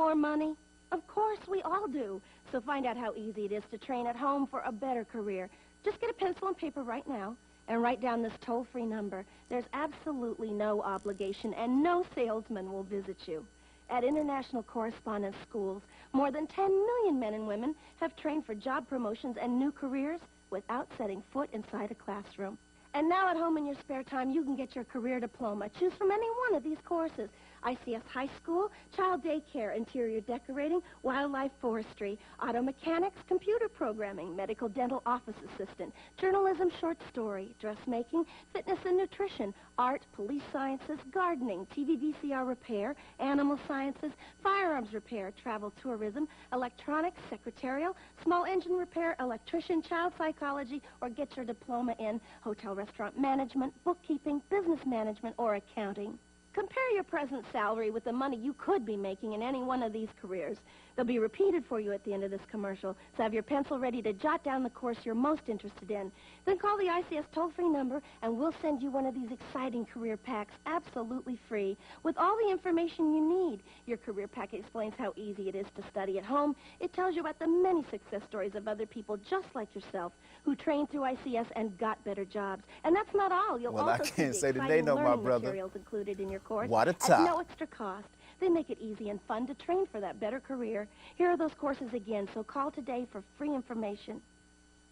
more money? Of course, we all do. So find out how easy it is to train at home for a better career. Just get a pencil and paper right now and write down this toll-free number. There's absolutely no obligation, and no salesman will visit you. At International Correspondence Schools, more than 10 million men and women have trained for job promotions and new careers without setting foot inside a classroom. And now at home in your spare time, you can get your career diploma. Choose from any one of these courses. ICS High School, Child Daycare, Interior Decorating, Wildlife Forestry, Auto Mechanics, Computer Programming, Medical Dental Office Assistant, Journalism Short Story, Dressmaking, Fitness and Nutrition, Art, Police Sciences, Gardening, TV VCR Repair, Animal Sciences, Firearms Repair, Travel Tourism, Electronics, Secretarial, Small Engine Repair, Electrician, Child Psychology, or get your diploma in Hotel Restaurant Management, Bookkeeping, Business Management, or Accounting. Compare your present salary with the money you could be making in any one of these careers. They'll be repeated for you at the end of this commercial, so have your pencil ready to jot down the course you're most interested in. Then call the ICS toll-free number, and we'll send you one of these exciting career packs absolutely free with all the information you need. Your career pack explains how easy it is to study at home. It tells you about the many success stories of other people just like yourself who trained through ICS and got better jobs. And that's not all. You'll also I see can't the say that they exciting know my learning brother. materials included in your course What a at top. no extra cost. They make it easy and fun to train for that better career. Here are those courses again, so call today for free information.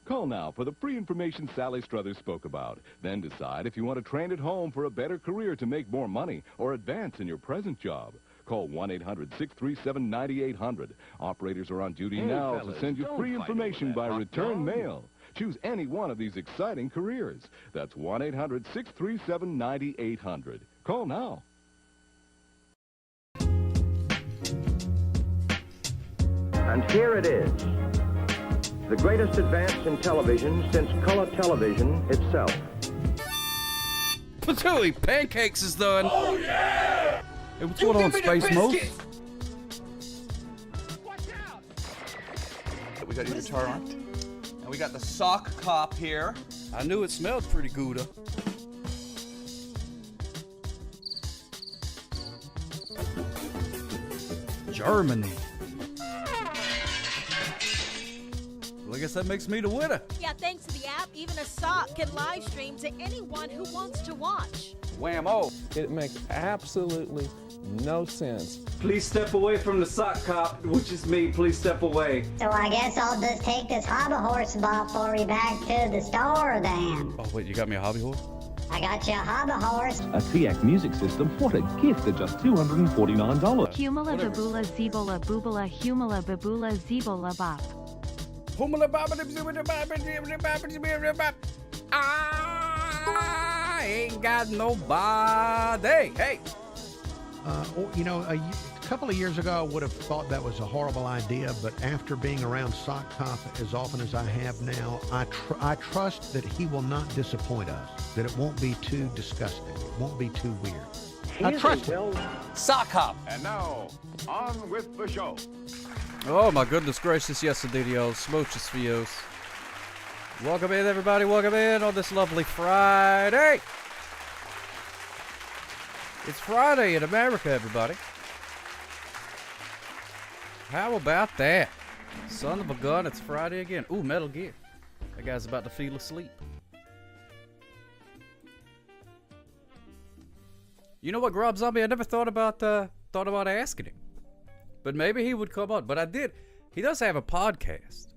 Call now for the free information Sally Struthers spoke about. Then decide if you want to train at home for a better career to make more money or advance in your present job. Call 1-800-637-9800. Operators are on duty now fellas, to send you don't free fight information over by that hot return dog. mail. Choose any one of these exciting careers. That's 1-800-637-9800. Call now. And here it is, the greatest advance in television since color television itself. Patooey, pancakes is done. Oh, yeah! Hey, what's going on, Space Moose? We got your guitar on. And we got the sock cop here. I knew it smelled pretty good. Germany. Well, I guess that makes me the winner. Yeah, thanks to the app, even a sock can live stream to anyone who wants to watch. Whammo. It makes absolutely no sense. Please step away from the sock cop, which is me. Please step away. So I guess I'll just take this hobby horse before we back to the store then. Oh, wait, you got me a hobby horse? I got you a hobby horse. A SEAC music system, what a gift at just $249. Humula babula zebola boobala humula babula zebola bop. I ain't got nobody. Hey. You know, a couple of years ago, I would have thought that was a horrible idea, but after being around Sock Cop as often as I have now, I trust that he will not disappoint us, that it won't be too disgusting, it won't be too weird. I trust him. Sock cop. And now, on with the show. Oh, my goodness gracious, yes indeed, yo. Smooches for you. Welcome in, everybody. Welcome in on this lovely Friday. It's Friday in America, everybody. How about that? Son of a gun, it's Friday again. Ooh, Metal Gear. That guy's about to feel asleep. You know what, Rob Zombie? I never thought about asking him. But maybe he would come on. But I did. He does have a podcast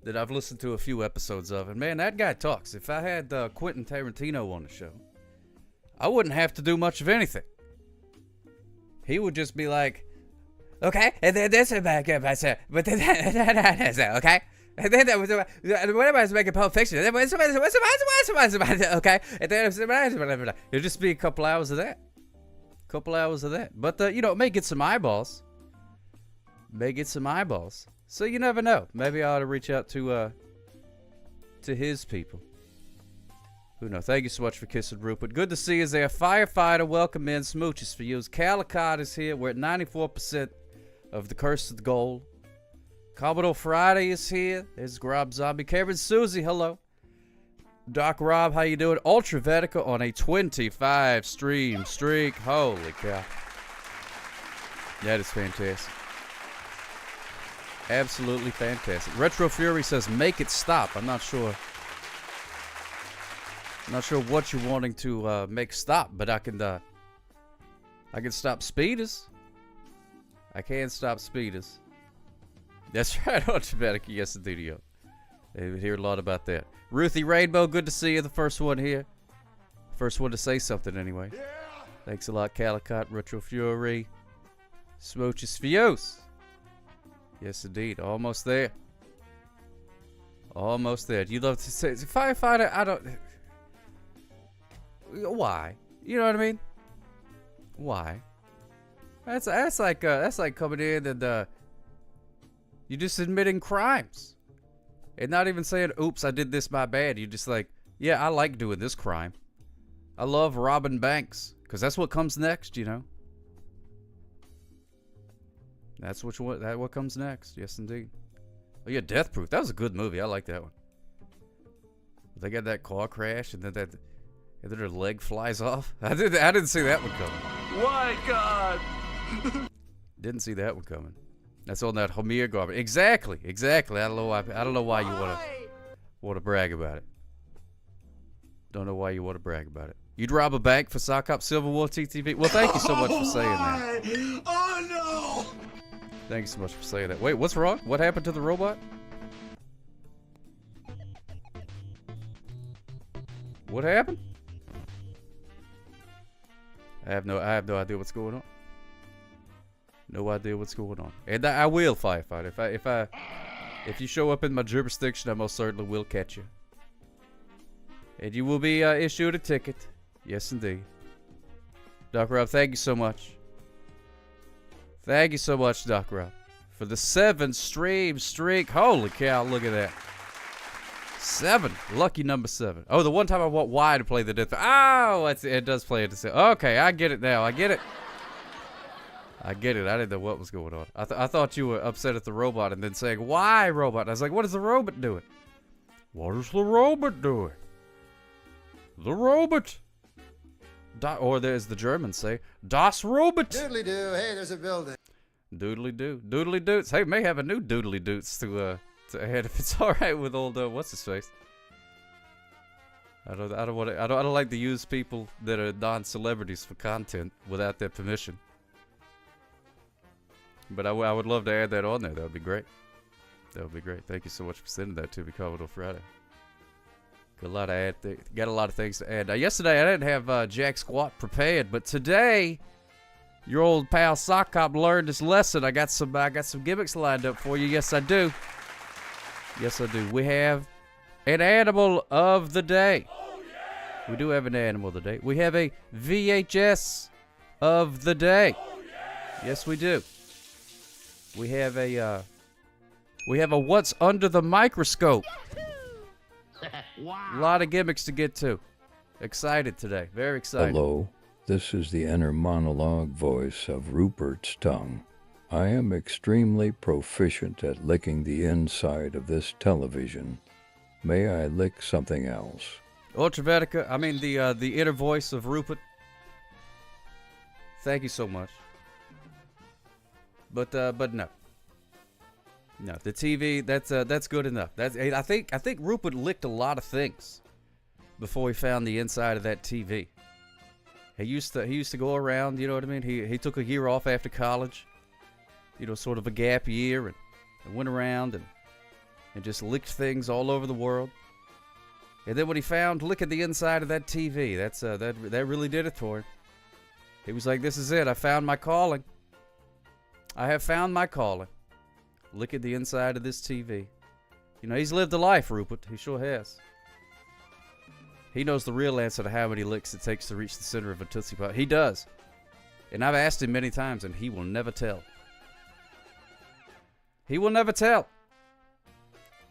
that I've listened to a few episodes of. And man, that guy talks. If I had Quentin Tarantino on the show, I wouldn't have to do much of anything. He would just be like, okay, and then this is back up, but then okay. And then whenever making Pulp Fiction, okay. And then it'll just be a couple hours of that. But you know, it may get some eyeballs. So you never know. Maybe I ought to reach out to his people. Who knows? Thank you so much for kissing Rupert. Good to see you there. Firefighter, welcome in. Smooches for you. Calicott is here. We're at 94% of the Curse of the Gold. Commodore Friday is here. There's Rob Zombie. Kevin Susie, hello. Doc Rob, how you doing? Ultra Vetica on a 25 stream streak. Holy cow. That is fantastic. Absolutely fantastic. Retro Fury says, make it stop. I'm not sure. I'm not sure what you're wanting to make stop, but I can stop speeders. I can stop speeders. That's right, Automatic. Yes, indeed. I hear a lot about that. Ruthie Rainbow, good to see you. The first one here. First one to say something, anyway. Yeah. Thanks a lot, Calicott, Retro Fury, Smooches Fios. Yes, indeed. Almost there. Almost there. You love to say firefighter. I don't. Why? You know what I mean? Why? That's like coming in and you're just admitting crimes, and not even saying, "Oops, I did this, my bad." You're just like, "Yeah, I like doing this crime. I love robbing banks because that's what comes next." You know. That's what comes next. Yes, indeed. Oh yeah, Death Proof. That was a good movie. I like that one. They got that car crash, and then their leg flies off. I didn't see that one coming. Why, God? Didn't see that one coming. That's on that Hamir garbage. Exactly. I don't know why you want to brag about it. Don't know why you want to brag about it. You'd rob a bank for Sock Hop Civil War TTV? Well, thank you so much for saying that. Oh no! Thank you so much for saying that. Wait, what's wrong? What happened to the robot? What happened? I have no idea what's going on. No idea what's going on. And I will, firefighter. If you show up in my jurisdiction, I most certainly will catch you. And you will be issued a ticket. Yes, indeed. Doc Rob, thank you so much. Thank you so much, Doc Rob, for the 7 stream streak. Holy cow, look at that. 7. Lucky number 7. Oh, the one time I want Y to play the death. Oh, it does play it. Okay, I get it now. I get it. I didn't know what was going on. I thought you were upset at the robot and then saying, why robot? And I was like, what is the robot doing? What is the robot doing? The robot. Or there's the Germans say, Das Robot. Doodly doo. Hey, there's a building. Doodly doo. Doodly doots. Hey, may have a new doodly doots to add if it's all right with old what's his face. I don't like to use people that are non-celebrities for content without their permission. But I would love to add that on there. That would be great. That would be great. Thank you so much for sending that to me, Commodore Friday. Got a lot of things to add. Now, yesterday I didn't have Jack Squat prepared, but today your old pal Sock Cop learned his lesson. I got some gimmicks lined up for you. Yes, I do. Yes, I do. We have an animal of the day. Oh, yeah. We do have an animal of the day. We have a VHS of the day. Oh, yeah. Yes, we do. We have a what's under the microscope. Wow. A lot of gimmicks to get to. Excited today. Very excited. Hello. This is the inner monologue voice of Rupert's tongue. I am extremely proficient at licking the inside of this television. May I lick something else? Ultravatica, I mean the inner voice of Rupert. Thank you so much. But no. No, the TV, that's good enough. I think Rupert licked a lot of things before he found the inside of that TV. He used to go around, you know what I mean? He took a year off after college, you know, sort of a gap year, and went around and just licked things all over the world. And then when he found licking the inside of that TV, that really did it for him. He was like, this is it. I found my calling. I have found my calling. Look at the inside of this TV. You know, he's lived a life, Rupert. He sure has. He knows the real answer to how many licks it takes to reach the center of a Tootsie Pop. He does. And I've asked him many times, and he will never tell. He will never tell.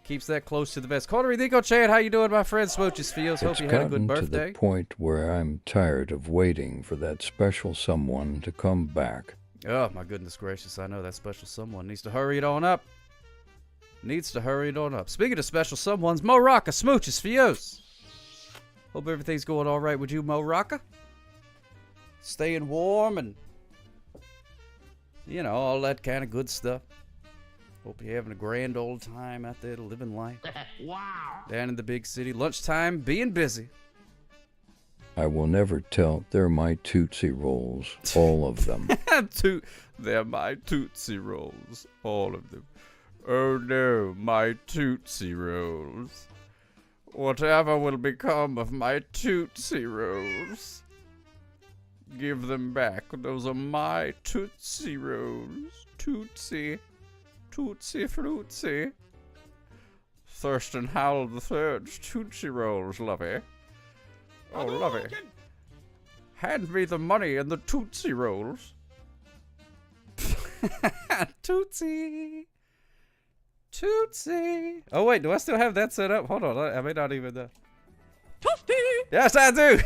Keeps that close to the vest. Carter Rico Chad, how you doing, my friend? Smooches Fields. Hope you had a good birthday. It's gotten to the point where I'm tired of waiting for that special someone to come back. Oh, my goodness gracious. I know that special someone needs to hurry it on up. Speaking of special someones, Mo Rocca, Smooches Fios. Hope everything's going all right with you, Mo Rocca. Staying warm and, you know, all that kind of good stuff. Hope you're having a grand old time out there living life. Wow. Down in the big city. Lunchtime, being busy. I will never tell. They're my Tootsie Rolls, all of them. They're my Tootsie Rolls, all of them. Oh no, my Tootsie Rolls. Whatever will become of my Tootsie Rolls? Give them back. Those are my Tootsie Rolls. Tootsie. Tootsie Fruitsy. Thurston Howell III's Tootsie Rolls, lovey. Oh, lovey. Hand me the money and the Tootsie Rolls. Tootsie. Tootsie. Oh, wait, do I still have that set up? Hold on, I may not even... Tootsie! Yes, I do!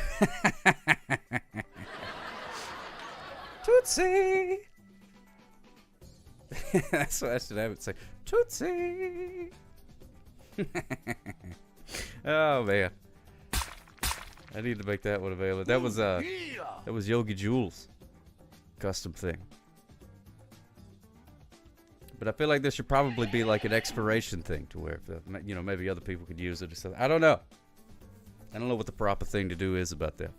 Tootsie! That's what I should have it say. Tootsie! Oh, man. I need to make that one available. That was Yogi Jules' custom thing. But I feel like there should probably be like an expiration thing to where, you know, maybe other people could use it or something. I don't know. I don't know what the proper thing to do is about that.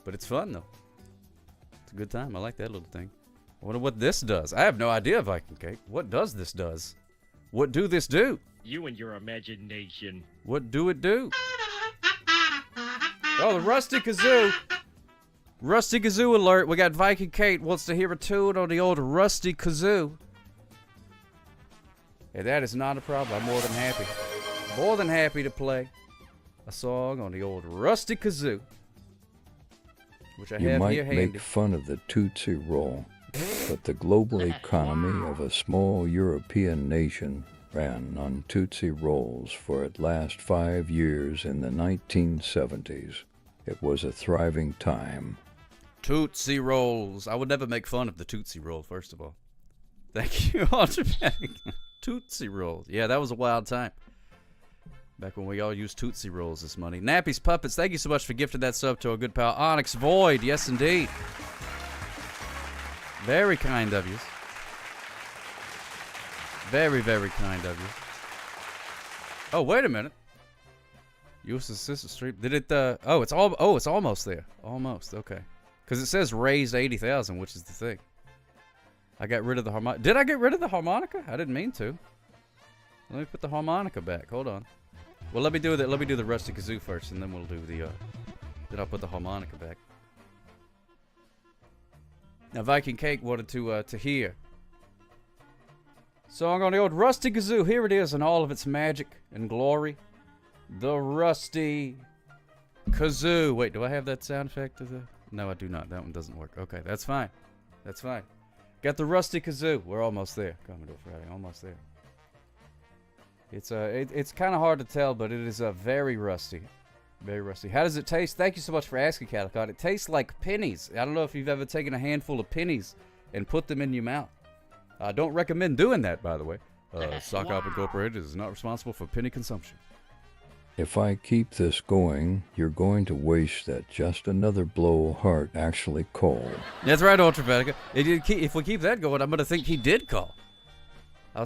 But it's fun, though. It's a good time. I like that little thing. I wonder what this does. I have no idea, Viking Cake. What does this does? What do this do? You and your imagination. What do it do? Oh, the Rusty Kazoo. Rusty Kazoo alert. We got Viking Kate wants to hear a tune on the old Rusty Kazoo. And that is not a problem. I'm more than happy. More than happy to play a song on the old Rusty Kazoo. Which I You have might here handy. make fun of the Tootsie Roll, but the global economy of a small European nation ran on Tootsie Rolls for at last 5 years in the 1970s. It was a thriving time. Tootsie Rolls. I would never make fun of the Tootsie Roll, first of all. Thank you, Ultrapack. Tootsie Rolls. Yeah, that was a wild time. Back when we all used Tootsie Rolls this money. Nappy's Puppets, thank you so much for gifting that sub to our good pal Onyx Void. Yes, indeed. Very kind of you. Very, very kind of you. Oh, wait a minute. U.S. Assistant Stream. Did it, oh, it's almost there. Almost, okay. Because it says raised 80,000, which is the thing. I got rid of the harmonica. Did I get rid of the harmonica? I didn't mean to. Let me put the harmonica back. Hold on. Well, let me do the Rusty Kazoo first, and then we'll do the, then I'll put the harmonica back. Now, Viking Cake wanted to hear song on the old Rusty Kazoo. Here it is in all of its magic and glory. The Rusty Kazoo. Wait, do I have that sound effect? No, I do not. That one doesn't work. Okay, that's fine. That's fine. Got the Rusty Kazoo. We're almost there. Commodore Friday, almost there. It's kind of hard to tell, but it is very rusty. Very rusty. How does it taste? Thank you so much for asking, Calicot. It tastes like pennies. I don't know if you've ever taken a handful of pennies and put them in your mouth. I don't recommend doing that, by the way. Sock Up Incorporated is not responsible for penny consumption. If I keep this going, you're going to wish that just another blow Hart actually called. That's right, Ultrapatica. If we keep that going, I'm going to think he did call. I'll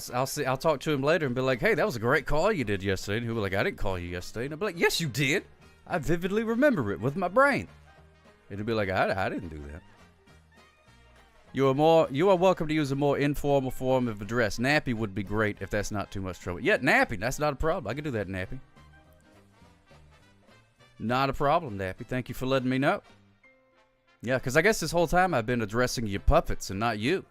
talk to him later and be like, hey, that was a great call you did yesterday. And he'll be like, I didn't call you yesterday. And I'll be like, yes, you did. I vividly remember it with my brain. And he'll be like, I didn't do that. You are welcome to use a more informal form of address. Nappy would be great if that's not too much trouble. Yeah, Nappy, that's not a problem. I can do that, Nappy. Not a problem, Nappy. Thank you for letting me know. Yeah, because I guess this whole time I've been addressing your puppets and not you.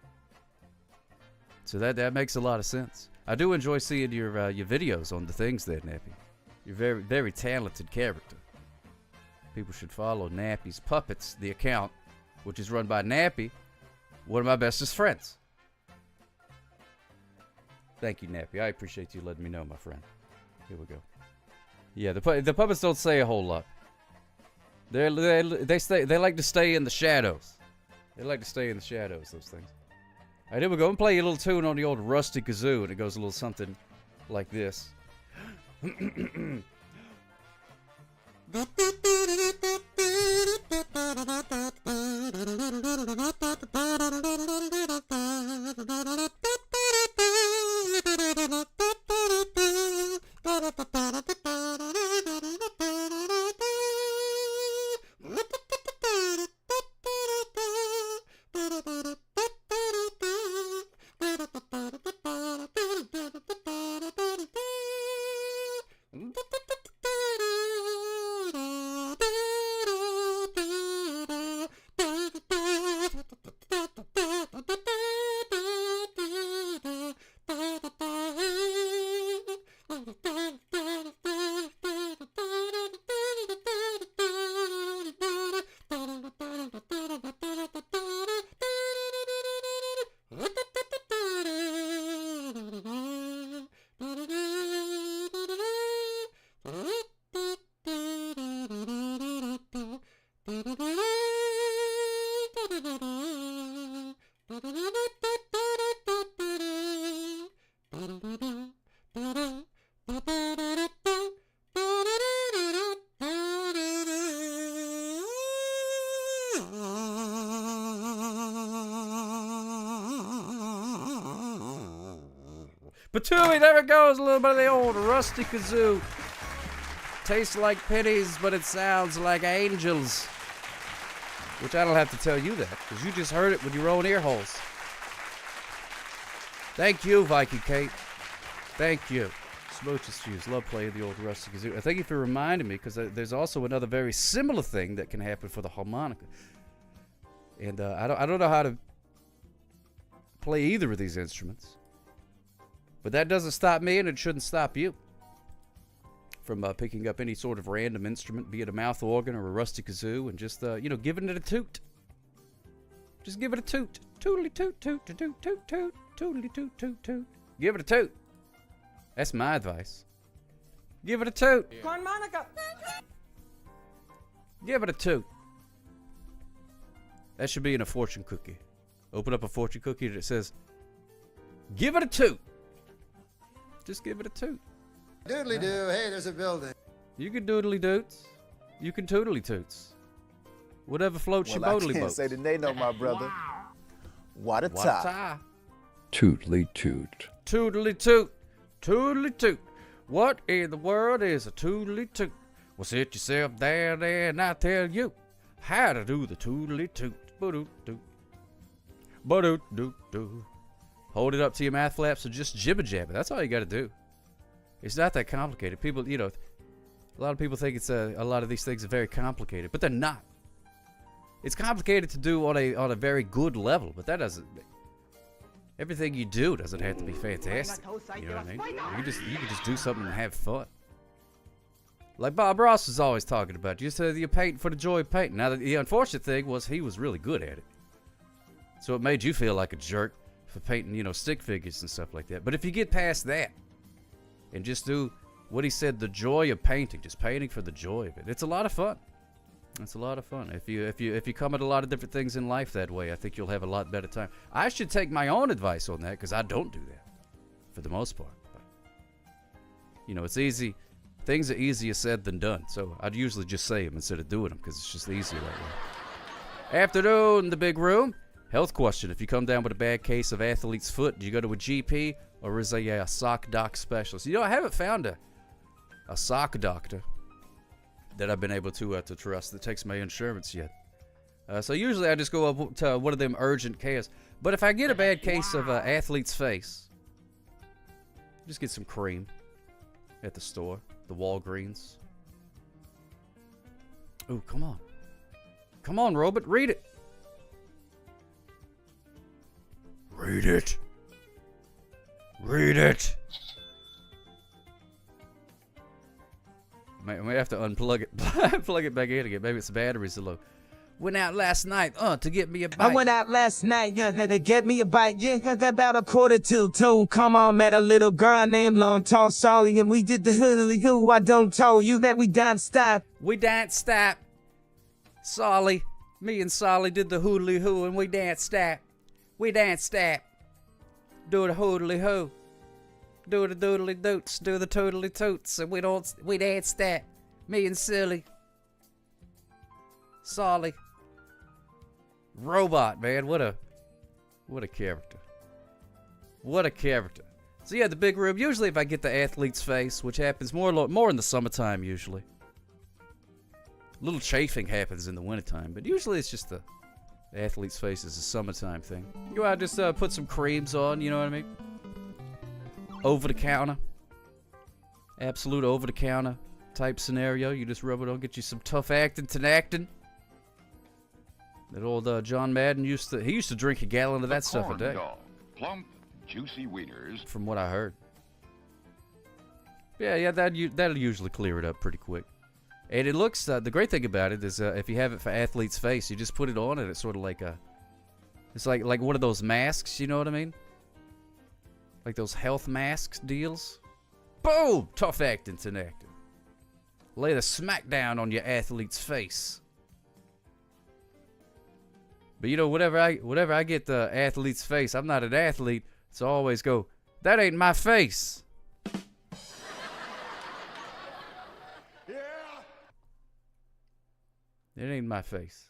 So that makes a lot of sense. I do enjoy seeing your videos on the things there, Nappy. You're very, very talented character. People should follow Nappy's Puppets, the account, which is run by Nappy, one of my bestest friends. Thank you, Nappy. I appreciate you letting me know, my friend. Here we go. Yeah, the puppets don't say a whole lot. They like to stay in the shadows. They like to stay in the shadows, those things. Alright, here we go. I'm play a little tune on the old Rusty Kazoo, and it goes a little something like this. Patooey, there it goes, a little bit of the old rusty kazoo. Tastes like pennies, but it sounds like angels. Which I don't have to tell you that, because you just heard it with your own ear holes. Thank you, Viking Kate. Thank you. Smooches to you. Love playing the old rusty kazoo. Thank you for reminding me, because there's also another very similar thing that can happen for the harmonica. And I don't know how to play either of these instruments. But that doesn't stop me, and it shouldn't stop you from picking up any sort of random instrument, be it a mouth organ or a rusty kazoo, and just, giving it a toot. Just give it a toot. Tootly toot, toot, toot, toot, toot, toot, tootly toot, toot, toot. Give it a toot. That's my advice. Give it a toot. Harmonica. Give it a toot. That should be in a fortune cookie. Open up a fortune cookie that says, give it a toot. Just give it a toot. Doodly doo, hey, there's a building. You can doodly doots. You can tootly toots. Whatever floats your boatly boat. I can't say the name, no, my brother. What a tie. Tootly toot. Tootly toot. Tootly toot. What in the world is a tootly toot? Well, sit yourself down there and I'll tell you how to do the tootly toot. Ba-doot doot. Ba-doot doot doot. Hold it up to your mouth flaps and just jibber jabber. That's all you got to do. It's not that complicated. People, a lot of people think it's a lot of these things are very complicated, but they're not. It's complicated to do on a very good level, but that doesn't. Everything you do doesn't have to be fantastic. You know what I mean? You can just do something and have fun. Like Bob Ross was always talking about. You said you're painting for the joy of painting. Now the unfortunate thing was he was really good at it, so it made you feel like a jerk for painting, stick figures and stuff like that. But if you get past that and just do what he said, the joy of painting, just painting for the joy of it, it's a lot of fun. It's a lot of fun. If you come at a lot of different things in life that way, I think you'll have a lot better time. I should take my own advice on that because I don't do that for the most part. But, it's easy. Things are easier said than done. So I'd usually just say them instead of doing them because it's just easier that way. Afternoon, the big room. Health question. If you come down with a bad case of athlete's foot, do you go to a GP or is a sock doc specialist? I haven't found a sock doctor that I've been able to trust that takes my insurance yet. So usually I just go up to one of them urgent cares. But if I get a bad case of athlete's face, just get some cream at the store, the Walgreens. Oh, come on. Come on, Robert, read it. Read it. Read it. We have to unplug it. Plug it back in again. Maybe it's the batteries are low. Went out last night, to get me a bite. I went out last night, to get me a bite. Yeah, about 1:45. Come on, met a little girl named Long Tall Solly, and we did the hoodly hoo. I don't tell you that we don't stop. We don't stop. Solly, me and Solly did the hoodly hoo, and we don't stop. We don't stop. Do the hoodly hoo. Do the doodly doots. Do the toodly toots, and we don't stop. Me and Silly. Solly. Robot, man. What a character. What a character. So yeah, the big room. Usually if I get the athlete's face, which happens more in the summertime usually. A little chafing happens in the wintertime, but usually it's just the athlete's face is a summertime thing. You gotta just put some creams on, you know what I mean? Over the counter. Absolute over the counter type scenario. You just rub it on, get you some tough actin, Tinactin. That old John Madden used to drink a gallon of that stuff a day. Dog. Plump, juicy wieners. From what I heard. Yeah, that'll usually clear it up pretty quick. And it looks, the great thing about it is if you have it for athlete's face, you just put it on and it's sort of like it's like one of those masks, you know what I mean? Like those health masks deals. Boom! Tough Actington acting. Lay the smackdown on your athlete's face. But you know, whenever I get the athlete's face, I'm not an athlete, so I always go, that ain't my face. It ain't my face.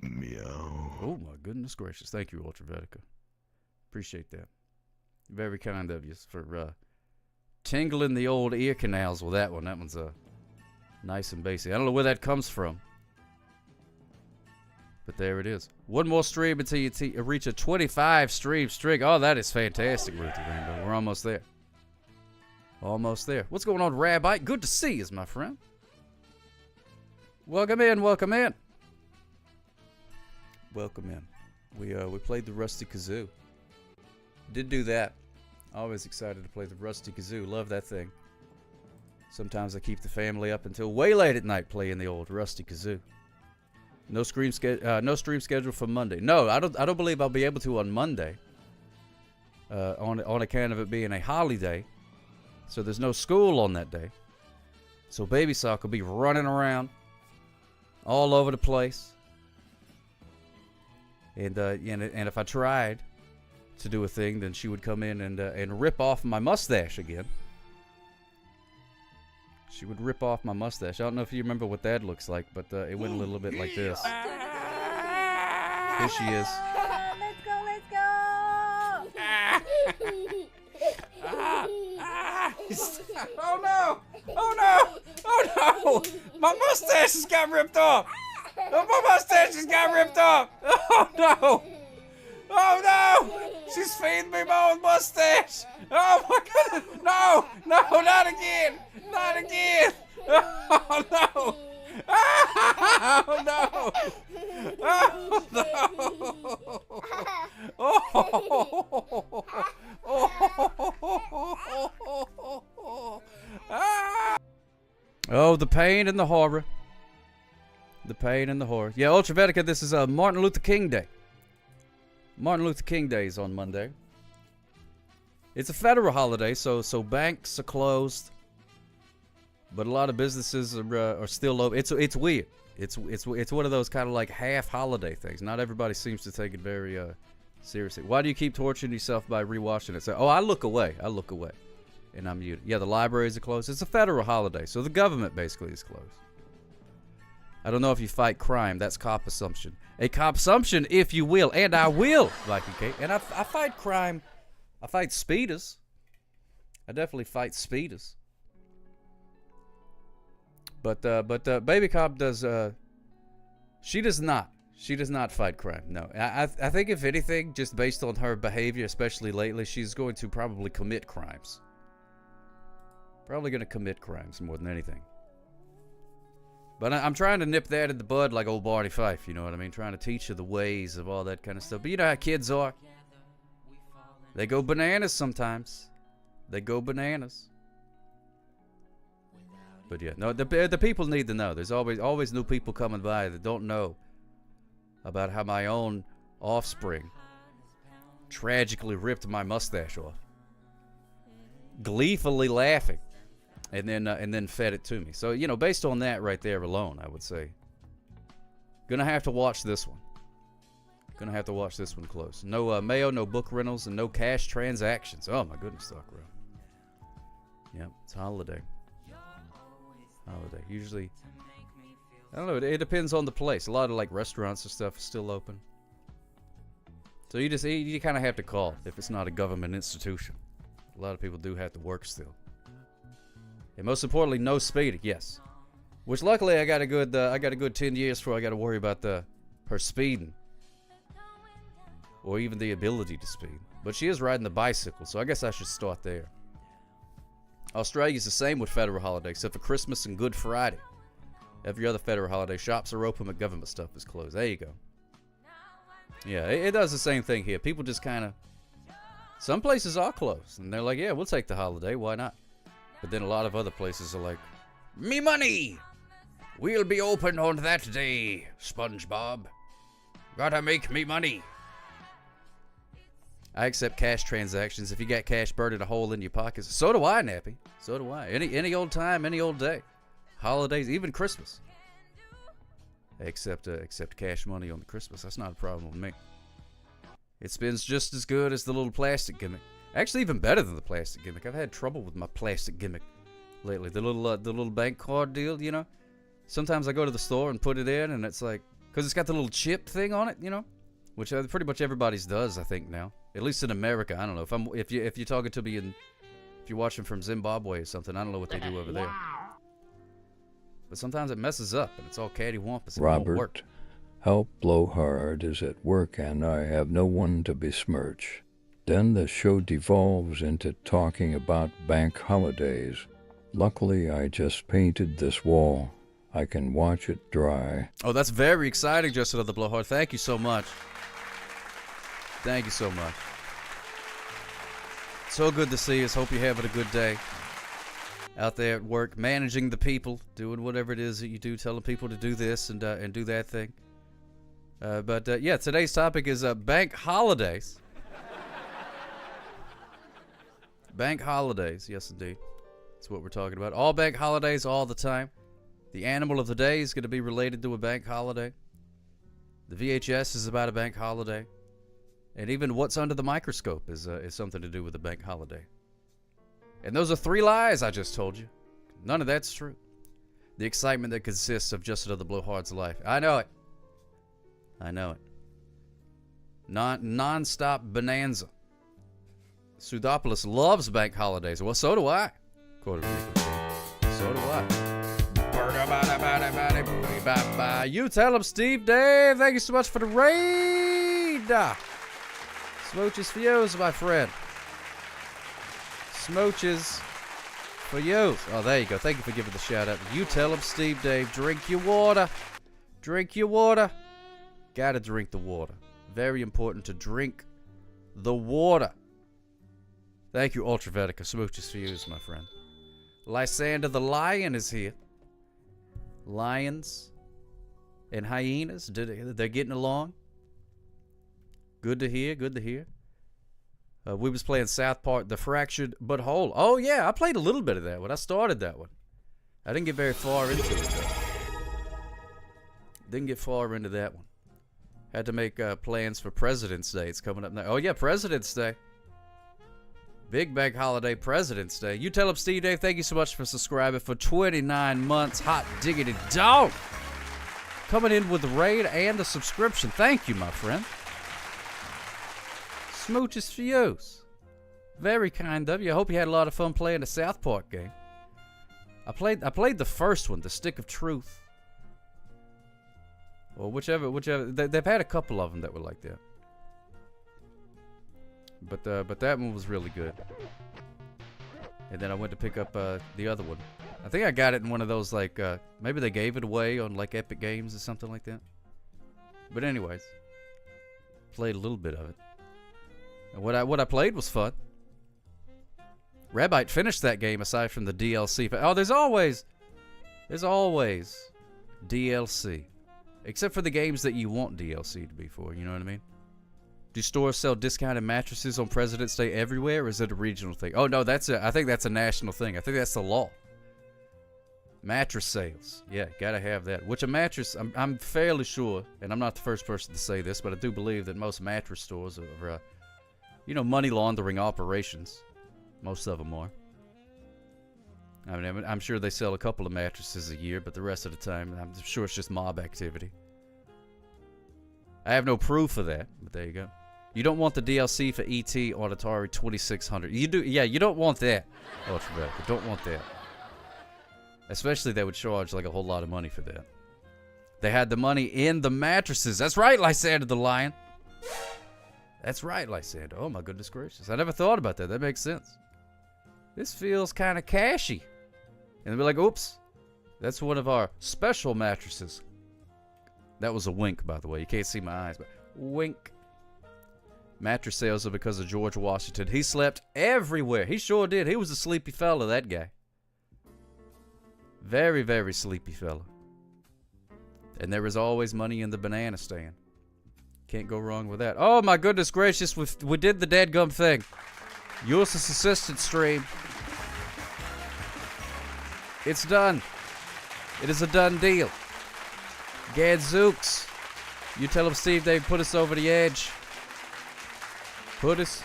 Meow. Oh my goodness gracious. Thank you, Ultravetica. Appreciate that. Very kind of you for tingling the old ear canals with that one. That one's nice and basic. I don't know where that comes from. But there it is. One more stream until you reach a 25 stream streak. Oh, that is fantastic, Ruthie Rainbow. We're almost there. Almost there. What's going on, Rabbi? Good to see you, my friend. Welcome in, welcome in. Welcome in. We played the Rusty Kazoo. Did do that. Always excited to play the Rusty Kazoo. Love that thing. Sometimes I keep the family up until way late at night playing the old Rusty Kazoo. No stream schedule for Monday. No, I don't believe I'll be able to on Monday. On account of it being a holiday, so there's no school on that day. So Baby Sock will be running around all over the place. And if I tried to do a thing, then she would come in and rip off my mustache again. She would rip off my mustache. I don't know if you remember what that looks like, but it went a little bit like this. Here she is. Let's go, let's go. Oh no! Oh no! Oh no! My mustache has got ripped off! My mustache has got ripped off! Oh no! Oh no! She's feeding me my own mustache! Oh my goodness! No! No, not again! Not again! Oh no! Oh no! Oh no! Oh, the pain and the horror. The pain and the horror. Yeah, Ultravetica, this is Martin Luther King Day. Martin Luther King Day is on Monday. It's a federal holiday, so banks are closed, but a lot of businesses are still open. It's weird. It's one of those kind of like half holiday things. Not everybody seems to take it very seriously. Why do you keep torturing yourself by rewatching it? So, I look away, and I'm muted. Yeah, the libraries are closed. It's a federal holiday, so the government basically is closed. I don't know if you fight crime. That's cop assumption. A cop assumption, if you will, and I will, like Kate. And I fight crime. I fight speeders. I definitely fight speeders. But Baby Cop does. She does not. She does not fight crime. No, I think if anything, just based on her behavior, especially lately, she's going to probably commit crimes. Probably going to commit crimes more than anything. But I'm trying to nip that in the bud like old Barney Fife, you know what I mean? Trying to teach her the ways of all that kind of stuff. But you know how kids are. They go bananas sometimes. They go bananas. But yeah, no, the people need to know. There's always new people coming by that don't know about how my own offspring tragically ripped my mustache off. Gleefully laughing. And then fed it to me. So, you know, based on that right there alone, I would say, gonna have to watch this one. Gonna have to watch this one close. No mayo, no book rentals, and no cash transactions. Oh my goodness, Dark Row. Yep, it's holiday. Holiday. Usually, I don't know. It depends on the place. A lot of like restaurants and stuff are still open. So you kind of have to call if it's not a government institution. A lot of people do have to work still. And most importantly, no speeding. Yes, which luckily I got a good 10 years before I got to worry about her speeding, or even the ability to speed. But she is riding the bicycle, so I guess I should start there. Australia's the same with federal holidays, except for Christmas and Good Friday. Every other federal holiday, shops are open, but government stuff is closed. There you go. Yeah, it does the same thing here. People just kind of, some places are closed, and they're like, yeah, we'll take the holiday. Why not? But then a lot of other places are like, me money! We'll be open on that day, SpongeBob. Gotta make me money. I accept cash transactions. If you got cash burning a hole in your pockets, so do I, Nappy. So do I. Any old time, any old day. Holidays, even Christmas. I accept cash money on the Christmas. That's not a problem with me. It spins just as good as the little plastic gimmick. Actually, even better than the plastic gimmick. I've had trouble with my plastic gimmick lately. The little bank card deal, you know. Sometimes I go to the store and put it in, and it's like, because it's got the little chip thing on it, you know, which pretty much everybody's does, I think now. At least in America, I don't know. If you're talking to me if you're watching from Zimbabwe or something, I don't know what they do over there. But sometimes it messes up, and it's all cattywampus. Robert, help Blowhard is at work, and I have no one to besmirch. Then the show devolves into talking about bank holidays. Luckily, I just painted this wall. I can watch it dry. Oh, that's very exciting, Justin of the Blowhard. Thank you so much. Thank you so much. So good to see us. Hope you're having a good day out there at work, managing the people, doing whatever it is that you do, telling people to do this and do that thing. But yeah, today's topic is bank holidays. Bank holidays, yes indeed. That's what we're talking about. All bank holidays all the time. The animal of the day is going to be related to a bank holiday. The VHS is about a bank holiday. And even what's under the microscope is something to do with a bank holiday. And those are 3 lies I just told you. None of that's true. The excitement that consists of just another Blowhard's life. I know it. I know it. Non-stop bonanza. Pseudopoulos loves bank holidays. Well, so do I. So do I. You tell him, Steve Dave. Thank you so much for the raid. Smooches for you, my friend. Smooches for you. Oh, there you go. Thank you for giving the shout out. You tell him, Steve Dave, drink your water. Drink your water. Gotta drink the water. Very important to drink the water. Thank you, Ultravetica. Smooches for you, my friend. Lysander the Lion is here. Lions and hyenas, they're getting along. Good to hear, good to hear. We was playing South Park, The Fractured But Whole. Oh, yeah, I played a little bit of that one. I started that one. I didn't get very far into it, though. Didn't get far into that one. Had to make plans for President's Day. It's coming up now. Oh, yeah, President's Day. Big bank holiday, President's Day. You tell him, Steve Dave, thank you so much for subscribing for 29 months. Hot diggity dog. Coming in with the raid and the subscription. Thank you, my friend. Smooches for you. Very kind of you. I hope you had a lot of fun playing the South Park game. I played the first one, The Stick of Truth. Or whichever. They've had a couple of them that were like that. But that one was really good. And then I went to pick up the other one. I think I got it in one of those, like, maybe they gave it away on, like, Epic Games or something like that. But anyways, played a little bit of it. And what I played was fun. Rabbite finished that game aside from the DLC. Oh, there's always DLC. Except for the games that you want DLC to be for, you know what I mean? Do stores sell discounted mattresses on President's Day everywhere, or is it a regional thing? Oh, no, I think that's a national thing. I think that's the law. Mattress sales. Yeah, gotta have that. Which a mattress, I'm fairly sure, and I'm not the first person to say this, but I do believe that most mattress stores are, money laundering operations. Most of them are. I mean, I'm sure they sell a couple of mattresses a year, but the rest of the time, I'm sure it's just mob activity. I have no proof of that, but there you go. You don't want the DLC for E.T. on Atari 2600. You do, yeah, you don't want that. Ultravetica, you don't want that. Especially they would charge like a whole lot of money for that. They had the money in the mattresses. That's right, Lysander the Lion. That's right, Lysander. Oh my goodness gracious. I never thought about that. That makes sense. This feels kind of cashy. And they'll be like, oops, that's one of our special mattresses. That was a wink, by the way. You can't see my eyes, but wink. Mattress sales are because of George Washington. He slept everywhere. He sure did. He was a sleepy fella, that guy. Very, very sleepy fella. And there was always money in the banana stand. Can't go wrong with that. Oh, my goodness gracious. We did the dadgum thing. Ulysses Assistant stream. It's done. It is a done deal. Gadzooks. You tell them, Steve, they put us over the edge. Put us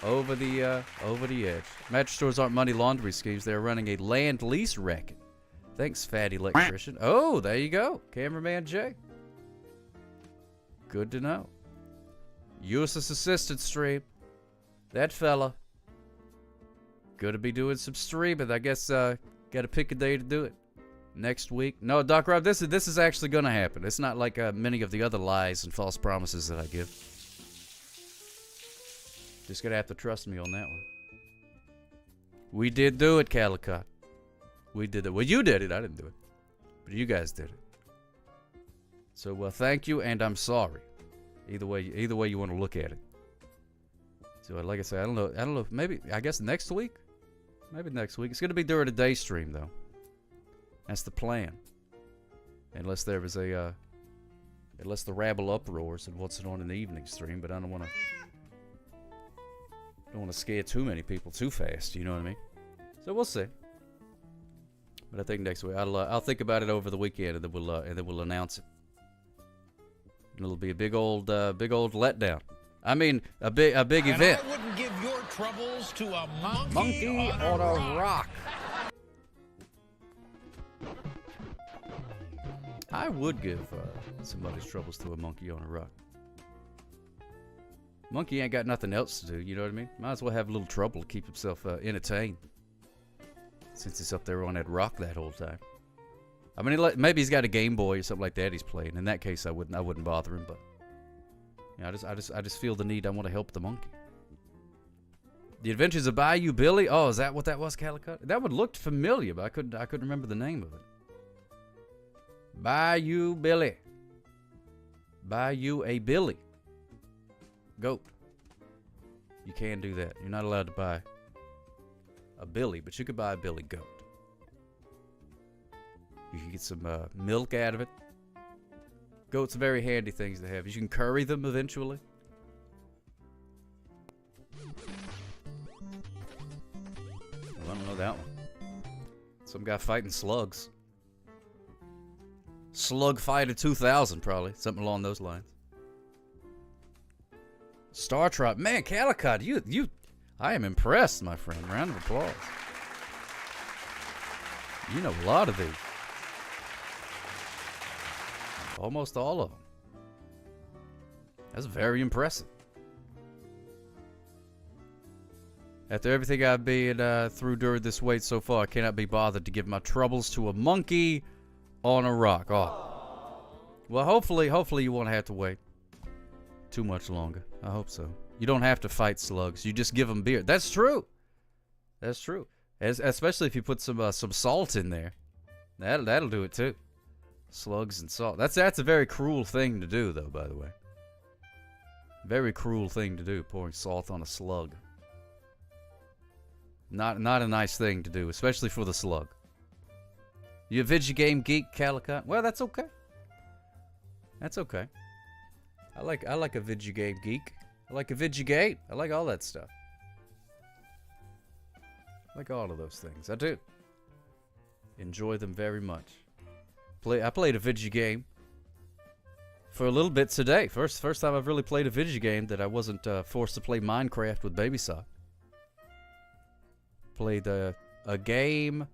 over the edge. Mattress stores aren't money laundry schemes. They're running a land lease racket. Thanks, fatty electrician. Oh, there you go. Cameraman Jay. Good to know. Ulysses Assistant stream. That fella. Gonna be doing some streaming. I guess gotta pick a day to do it. Next week. No, Doc Rob, this is actually gonna happen. It's not like many of the other lies and false promises that I give. Just gonna have to trust me on that one. We did do it, Calicut. We did it. Well, you did it. I didn't do it. But you guys did it. So, well, thank you, and I'm sorry. Either way you want to look at it. So, like I said, I don't know. Maybe, I guess next week? Maybe next week. It's going to be during a day stream, though. That's the plan. Unless there was unless the rabble uproars and wants it on an evening stream, but I don't want to scare too many people too fast, you know what I mean? So we'll see. But I think next week I'll think about it over the weekend, and then we'll announce it. And it'll be a big old letdown. I mean, a big event. I wouldn't give your troubles to a Monkey on a rock. I would give somebody's troubles to a monkey on a rock. Monkey ain't got nothing else to do, you know what I mean? Might as well have a little trouble to keep himself entertained. Since he's up there on that rock that whole time. I mean, maybe he's got a Game Boy or something like that he's playing. In that case, I wouldn't bother him. But yeah, I just feel the need. I want to help the monkey. The Adventures of Bayou Billy. Oh, is that what that was, Calicut? That one looked familiar, but I couldn't remember the name of it. Bayou Billy. Bayou a Billy. Goat. You can do that. You're not allowed to buy a Billy, but you could buy a Billy goat. You can get some milk out of it. Goats are very handy things to have. You can curry them eventually. Well, I don't know that one. Some guy fighting slugs. Slug Fighter 2000, probably. Something along those lines. Star Trek. Man, Calicut, you... I am impressed, my friend. Round of applause. You know a lot of these. Almost all of them. That's very impressive. After everything I've been through during this wait so far, I cannot be bothered to give my troubles to a monkey on a rock. Oh. Well, hopefully you won't have to wait too much longer. I hope so. You don't have to fight slugs. You just give them beer. That's true. That's true. Especially if you put some salt in there. That'll do it too. Slugs and salt. That's a very cruel thing to do, though, by the way. Very cruel thing to do, pouring salt on a slug. Not a nice thing to do, especially for the slug. You a video game geek, Calicut? Well, that's okay. That's okay. I like a video game geek. I like a Vidugate. I like all that stuff. I like all of those things. I do. Enjoy them very much. I played a video game for a little bit today. First time I've really played a video game that I wasn't forced to play Minecraft with Baby Sock. Played a game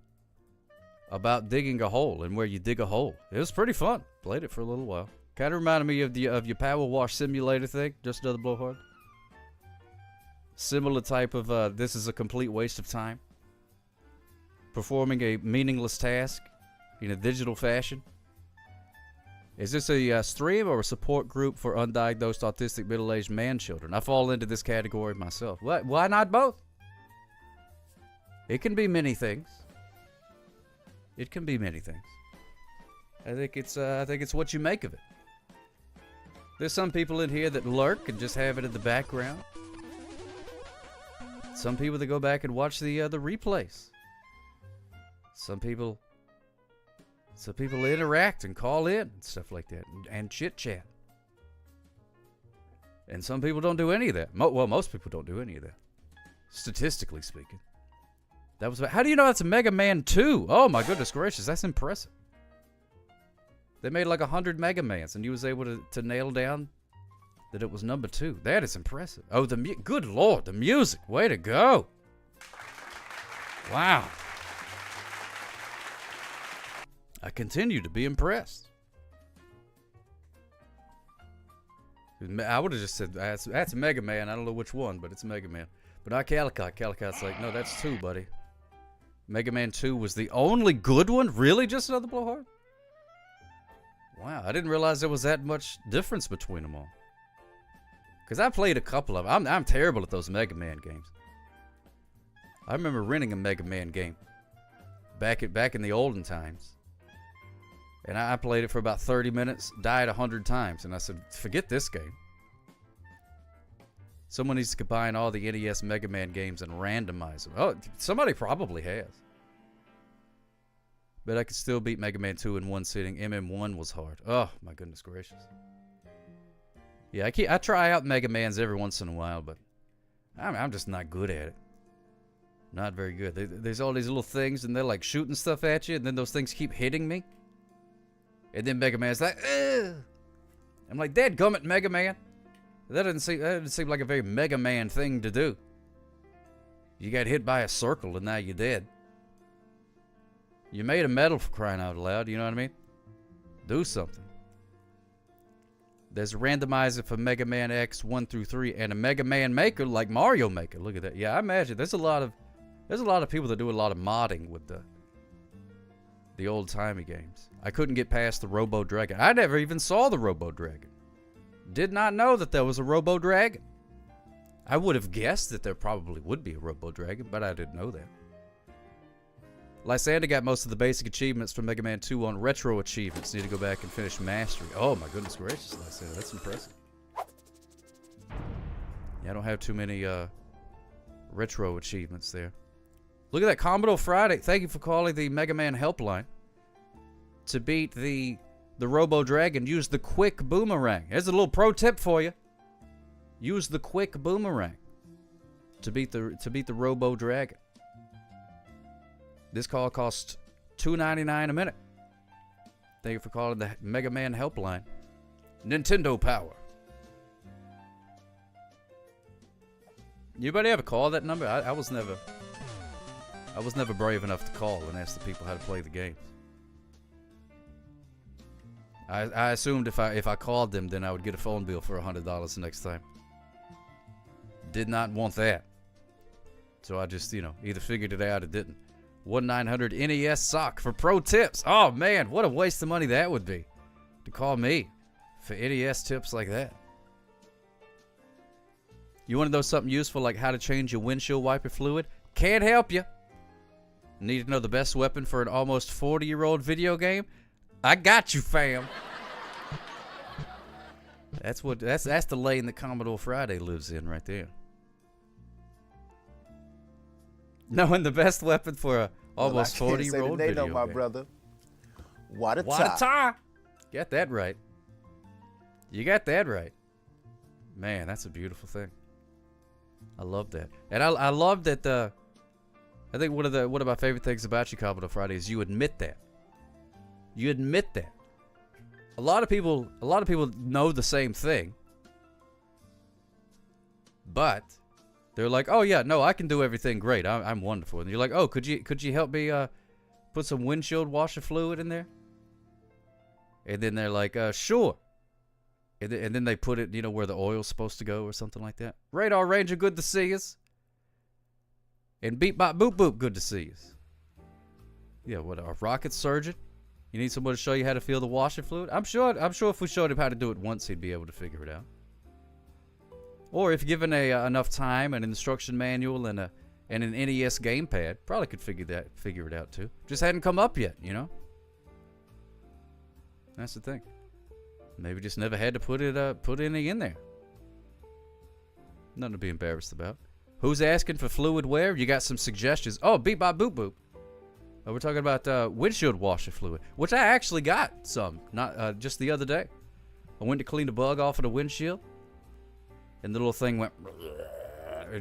about digging a hole and where you dig a hole. It was pretty fun. Played it for a little while. Kind of reminded me of your Power Wash Simulator thing. Just another blowhard. Similar type of, this is a complete waste of time. Performing a meaningless task in a digital fashion. Is this a stream or a support group for undiagnosed autistic middle-aged man children? I fall into this category myself. Why not both? It can be many things. It can be many things. I think it's what you make of it. There's some people in here that lurk and just have it in the background. Some people that go back and watch the replays. Some people interact and call in and stuff like that and chit chat. And some people don't do any of that. Well, most people don't do any of that. Statistically speaking. That was. How do you know that's a Mega Man 2? Oh my goodness gracious, that's impressive. They made like 100 Mega Mans, and you was able to nail down that it was number 2. That is impressive. Oh, good Lord, the music. Way to go. Wow. I continue to be impressed. I would have just said, that's Mega Man. I don't know which one, but it's Mega Man. But not Calicot. Calicot's like, no, that's 2, buddy. Mega Man 2 was the only good one? Really? Just another blowhard? Wow, I didn't realize there was that much difference between them all. Because I played a couple of them. I'm terrible at those Mega Man games. I remember renting a Mega Man game back in the olden times. And I played it for about 30 minutes, died 100 times, and I said, forget this game. Someone needs to combine all the NES Mega Man games and randomize them. Oh, somebody probably has. But I could still beat Mega Man 2 in one sitting. MM1 was hard. Oh, my goodness gracious. Yeah, I try out Mega Mans every once in a while, but I'm just not good at it. Not very good. There's all these little things, and they're like shooting stuff at you, and then those things keep hitting me. And then Mega Man's like, ugh. I'm like, dadgummit, Mega Man. That didn't seem like a very Mega Man thing to do. You got hit by a circle, and now you're dead. You made a medal for crying out loud, you know what I mean? Do something. There's a randomizer for Mega Man X 1 through 3 and a Mega Man Maker like Mario Maker. Look at that. Yeah, I imagine there's a lot of people that do a lot of modding with the old-timey games. I couldn't get past the Robo Dragon. I never even saw the Robo Dragon. Did not know that there was a Robo Dragon. I would have guessed that there probably would be a Robo Dragon, but I didn't know that. Lysander got most of the basic achievements from Mega Man 2 on Retro Achievements. Need to go back and finish Mastery. Oh my goodness gracious, Lysander, that's impressive. Yeah, I don't have too many Retro Achievements there. Look at that, Commodore Friday. Thank you for calling the Mega Man helpline. To beat the Robo Dragon, use the quick boomerang. Here's a little pro tip for you. Use the quick boomerang to beat the Robo Dragon. This call costs $2.99 a minute. Thank you for calling the Mega Man helpline. Nintendo Power. Anybody ever call that number? I was never brave enough to call and ask the people how to play the games. I assumed if I called them, then I would get a phone bill for $100 next time. Did not want that. So I just, either figured it out or didn't. 1-900-NES-SOCK for pro tips. Oh, man, what a waste of money that would be to call me for NES tips like that. You want to know something useful like how to change your windshield wiper fluid? Can't help you. Need to know the best weapon for an almost 40-year-old video game? I got you, fam. That's the lane that Commodore Friday lives in right there. Knowing the best weapon for a almost 40-year-old video my game. Brother. What a tie. Got that right. You got that right. Man, that's a beautiful thing. I love that. And I love that I think one of my favorite things about you, Commodore Friday, is you admit that. You admit that. A lot of people know the same thing, but they're like, "Oh yeah, no, I can do everything great. I'm wonderful." And you're like, "Oh, could you help me put some windshield washer fluid in there?" And then they're like, "Sure." And then they put it, where the oil's supposed to go or something like that. Radar Ranger, good to see us. And Beep Bop Boop Boop, good to see us. Yeah, what, a rocket surgeon? You need someone to show you how to feel the washer fluid? I'm sure if we showed him how to do it once, he'd be able to figure it out. Or if given enough time, an instruction manual, and an NES gamepad, probably could figure it out too. Just hadn't come up yet, That's the thing. Maybe just never had to put any in there. Nothing to be embarrassed about. Who's asking for fluid wear? You got some suggestions? Oh, Beep Bop Boop Boop. We're talking about windshield washer fluid, which I actually got some, not just the other day. I went to clean the bug off of the windshield, and the little thing went,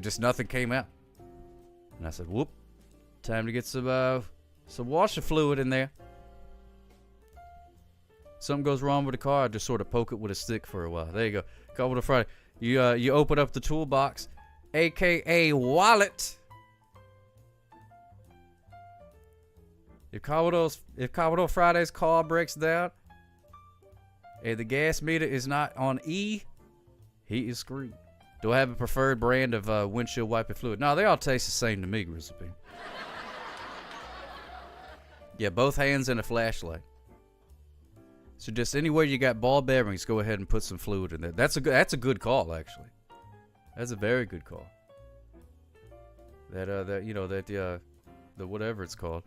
just nothing came out. And I said, whoop, time to get some washer fluid in there. Something goes wrong with the car, I just sort of poke it with a stick for a while. There you go. Commodore Friday. You open up the toolbox, a.k.a. wallet. If Commodore Friday's car breaks down and the gas meter is not on E, he is screwed. Do I have a preferred brand of windshield wiper fluid? No, they all taste the same to me, Grizzly Bean. Yeah, both hands and a flashlight. So just anywhere you got ball bearings, go ahead and put some fluid in there. That's a good call, actually. That's a very good call. The whatever it's called.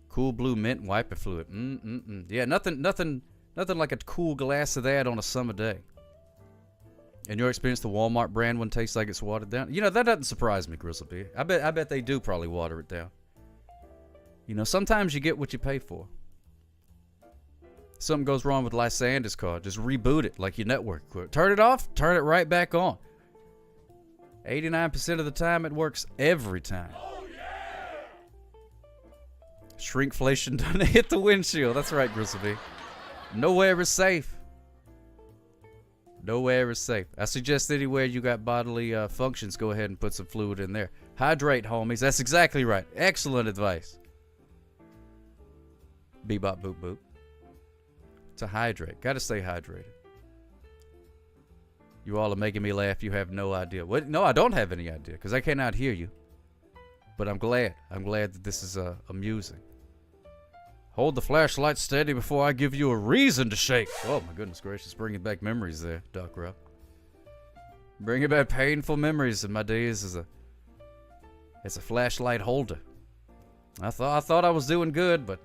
Cool Blue Mint wiper fluid. Yeah, nothing like a cool glass of that on a summer day. In your experience, the Walmart brand one tastes like it's watered down. You know, that doesn't surprise me, Grizzly Bean. I bet they do probably water it down. You know, sometimes you get what you pay for. Something goes wrong with Lysander's car, just reboot it like your network equipment. Turn it off, turn it right back on. 89% of the time, it works every time. Oh, yeah! Shrinkflation doesn't hit the windshield. That's right, Grizzly. Nowhere is safe. Nowhere is safe. I suggest anywhere you got bodily functions, go ahead and put some fluid in there. Hydrate, homies. That's exactly right. Excellent advice. Bebop boop boop. To hydrate. Gotta stay hydrated. You all are making me laugh. You have no idea. What? No, I don't have any idea because I cannot hear you. But I'm glad. I'm glad that this is amusing. Hold the flashlight steady before I give you a reason to shake. Oh my goodness gracious. Bringing back memories there, Doc Rupp. Bringing back painful memories of my days as a flashlight holder. I thought I was doing good, but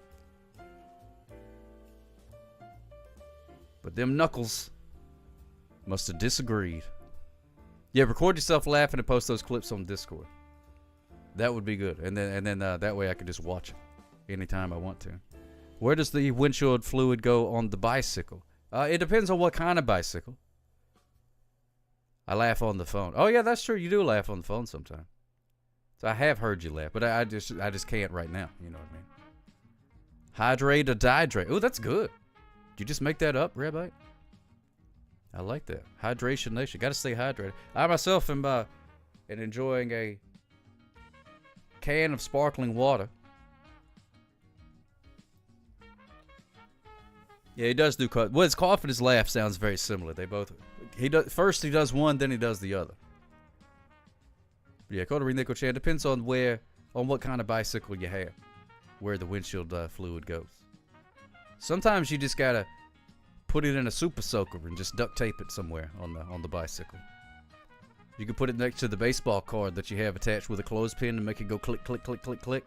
them knuckles must have disagreed. Yeah, record yourself laughing and post those clips on Discord. That would be good. And then that way I can just watch it anytime I want to. Where does the windshield fluid go on the bicycle? It depends on what kind of bicycle. I laugh on the phone. Oh yeah, that's true. You do laugh on the phone sometimes. So I have heard you laugh, but I just can't right now. You know what I mean? Hydrate or dihydrate. Oh, that's good. Did you just make that up, Rabbi? I like that. Hydration Nation. Got to stay hydrated. I myself am enjoying a can of sparkling water. Yeah, he does do cough. Well, his cough and his laugh sounds very similar. They both. First he does one, then he does the other. Yeah, Coterie Nico Chan depends on what kind of bicycle you have, where the windshield fluid goes. Sometimes you just gotta put it in a super soaker and just duct tape it somewhere on the bicycle. You can put it next to the baseball card that you have attached with a clothespin and make it go click, click, click, click, click.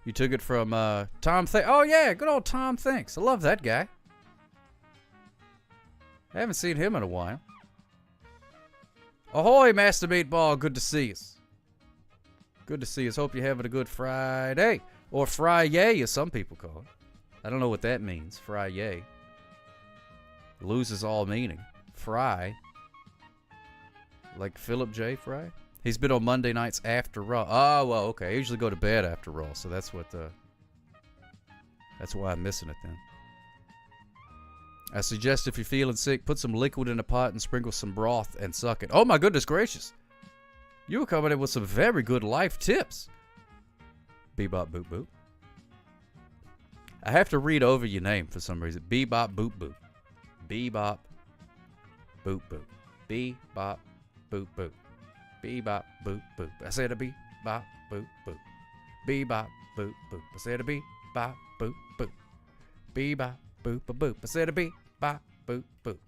You took it from Tom Thanks. Oh yeah, good old Tom Thanks. I love that guy. I haven't seen him in a while. Ahoy, Master Meatball. Good to see us. Good to see us. Hope you're having a good Friday. Or Fry-yay, as some people call it. I don't know what that means. Fry-yay. Loses all meaning. Fry. Like Philip J. Fry? He's been on Monday nights after Raw. Oh, well, okay. I usually go to bed after Raw, so that's what that's why I'm missing it then. I suggest if you're feeling sick, put some liquid in a pot and sprinkle some broth and suck it. Oh my goodness gracious. You were coming in with some very good life tips. Bebop boop boop. I have to read over your name for some reason. Bebop boop boop. Bebop boop boop. Bebop boop boop. Bebop boop boop. I said a bebop boop boop. Bebop boop boop. I said a bebop boop boop. Bebop boop boop. I said a bebop boop boop.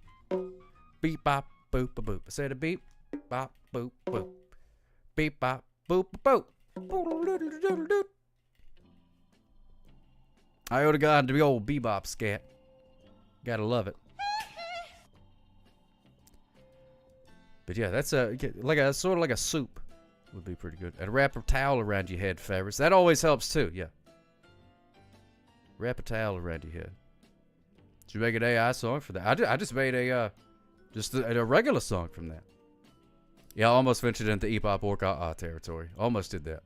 Bebop boop boop. I said a bebop boop boop. Bebop boop boop. I ought to go into the old bebop scat. Gotta love it. But yeah, that's sort of like a soup would be pretty good. And wrap a towel around your head, Ferris. That always helps too. Yeah. Wrap a towel around your head. Did you make an AI song for that? I just made a regular song from that. Yeah, I almost ventured into Epop Orc territory. Almost did that.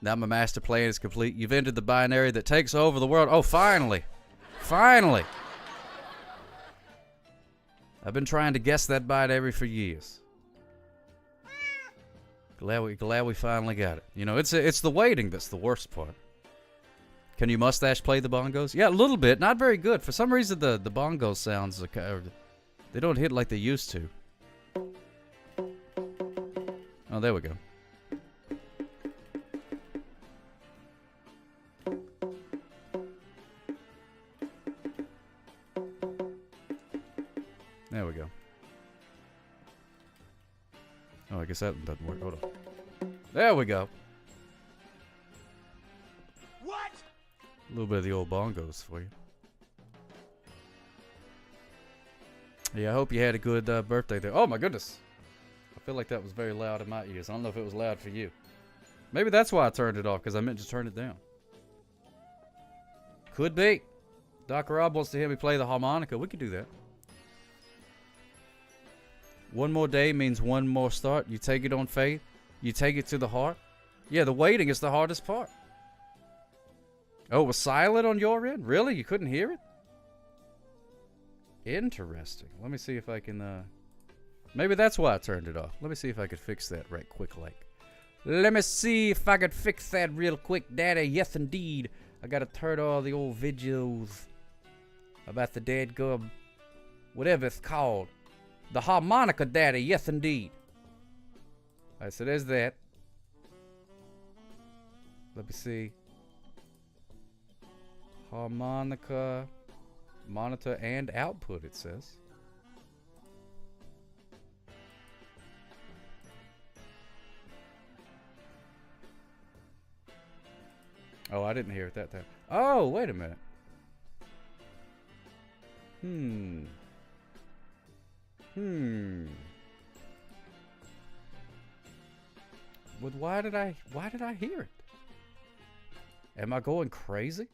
Now my master plan is complete. You've entered the binary that takes over the world. Oh, finally. Finally. I've been trying to guess that binary for years. Glad we finally got it. You know, it's the waiting that's the worst part. Can you mustache play the bongos? Yeah, a little bit. Not very good. For some reason, the bongo sounds they don't hit like they used to. Oh, there we go. There we go. Oh, I guess that doesn't work. Hold on. There we go. What? A little bit of the old bongos for you. Yeah, I hope you had a good birthday there. Oh my goodness. I feel like that was very loud in my ears. I don't know if it was loud for you. Maybe that's why I turned it off, because I meant to turn it down. Could be. Doc Rob wants to hear me play the harmonica. We could do that. One more day means one more start. You take it on faith. You take it to the heart. Yeah, the waiting is the hardest part. Oh, it was silent on your end? Really? You couldn't hear it? Interesting. Let me see if I can, maybe that's why I turned it off. Let me see if I could fix that right quick like. Let me see if I could fix that real quick, Daddy. Yes, indeed. I gotta turn all the old videos about the dead gum, whatever it's called. The harmonica, Daddy. Yes, indeed. Alright, so there's that. Let me see. Harmonica, monitor, and output, it says. Oh, I didn't hear it that time. Oh, wait a minute. But why did I hear it? Am I going crazy?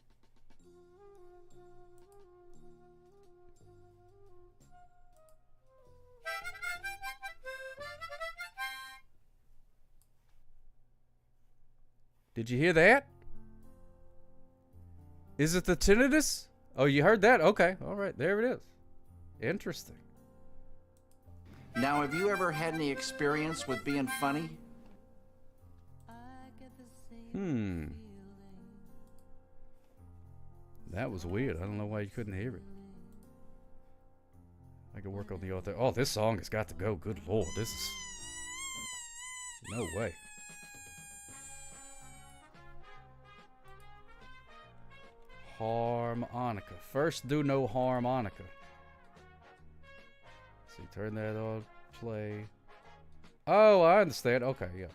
Did you hear that? Is it the tinnitus? Oh, you heard that? Okay. All right. There it is. Interesting. Now, have you ever had any experience with being funny? That was weird. I don't know why you couldn't hear it. I can work on the author. Oh, this song has got to go. Good Lord. This is... No way. Harmonica. First, do no harmonica. See, turn that on. Play. Oh, I understand. Okay, yeah.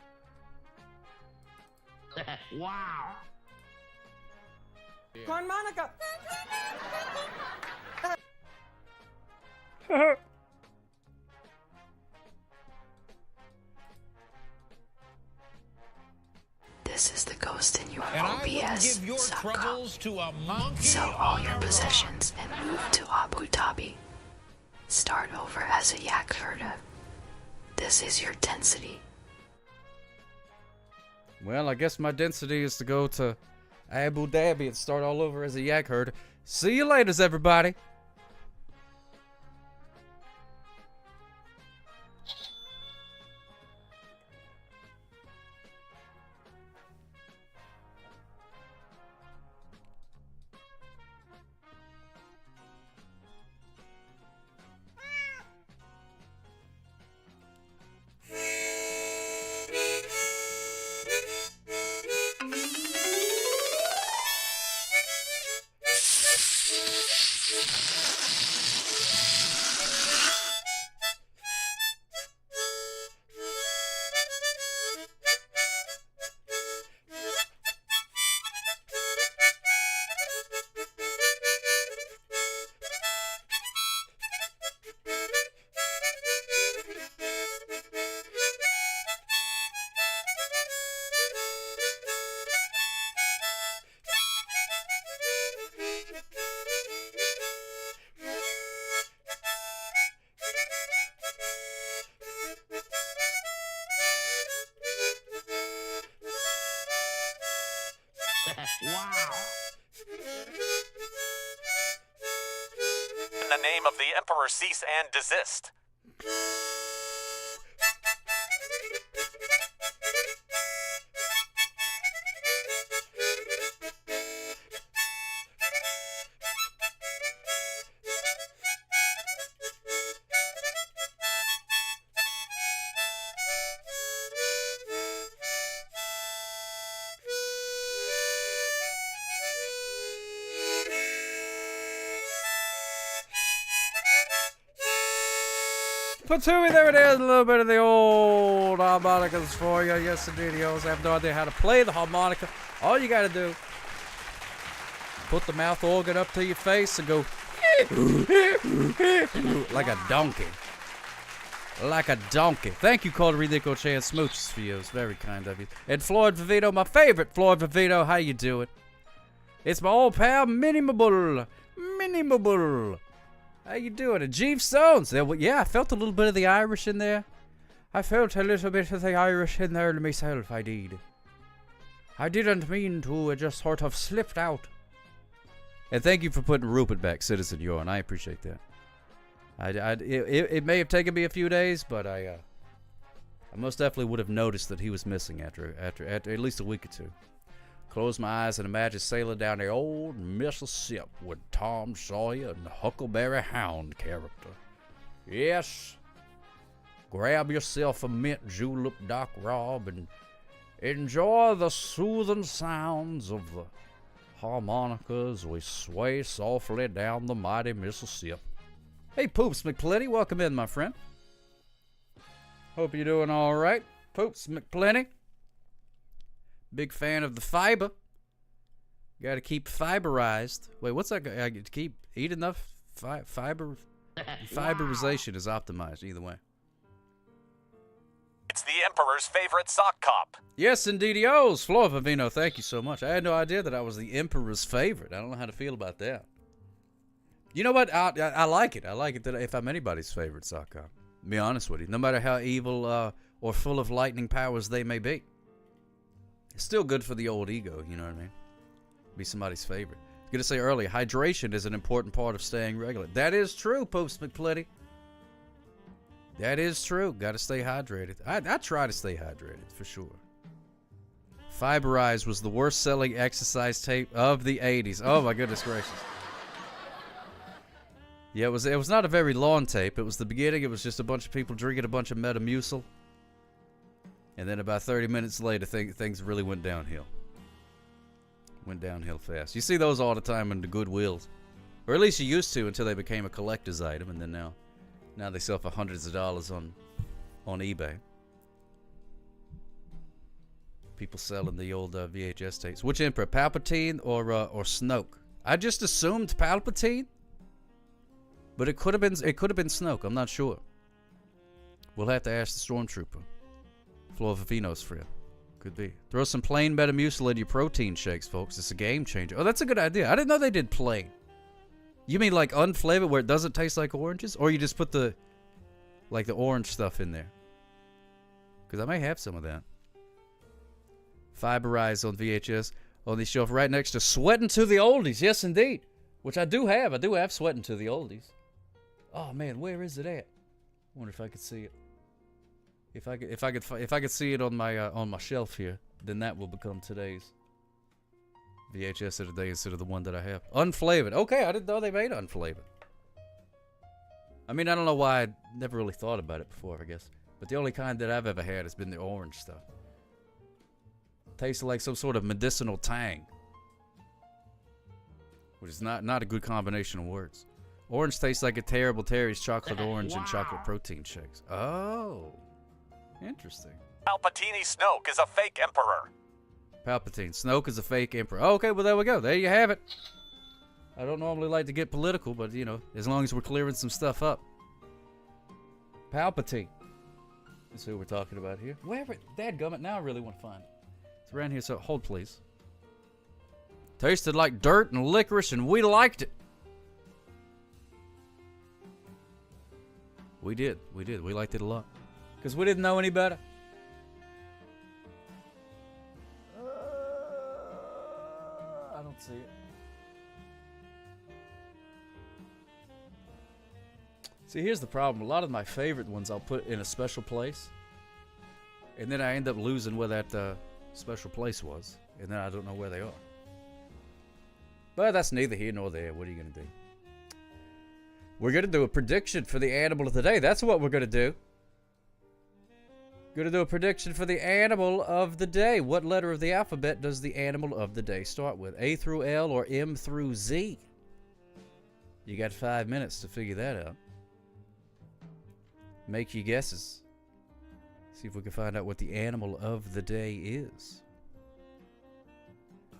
Wow. Harmonica. This is the ghost in your And I will OBS give your suck-up. troubles to a monkey. Sell all your on a possessions and move to Abu Dhabi. Start over as a yak herder. This is your density. Well, I guess my density is to go to Abu Dhabi and start all over as a yak herder. See you later, everybody. Wow. In the name of the Emperor, cease and desist. Patooey, there it is, a little bit of the old harmonicas for you. Yes, indeed, I have no idea how to play the harmonica. All you gotta do, put the mouth organ up to your face and go like a donkey. Like a donkey. Thank you, Calder Rico Chan. Smooches for you. It's very kind of you. And Floyd Vivito, my favorite Floyd Vivito. How you doing? It's my old pal, Minimable. Minimable. How you doing? And Jeeve Stones. Yeah, I felt a little bit of the Irish in there. I felt a little bit of the Irish in there myself, I did. I didn't mean to, it just sort of slipped out. And thank you for putting Rupert back, Citizen Yorn. I appreciate that. It may have taken me a few days, but I most definitely would have noticed that he was missing after at least a week or two. Close my eyes and imagine sailing down the old Mississippi with Tom Sawyer and the Huckleberry Hound character. Yes. Grab yourself a mint julep, Doc Rob, and enjoy the soothing sounds of the harmonica as we sway softly down the mighty Mississippi. Hey, Poops McPlenty, welcome in, my friend. Hope you're doing all right. Poops McPlenty. Big fan of the fiber. Got to keep fiberized. Wait, what's that? I keep eat enough fiber. Fiberization is optimized either way. It's the Emperor's favorite sock cop. Yes, indeedios. Flor Vivino, thank you so much. I had no idea that I was the Emperor's favorite. I don't know how to feel about that. You know what? I like it. I like it that if I'm anybody's favorite sock cop. To be honest with you. No matter how evil or full of lightning powers they may be. It's still good for the old ego, you know what I mean? Be somebody's favorite. I was going to say earlier, hydration is an important part of staying regular. That is true, Poops McPlenty. That is true. Got to stay hydrated. I try to stay hydrated, for sure. Fiberize was the worst-selling exercise tape of the 80s. Oh, my goodness gracious. Yeah, it was not a very long tape. It was the beginning. It was just a bunch of people drinking a bunch of Metamucil. And then about 30 minutes later, things really went downhill. Went downhill fast. You see those all the time in the Goodwills. Or at least you used to until they became a collector's item. And then now they sell for hundreds of dollars on eBay. People selling the old VHS tapes. Which Emperor, Palpatine or Snoke? I just assumed Palpatine. But it could have been Snoke. I'm not sure. We'll have to ask the Stormtrooper. Flor Vivino's friend. Could be. Throw some plain Metamucil in your protein shakes, folks. It's a game changer. Oh, that's a good idea. I didn't know they did plain. You mean like unflavored where it doesn't taste like oranges? Or you just put the orange stuff in there? Because I may have some of that. Fiberize on VHS on the shelf right next to Sweatin' to the Oldies. Yes, indeed. Which I do have. I do have Sweatin' to the Oldies. Oh man, where is it at? I wonder if I could see it. If I could see it on my shelf here, then that will become today's VHS of the day instead of the one that I have. Unflavored. Okay, I didn't know they made unflavored. I mean, I don't know why I never really thought about it before, I guess. But the only kind that I've ever had has been the orange stuff. Tastes like some sort of medicinal tang. Which is not a good combination of words. Orange tastes like a terrible Terry's chocolate orange and chocolate protein shakes. Oh. Interesting. Palpatine Snoke is a fake Emperor. Palpatine. Snoke is a fake Emperor. Oh, okay, well, there we go. There you have it. I don't normally like to get political, but, you know, as long as we're clearing some stuff up. Palpatine. That's who we're talking about here. Wherever. Dadgummit, now I really want to find it. It's around here, so hold, please. Tasted like dirt and licorice, and we liked it. We did. We did. We liked it a lot. Because we didn't know any better. See, here's the problem. A lot of my favorite ones I'll put in a special place, and then I end up losing where that special place was, and then I don't know where they are. But that's neither here nor there. What are you going to do? We're going to do a prediction for the animal of the day. That's what we're going to do. Going to do a prediction for the animal of the day. What letter of the alphabet does the animal of the day start with? A through L or M through Z? You got 5 minutes to figure that out. Make your guesses. See if we can find out what the animal of the day is.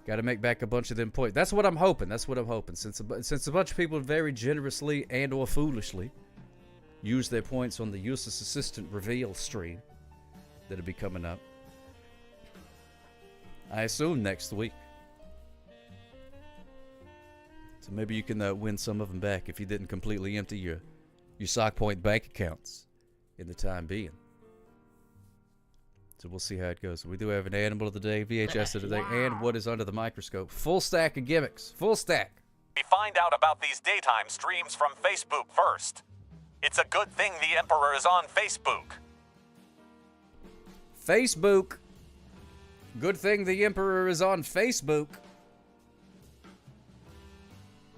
Got to make back a bunch of them points. That's what I'm hoping. That's what I'm hoping. Since a bunch of people very generously and or foolishly use their points on the useless assistant reveal stream that'll be coming up, I assume next week. So maybe you can win some of them back if you didn't completely empty your sock point bank accounts in the time being. So we'll see how it goes. We do have an animal of the day, VHS of the day, and what is under the microscope. Full stack of gimmicks. Full stack. We find out about these daytime streams from Facebook first. It's a good thing the Emperor is on Facebook. Facebook. Good thing the Emperor is on Facebook.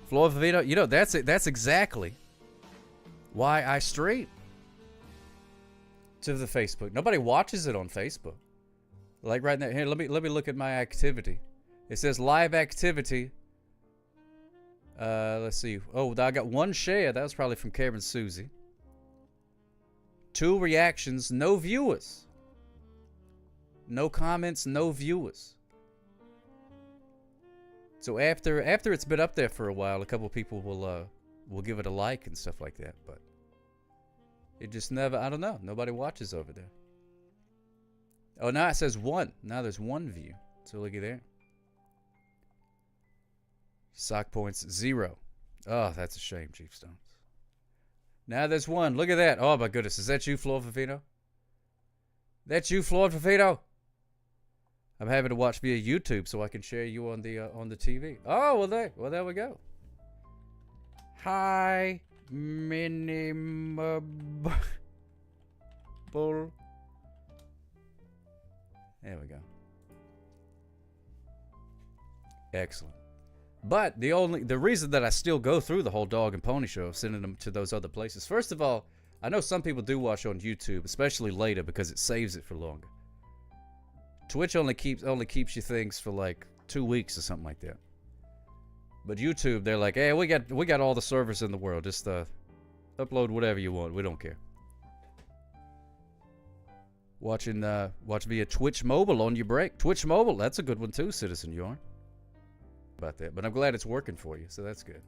Floor Vivino, you know, that's it. That's exactly why I stream to the Facebook. Nobody watches it on Facebook. Like right now, here, let me look at my activity. It says live activity. Let's see. Oh, I got 1 share. That was probably from Karen Susie. 2 reactions, no viewers. No comments, no viewers. So after it's been up there for a while, a couple people will give it a like and stuff like that, but it just never, I don't know. Nobody watches over there. Oh, now it says 1. Now there's 1 view. So look at there. Sock points 0. Oh, that's a shame, Chief Stones. Now there's 1. Look at that. Oh my goodness. Is that you, Floor Fafino? That's you, Floor Fafino? I'm having to watch via YouTube so I can share you on the TV. Oh, well there we go. Hi, Minimable. There we go. Excellent. But the reason that I still go through the whole dog and pony show of sending them to those other places. First of all, I know some people do watch on YouTube, especially later, because it saves it for longer. Twitch only keeps you things for like 2 weeks or something like that. But YouTube, they're like, hey, we got all the servers in the world. Just upload whatever you want. We don't care. Watch via Twitch Mobile on your break. Twitch Mobile, that's a good one too, Citizen Yarn. About that, but I'm glad it's working for you, so that's good.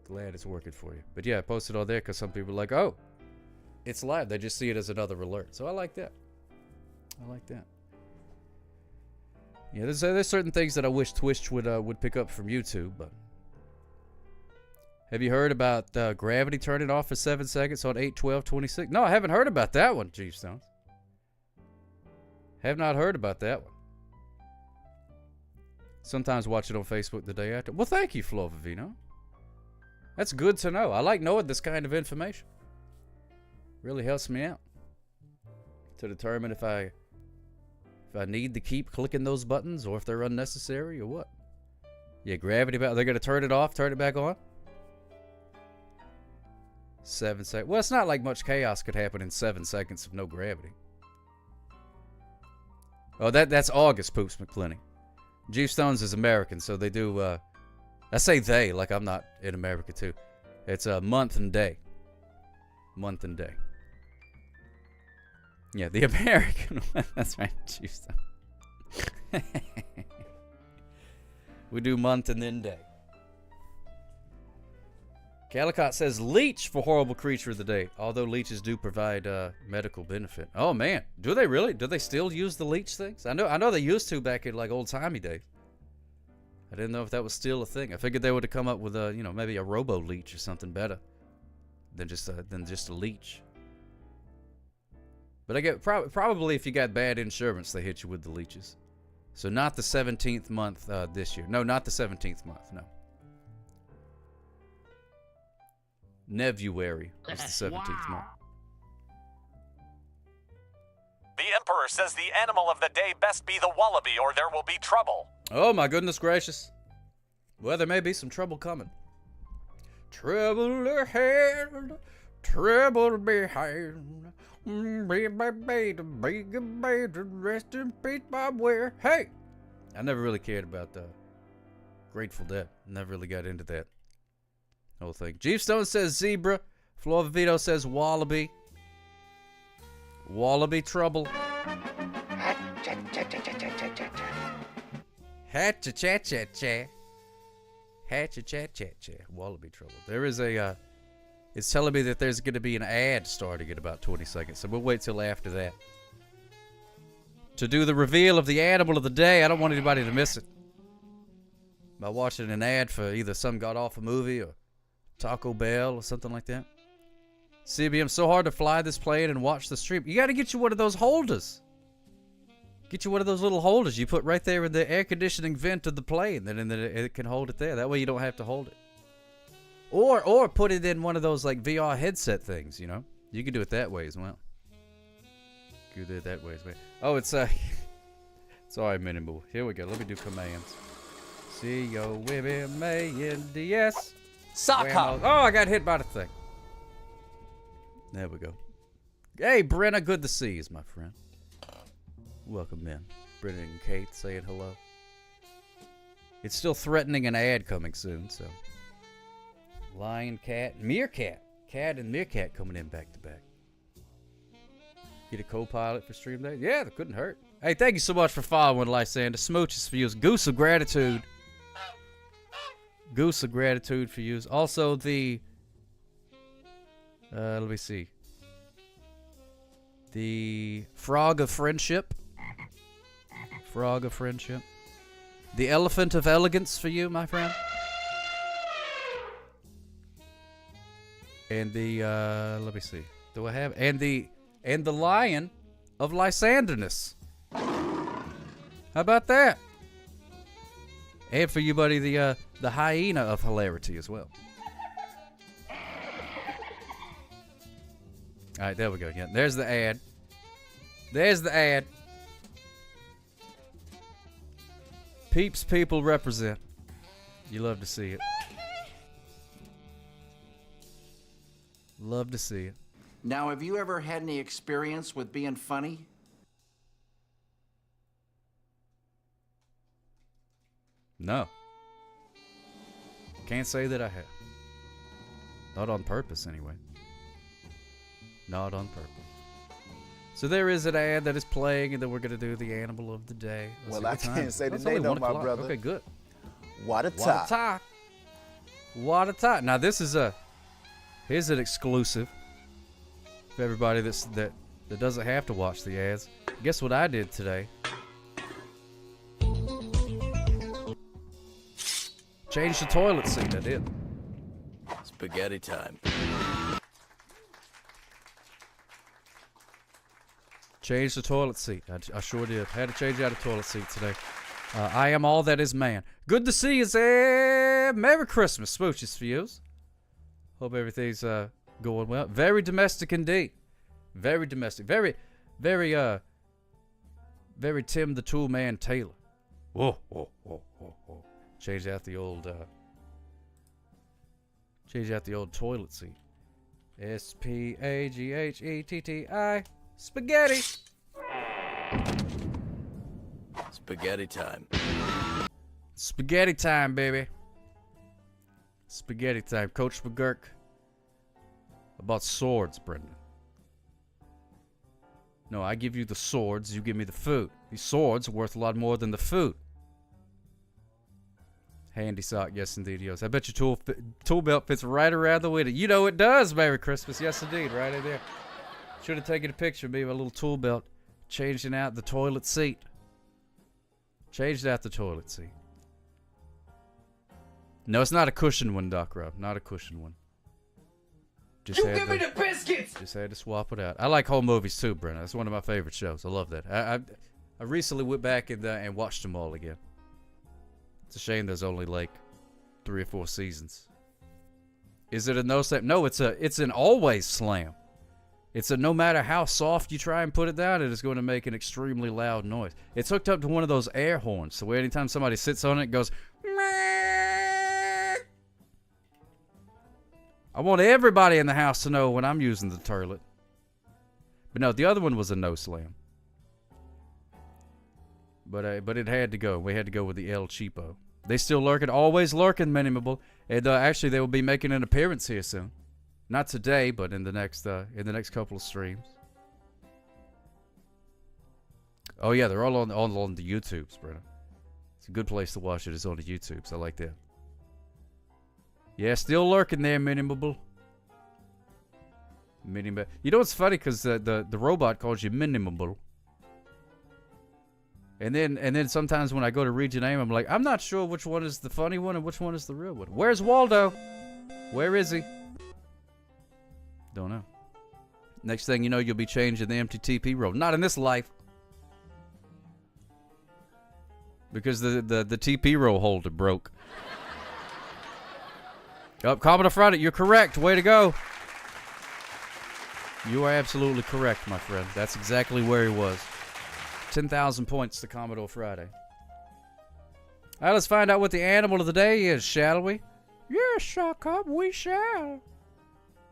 Glad it's working for you. But yeah, I posted all there because some people are like, oh, it's live. They just see it as another alert. So I like that. I like that. Yeah, there's certain things that I wish Twitch would pick up from YouTube, but have you heard about Gravity turning off for 7 seconds on 8/12/26? No, I haven't heard about that one, Chief Stones. Have not heard about that one. Sometimes watch it on Facebook the day after. Well, thank you, Flo Vivino. That's good to know. I like knowing this kind of information. Really helps me out to determine if I need to keep clicking those buttons or if they're unnecessary or what. Yeah, Gravity, they're going to turn it off, turn it back on? 7 seconds. Well, it's not like much chaos could happen in 7 seconds of no gravity. Oh, that's August, Poops McClenny. Chief Stones is American, so they do, I say they, like I'm not in America too. It's a month and day. Month and day. Yeah, the American one. That's right, Chief Stones. We do month and then day. Calicott says leech for horrible creature of the day. Although leeches do provide medical benefit. Oh man, do they really? Do they still use the leech things? I know they used to back in like old timey days. I didn't know if that was still a thing. I figured they would have come up with a, maybe a robo leech or something better than just a leech. But I get probably if you got bad insurance, they hit you with the leeches. So not the 17th month this year. No, not the 17th month. No. Nevuary was the 17th month. The Emperor says the animal of the day best be the wallaby or there will be trouble. Oh my goodness gracious. Well, there may be some trouble coming. Trouble ahead, trouble behind. Rest in peace, Bob Ware. Hey! I never really cared about the Grateful Dead. Never really got into that whole thing. Jeep Stone says zebra. Flor Vito says wallaby. Wallaby trouble. Hatcha-cha-cha-cha. Hatcha-cha-cha-cha. Wallaby trouble. There is a, it's telling me that there's going to be an ad starting in about 20 seconds, so we'll wait till after that. To do the reveal of the animal of the day, I don't want anybody to miss it. By watching an ad for either some god-awful movie or Taco Bell or something like that. CBM, so hard to fly this plane and watch the stream. You got to get you one of those holders. Get you one of those little holders you put right there in the air conditioning vent of the plane, then it can hold it there. That way you don't have to hold it. Or put it in one of those like VR headset things, you know. You can do it that way as well. You can do it that way as well. Oh, it's sorry, minimal. Here we go. Let me do commands. C-O-M-M-A-N-D-S. Sock hop. Oh, I got hit by the thing. There we go. Hey, Brenna, good to see you, my friend. Welcome in. Brenna and Kate saying hello. It's still threatening an ad coming soon, so. Lion, cat, meerkat. Cat and meerkat coming in back to back. Get a co-pilot for stream day? Yeah, that couldn't hurt. Hey, thank you so much for following, Lysander. Smooches for you. Goose of gratitude. Goose of gratitude for you. Also the... let me see. The frog of friendship. Frog of friendship. The elephant of elegance for you, my friend. And the let me see. Do I have and the lion of Lysanderness. How about that? And for you, buddy, the hyena of hilarity as well. All right, there we go. Yeah, there's the ad. There's the ad. Peeps people represent. You love to see it. Love to see it. Now, have you ever had any experience with being funny? No. Can't say that I have. Not on purpose, anyway. Not on purpose. So there is an ad that is playing, and then we're going to do the animal of the day. Well, I can't say the name, no, my brother. Okay, good. What a top. What a top. What a top. Now, this is here's an exclusive for everybody that doesn't have to watch the ads. Guess what I did today? Changed the toilet seat, I did. Spaghetti time. Changed the toilet seat. I sure did. Had to change out a toilet seat today. I am all that is man. Good to see you, Zeb. Merry Christmas. Smooches for you. Hope everything's going well. Very domestic indeed. Very domestic. Very Tim the Tool Man Taylor. Whoa, whoa, whoa, whoa, whoa. Change out the old toilet seat. S-P-A-G-H-E-T-T-I. Spaghetti. Spaghetti time. Spaghetti time, baby. Spaghetti time. Coach McGurk. About swords, Brendan. No, I give you the swords, you give me the food. These swords are worth a lot more than the food. Handy sock, yes indeed, yes. I bet your tool belt fits right around the window. You know it does, Merry Christmas. Yes indeed, right in there. Should have taken a picture of me with a little tool belt changing out the toilet seat. Changed out the toilet seat. No, it's not a cushion one, Doc Rob. Not a cushion one. Just give me the biscuits! Just had to swap it out. I like home movies too, Brenna. That's one of my favorite shows. I love that. I recently went back and watched them all again. It's a shame there's only like 3 or 4 seasons. Is it a no slam? No, it's an always slam. It's a no matter how soft you try and put it down, it is going to make an extremely loud noise. It's hooked up to one of those air horns, so anytime somebody sits on it, it goes. I want everybody in the house to know when I'm using the turlet. But no, the other one was a no slam. But it had to go. We had to go with the El Cheapo. They still lurking, always lurking, Minimable. And actually, they will be making an appearance here soon. Not today, but in the next couple of streams. Oh yeah, they're all on the YouTubes, Brenna. It's a good place to watch it. It's on the YouTubes. I like that. Yeah, still lurking there, Minimable. You know what's funny? Because the robot calls you Minimable. And then sometimes when I go to read your name, I'm like, I'm not sure which one is the funny one and which one is the real one. Where's Waldo? Where is he? Don't know. Next thing you know, you'll be changing the empty TP roll. Not in this life. Because the TP roll holder broke. Commodore Friday, you're correct. Way to go. You are absolutely correct, my friend. That's exactly where he was. 10,000 points to Commodore Friday. All right, let's find out what the animal of the day is, shall we? Yes, Sock Cop, we shall.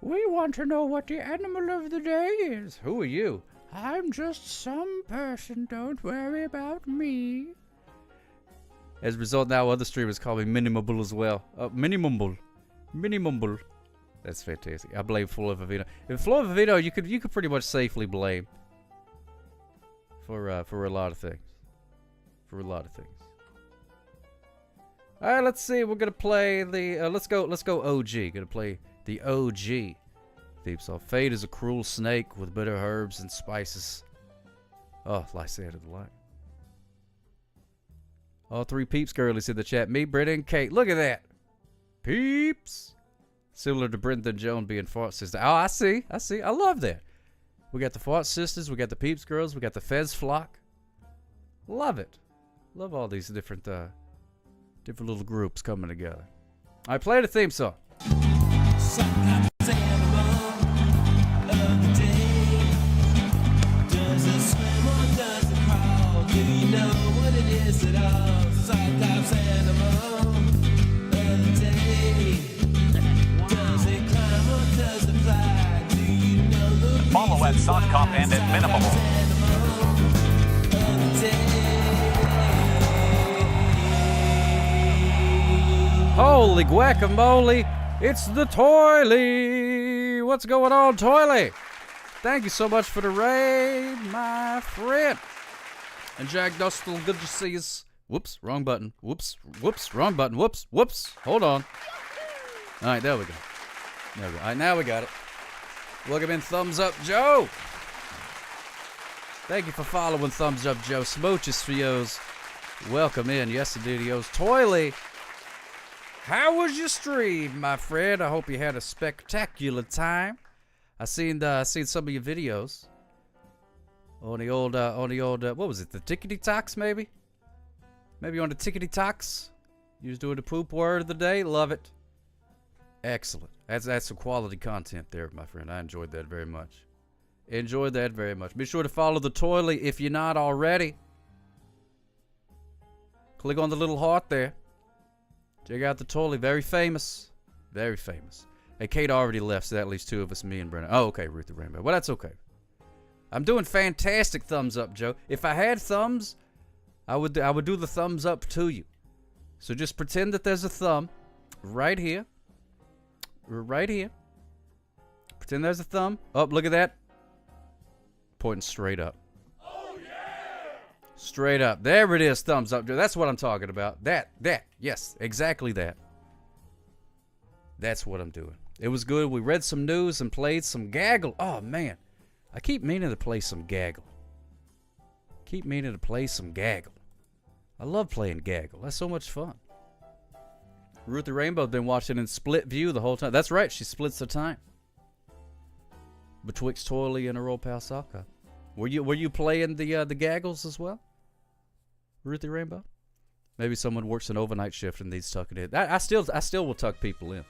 We want to know what the animal of the day is. Who are you? I'm just some person. Don't worry about me. As a result, now other streamers call me Minimumble as well. Minimumble. That's fantastic. I blame Floyd Vivino. If Floyd Vivino, you could pretty much safely blame for a lot of things. For a lot of things. All right, let's see. We're gonna play the. Let's go OG. Gonna play the OG theme song. Fate is a cruel snake with bitter herbs and spices. Oh, Lysander of the Light. All three peeps girlies in the chat. Me, Britta, and Kate. Look at that. Peeps. Similar to Brendan Jones being Fart Sister. Oh, I see. I love that. We got the Fart Sisters. We got the Peeps Girls. We got the Fez Flock. Love it. Love all these different little groups coming together. I play the theme song. Follow at SockCop and at Minimable. Holy guacamole, it's the Toily. What's going on, Toily? Thank you so much for the raid, my friend. And Jack Dustle, good to see you. Whoops, wrong button. Whoops, wrong button. Whoops. Hold on. All right, there we go. All right, now we got it. Welcome in, Thumbs Up Joe. Thank you for following Thumbs Up Joe. Smooches for yours. Welcome in. Yes, indeed, yours. Toily. How was your stream, my friend? I hope you had a spectacular time. I seen some of your videos on the old what was it? The Tickety Talks, maybe? Maybe on the Tickety Talks. You was doing the poop word of the day. Love it. Excellent. That's some quality content there, my friend. I enjoyed that very much. Be sure to follow the Toily if you're not already. Click on the little heart there. Check out the Toily. Very famous. Very famous. Hey, Kate already left, so that leaves two of us, me and Brennan. Oh, okay, Ruth the Rainbow. Well, that's okay. I'm doing fantastic, Thumbs Up Joe. If I had thumbs, I would do the thumbs up to you. So just pretend that there's a thumb right here. Right here. Pretend there's a thumb. Oh, look at that. Pointing straight up. Oh, yeah! Straight up. There it is, Thumbs Up Joe. That's what I'm talking about. That. Yes, exactly that. That's what I'm doing. It was good. We read some news and played some Gaggle. Oh, man. I keep meaning to play some Gaggle. I love playing Gaggle. That's so much fun. Ruth the Rainbow's been watching in split view the whole time. That's right. She splits the time betwixt Toily and her old pal Sokka. Were you playing the Gaggles as well, Ruth the Rainbow? Maybe someone works an overnight shift and needs tucking in. I still will tuck people in.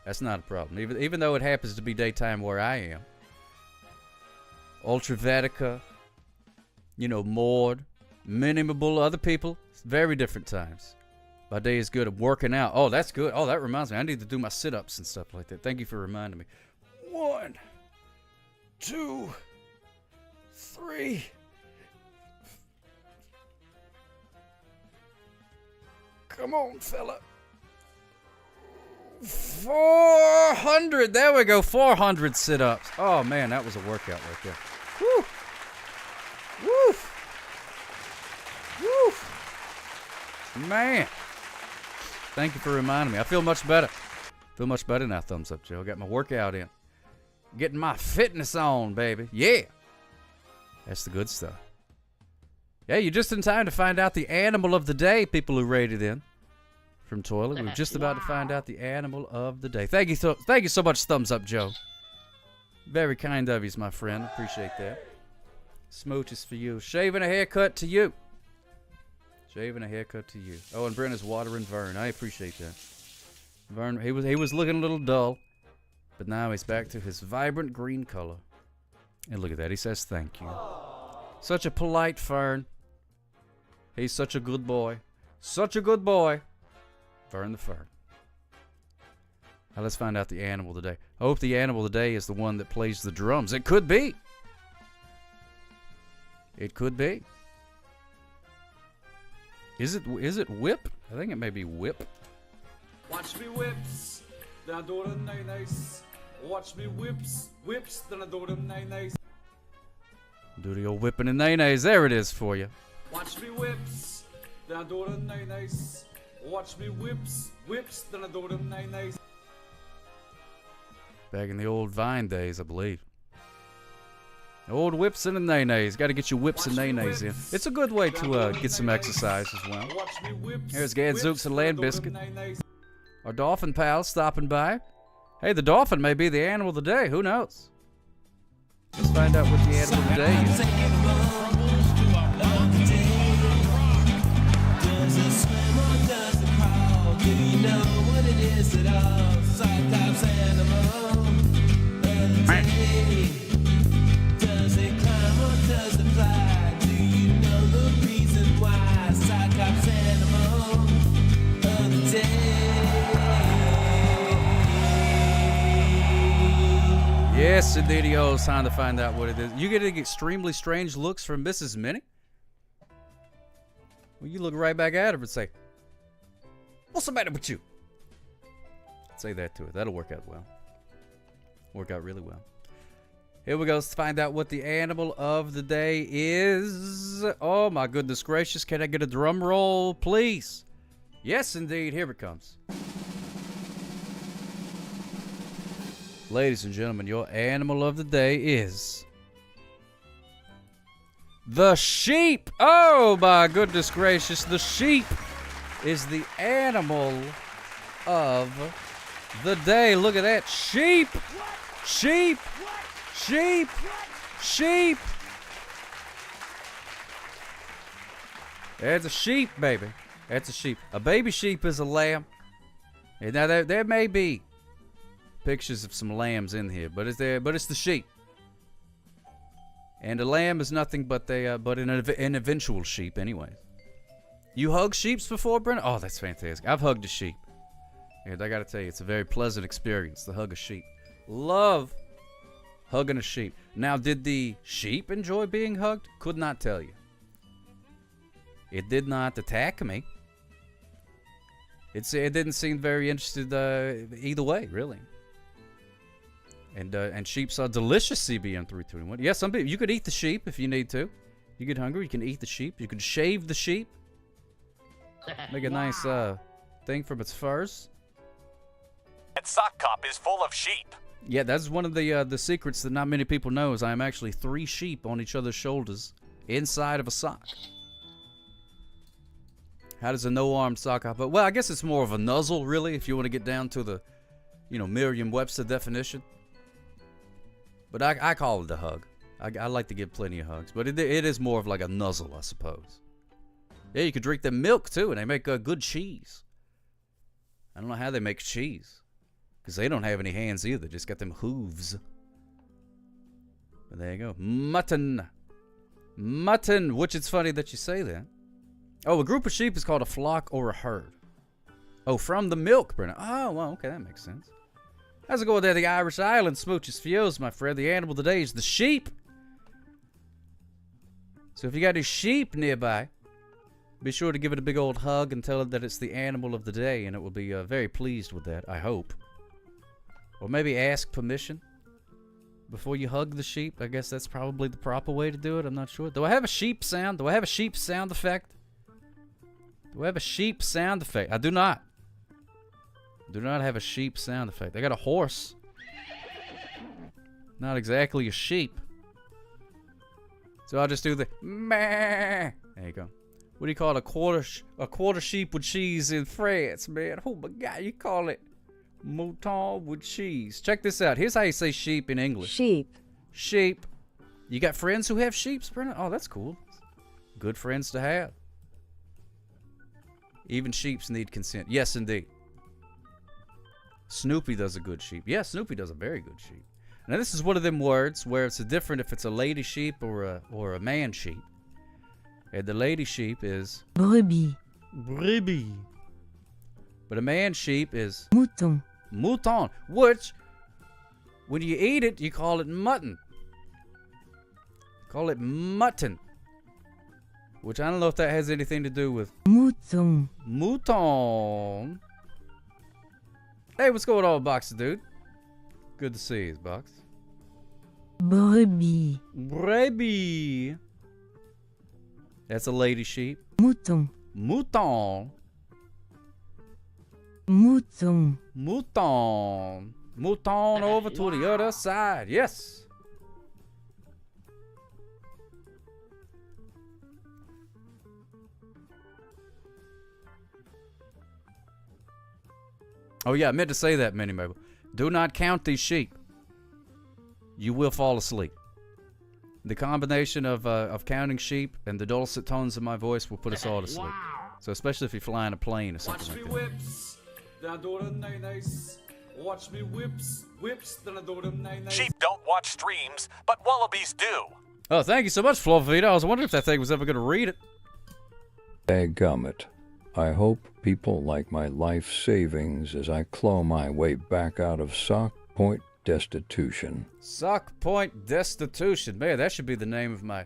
That's not a problem. Even though it happens to be daytime where I am. Ultravatica, Maud, Minimal, other people, it's very different times. My day is good at working out. Oh, that's good. Oh, that reminds me. I need to do my sit-ups and stuff like that. Thank you for reminding me. 1, 2, 3. Come on, fella. 400. There we go. 400 sit-ups. Oh, man, that was a workout right there. Woo. Woo. Woo. Man. Thank you for reminding me. I feel much better. Feel much better now, thumbs up, Joe. Got my workout in. Getting my fitness on, baby. Yeah. That's the good stuff. Yeah, you're just in time to find out the animal of the day, people who rated in from Toilet. We're just about to find out the animal of the day. Thank you so much, thumbs up, Joe. Very kind of you, my friend. Appreciate that. Smooches for you. Shaving a haircut to you. Shaving a haircut to you. Oh, and Brent is watering Vern. I appreciate that. Vern, he was looking a little dull, but now he's back to his vibrant green color. And look at that. He says thank you. Such a polite Fern. He's such a good boy. Such a good boy. Vern the Fern. Now let's find out the animal of the day. I hope the animal of the day is the one that plays the drums. It could be. It could be. Is it Whip? I think it may be Whip. Watch me whips, then I do them nay-nays. Watch me whips, then I do them nay-nays. Do the old whipping and nay-nays. There it is for you. Watch me whips, then I do them nay-nays. Watch me whips, then I do them nay-nays. Back in the old Vine days, I believe. Old whips and the nay-nays. Got to get your whips and nay-nays in. It's a good way to get some exercise as well. Here's Gadzooks and Land Biscuit. Our dolphin pals stopping by. Hey, the dolphin may be the animal of the day. Who knows? Let's find out what the animal of the day is. Does it swim or does it crawl? Do you know what it is at all? Cyclops animal of the day. Does it climb or does it fly? Do you know the reason why? Cyclops animal of the day. Yes, indeed, it's time to find out what it is. You getting extremely strange looks from Mrs. Minnie? Well, you look right back at her and say, "What's the matter with you?" Say that to her. That'll work out well. Work out really well. Here we go. Let's find out what the animal of the day is. Oh, my goodness gracious. Can I get a drum roll, please? Yes, indeed. Here it comes. Ladies and gentlemen, your animal of the day is the sheep. Oh, my goodness gracious. The sheep is the animal of the day. Look at that. Sheep. Sheep. Sheep. Sheep. That's a sheep, baby. That's a sheep. A baby sheep is a lamb. And now there may be pictures of some lambs in here, but it's the sheep. And a lamb is nothing but an eventual sheep anyway. You hug sheeps before, Brent? Oh, that's fantastic. I've hugged a sheep. And I gotta tell you, it's a very pleasant experience to hug a sheep. Love hugging a sheep. Now, did the sheep enjoy being hugged? Could not tell you. It did not attack me. It didn't seem very interested either way, really. And sheeps are delicious, CBN 321. Yeah, some people, you could eat the sheep if you need to. You get hungry, you can eat the sheep. You can shave the sheep. Make a nice thing from its furs. That sock cop is full of sheep. Yeah, that's one of the secrets that not many people know is I am actually 3 sheep on each other's shoulders inside of a sock. How does a no-armed sock hop? Well, I guess it's more of a nuzzle, really, if you want to get down to the, Merriam-Webster definition. But I call it a hug. I like to give plenty of hugs, but it is more of like a nuzzle, I suppose. Yeah, you could drink the milk, too, and they make good cheese. I don't know how they make cheese. Because they don't have any hands either. Just got them hooves. But there you go. Mutton. Mutton. Which it's funny that you say that. Oh, a group of sheep is called a flock or a herd. Oh, from the milk, Brennan. Oh, well, okay, that makes sense. How's it going there, the Irish Island? Smooches Fios, my friend. The animal today is the sheep. So if you got any sheep nearby, be sure to give it a big old hug and tell it that it's the animal of the day, and it will be very pleased with that, I hope. Or maybe ask permission before you hug the sheep. I guess that's probably the proper way to do it. I'm not sure. Do I have a sheep sound? Do I have a sheep sound effect? Do I have a sheep sound effect? I do not. Do not have a sheep sound effect. I got a horse. Not exactly a sheep. So I'll just do the meh. There you go. What do you call it? A quarter sheep with cheese in France, man? Oh my God, you call it mouton with cheese. Check this out. Here's how you say sheep in English. Sheep. Sheep. You got friends who have sheep, Brennan? Oh, that's cool. Good friends to have. Even sheeps need consent. Yes, indeed. Snoopy does a good sheep. Yeah, Snoopy does a very good sheep. Now, this is one of them words where it's different if it's a lady sheep or a man sheep. And the lady sheep is Brebis. Brebis. But a man sheep is Mouton. Mouton, which, when you eat it, you call it mutton. Call it mutton. Which I don't know if that has anything to do with Mouton. Mouton. Hey, what's going on, Boxer dude? Good to see you, Box. Brebis. Brebis. That's a lady sheep. Mouton. Mouton. Mouton. Mouton. Mouton over to the other side. Yes. Oh yeah, I meant to say that, Minnie Mabel. Do not count these sheep. You will fall asleep. The combination of counting sheep and the dulcet tones of my voice will put us all to sleep. So especially if you're flying a plane or something like that. Whips, then I do them nice. Watch me whips, then I do them nice. Sheep don't watch streams, but wallabies do. Oh, thank you so much, Flovita. I was wondering if that thing was ever going to read it. Dadgummit. I hope people like my life savings as I claw my way back out of Sock Point destitution. Sock Point Destitution. Man, that should be the name of my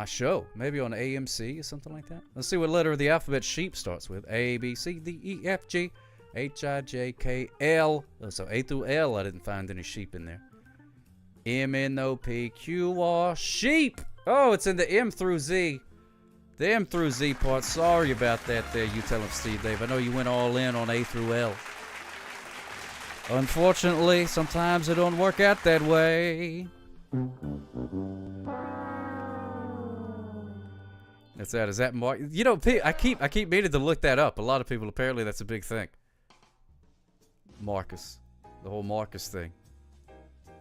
show. Maybe on AMC or something like that. Let's see what letter of the alphabet sheep starts with. A, B, C, D, E, F, G, H, I, J, K, L. Oh, so A through L, I didn't find any sheep in there. M, N, O, P, Q, R, sheep. Oh, it's in the M through Z. The M through Z part. Sorry about that there, you tell him, Steve Dave. I know you went all in on A through L. Unfortunately, sometimes it don't work out that way. That's that. Is that Mark? You know, I keep meaning to look that up. A lot of people, apparently that's a big thing. Marcus. The whole Marcus thing.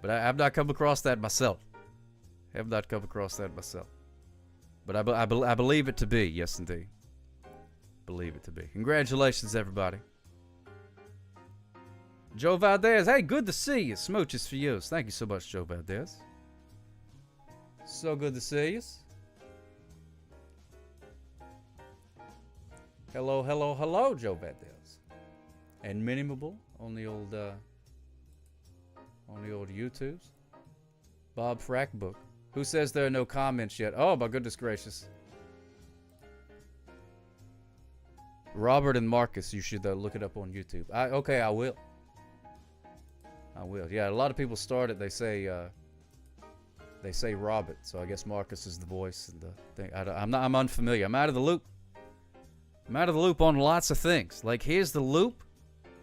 But I've not come across that myself. Have not come across that myself. But I believe it to be. Yes, indeed. Believe it to be. Congratulations, everybody. Joe Valdez. Hey, good to see you. Smooches for you. Thank you so much, Joe Valdez. So good to see you. Hello, hello, hello, Joe Valdez. And Minimable on the old YouTubes. Bob Frackbook. Who says there are no comments yet? Oh, my goodness gracious. Robert and Marcus, you should look it up on YouTube. Okay, I will. I will. Yeah, a lot of people start it. They say Robert, so I guess Marcus is the voice and the thing. I'm unfamiliar. I'm out of the loop. I'm out of the loop on lots of things. Like here's the loop.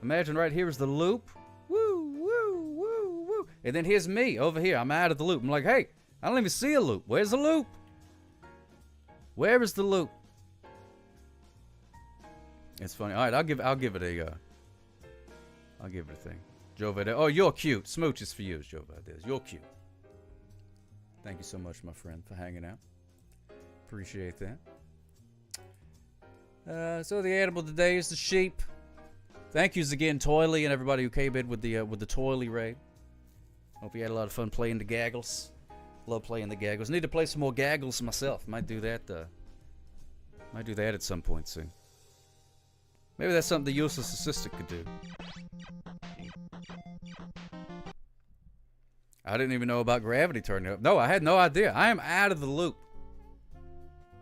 Imagine right here is the loop. Woo, woo, woo, woo. And then here's me over here. I'm out of the loop. I'm like, hey, I don't even see a loop. Where's the loop? Where is the loop? It's funny. All right, I'll give it a thing. Joe Valdez. Oh, you're cute. Smooches for you, Joe Valdez. You're cute. Thank you so much, my friend, for hanging out. Appreciate that. So the animal today is the sheep. Thank yous again, Toily, and everybody who came in with the Toily raid. Hope you had a lot of fun playing the gaggles. Love playing the gaggles. Need to play some more gaggles myself. Might do that. Might do that at some point soon. Maybe that's something the useless assistant could do. I didn't even know about gravity turning up. No, I had no idea. I am out of the loop.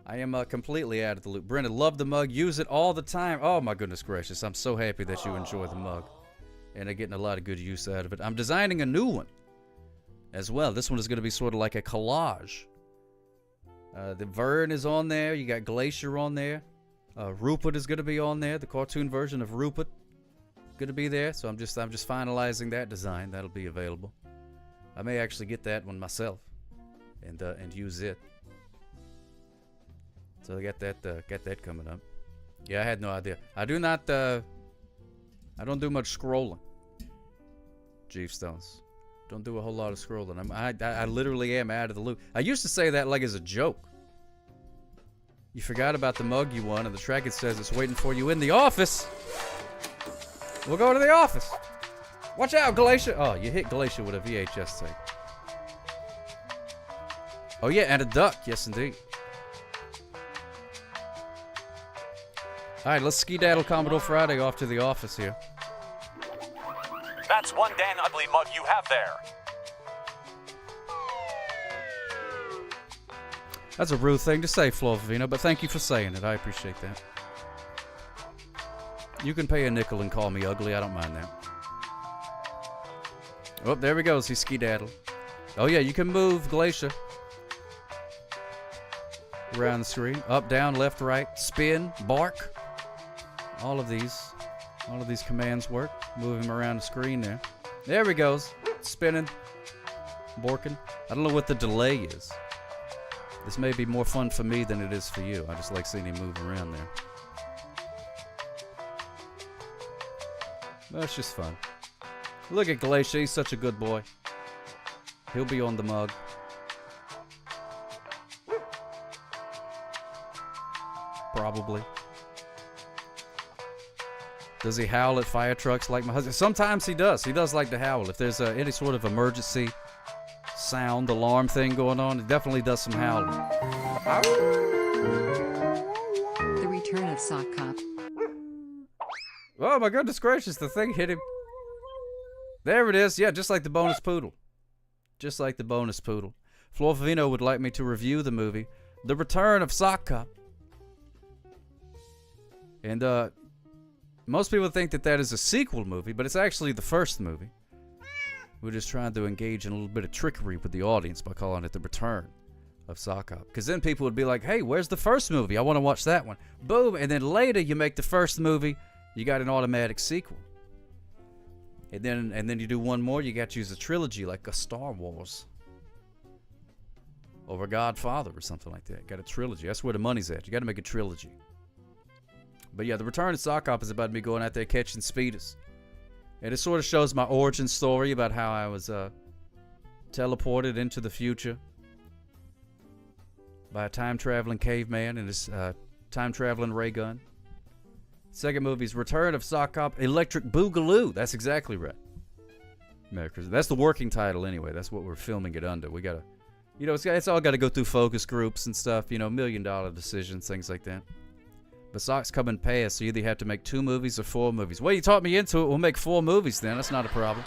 I am completely out of the loop. Brendan, love the mug. Use it all the time. Oh, my goodness gracious. I'm so happy that you enjoy the mug. And are getting a lot of good use out of it. I'm designing a new one as well. This one is going to be sort of like a collage. The Vern is on there. You got Glacier on there. Rupert is going to be on there. The cartoon version of Rupert going to be there. So I'm just finalizing that design. That'll be available. I may actually get that one myself and use it. So I got that coming up. Yeah, I had no idea. I do not. I don't do much scrolling. Jeeve Stones. Don't do a whole lot of scrolling. I literally am out of the loop. I used to say that like as a joke. You forgot about the mug you won, and the track it says it's waiting for you in the office. We'll go to the office. Watch out, Glacier. Oh, you hit Glacier with a VHS tape. Oh, yeah, and a duck. Yes, indeed. All right, let's skedaddle Commodore Friday off to the office here. That's one Dan Ugly mug you have there. That's a rude thing to say, Flovino, but thank you for saying it. I appreciate that. You can pay a nickel and call me ugly. I don't mind that. Oh, there he goes. He's skedaddled. Oh, yeah, you can move Glacier around the screen. Up, down, left, right, spin, bark. All of these commands work. Move him around the screen there. There he goes. Spinning. Borking. I don't know what the delay is. This may be more fun for me than it is for you. I just like seeing him move around there. That's just fun. Look at Glacier. He's such a good boy. He'll be on the mug. Probably. Does he howl at fire trucks like my husband? Sometimes he does. He does like to howl. If there's any sort of emergency sound, alarm thing going on, he definitely does some howling. The Return of Sock Cop. Oh my goodness gracious, the thing hit him. There it is. Yeah, just like the bonus poodle. Just like the bonus poodle. Flovino would like me to review the movie The Return of Sock Cop. And most people think that is a sequel movie, but it's actually the first movie. We're just trying to engage in a little bit of trickery with the audience by calling it The Return of Sock Cop. Because then people would be like, hey, where's the first movie? I want to watch that one. Boom, and then later you make the first movie, you got an automatic sequel. And then you do one more, you got to use a trilogy like a Star Wars. Or a Godfather or something like that. Got a trilogy. That's where the money's at. You got to make a trilogy. But yeah, The Return of Sock Cop is about me going out there catching speeders. And it sort of shows my origin story about how I was teleported into the future by a time-traveling caveman and his time-traveling ray gun. Second movie is Return of Sock Cop Electric Boogaloo. That's exactly right. That's the working title anyway. That's what we're filming it under. We gotta, it's all got to go through focus groups and stuff. $1 million decisions, things like that. But Sock's coming past, so you either have to make 2 movies or 4 movies. Well, you taught me into it. We'll make 4 movies then. That's not a problem.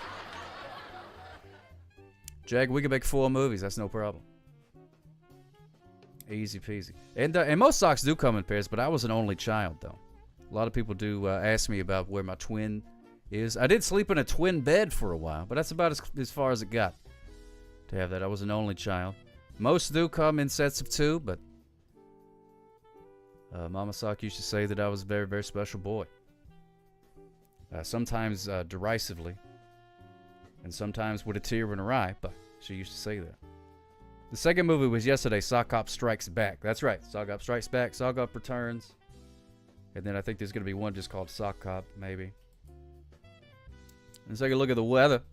Jag, we can make 4 movies. That's no problem. Easy peasy. And most Socks do come in pairs, but I was an only child, though. A lot of people do ask me about where my twin is. I did sleep in a twin bed for a while, but that's about as far as it got to have that. I was an only child. Most do come in sets of 2, but Mama Sock used to say that I was a very, very special boy. Sometimes derisively, and sometimes with a tear in her eye, but she used to say that. The second movie was yesterday, Sock Cop Strikes Back. That's right, Sock Cop Strikes Back, Sock Cop Returns. And then I think there's going to be one just called Sock Cop, maybe. Let's take a look at the weather.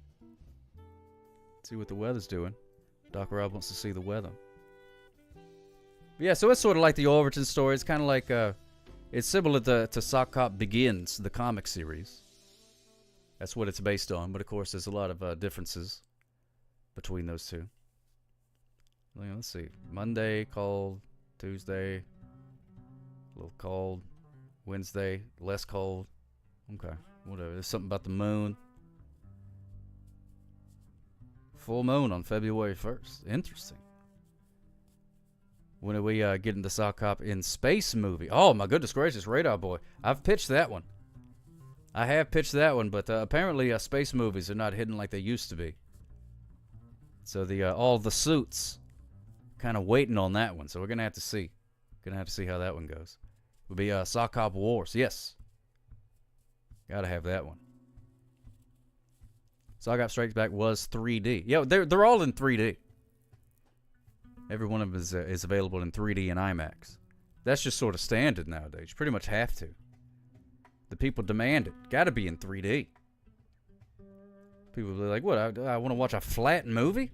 See what the weather's doing. Doc Rob wants to see the weather. But yeah, so it's sort of like the origin story. It's kind of like, it's similar to Sock Cop Begins, the comic series. That's what it's based on. But of course, there's a lot of differences between those two. Let's see. Monday, cold. Tuesday, a little cold. Wednesday, less cold. Okay, whatever. There's something about the moon. Full moon on February 1st. Interesting. When are we getting the Sock Hop in Space movie? Oh, my goodness gracious, Radar Boy. I've pitched that one. I have pitched that one, but apparently space movies are not hidden like they used to be. So all the suits kind of waiting on that one. So we're going to have to see. Going to have to see how that one goes. It'll be Sock Hop Wars. Yes. Got to have that one. Sock Hop Strikes Back was 3D. Yeah, they're all in 3D. Every one of them is available in 3D and IMAX. That's just sort of standard nowadays. You pretty much have to. The people demand it. Got to be in 3D. People will be like, what, I want to watch a flat movie?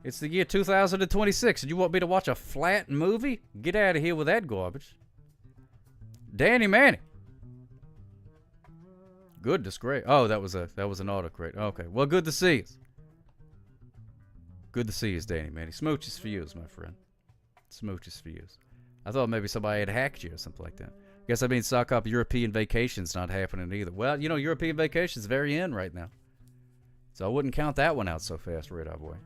It's the year 2026, and you want me to watch a flat movie? Get out of here with that garbage. Danny Manny. Goodness great. Oh, that was an autocorrect. Okay, well, good to see you. Good to see you, Danny Manny. Smooches for you, my friend. Smooches for you. I thought maybe somebody had hacked you or something like that. Guess that means Sock Hop European Vacation's not happening either. Well, you know, European Vacation's very in right now. So I wouldn't count that one out so fast, Radar Boy.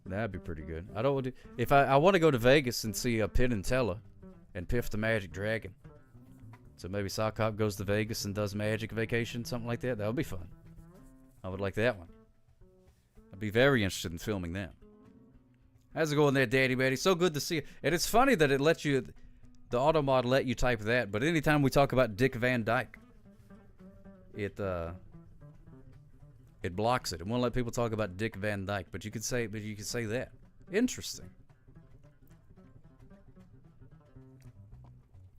That'd be pretty good. I don't. If I want to go to Vegas and see Penn and Teller and Piff the Magic Dragon. So maybe Sock Hop goes to Vegas and does Magic Vacation, something like that. That would be fun. I would like that one. I'd be very interested in filming that. How's it going there, Daddy Matty? So good to see you. And it's funny that it lets you, the auto mod let you type that, but anytime we talk about Dick Van Dyke, it blocks it. It won't let people talk about Dick Van Dyke, but you could say that. Interesting.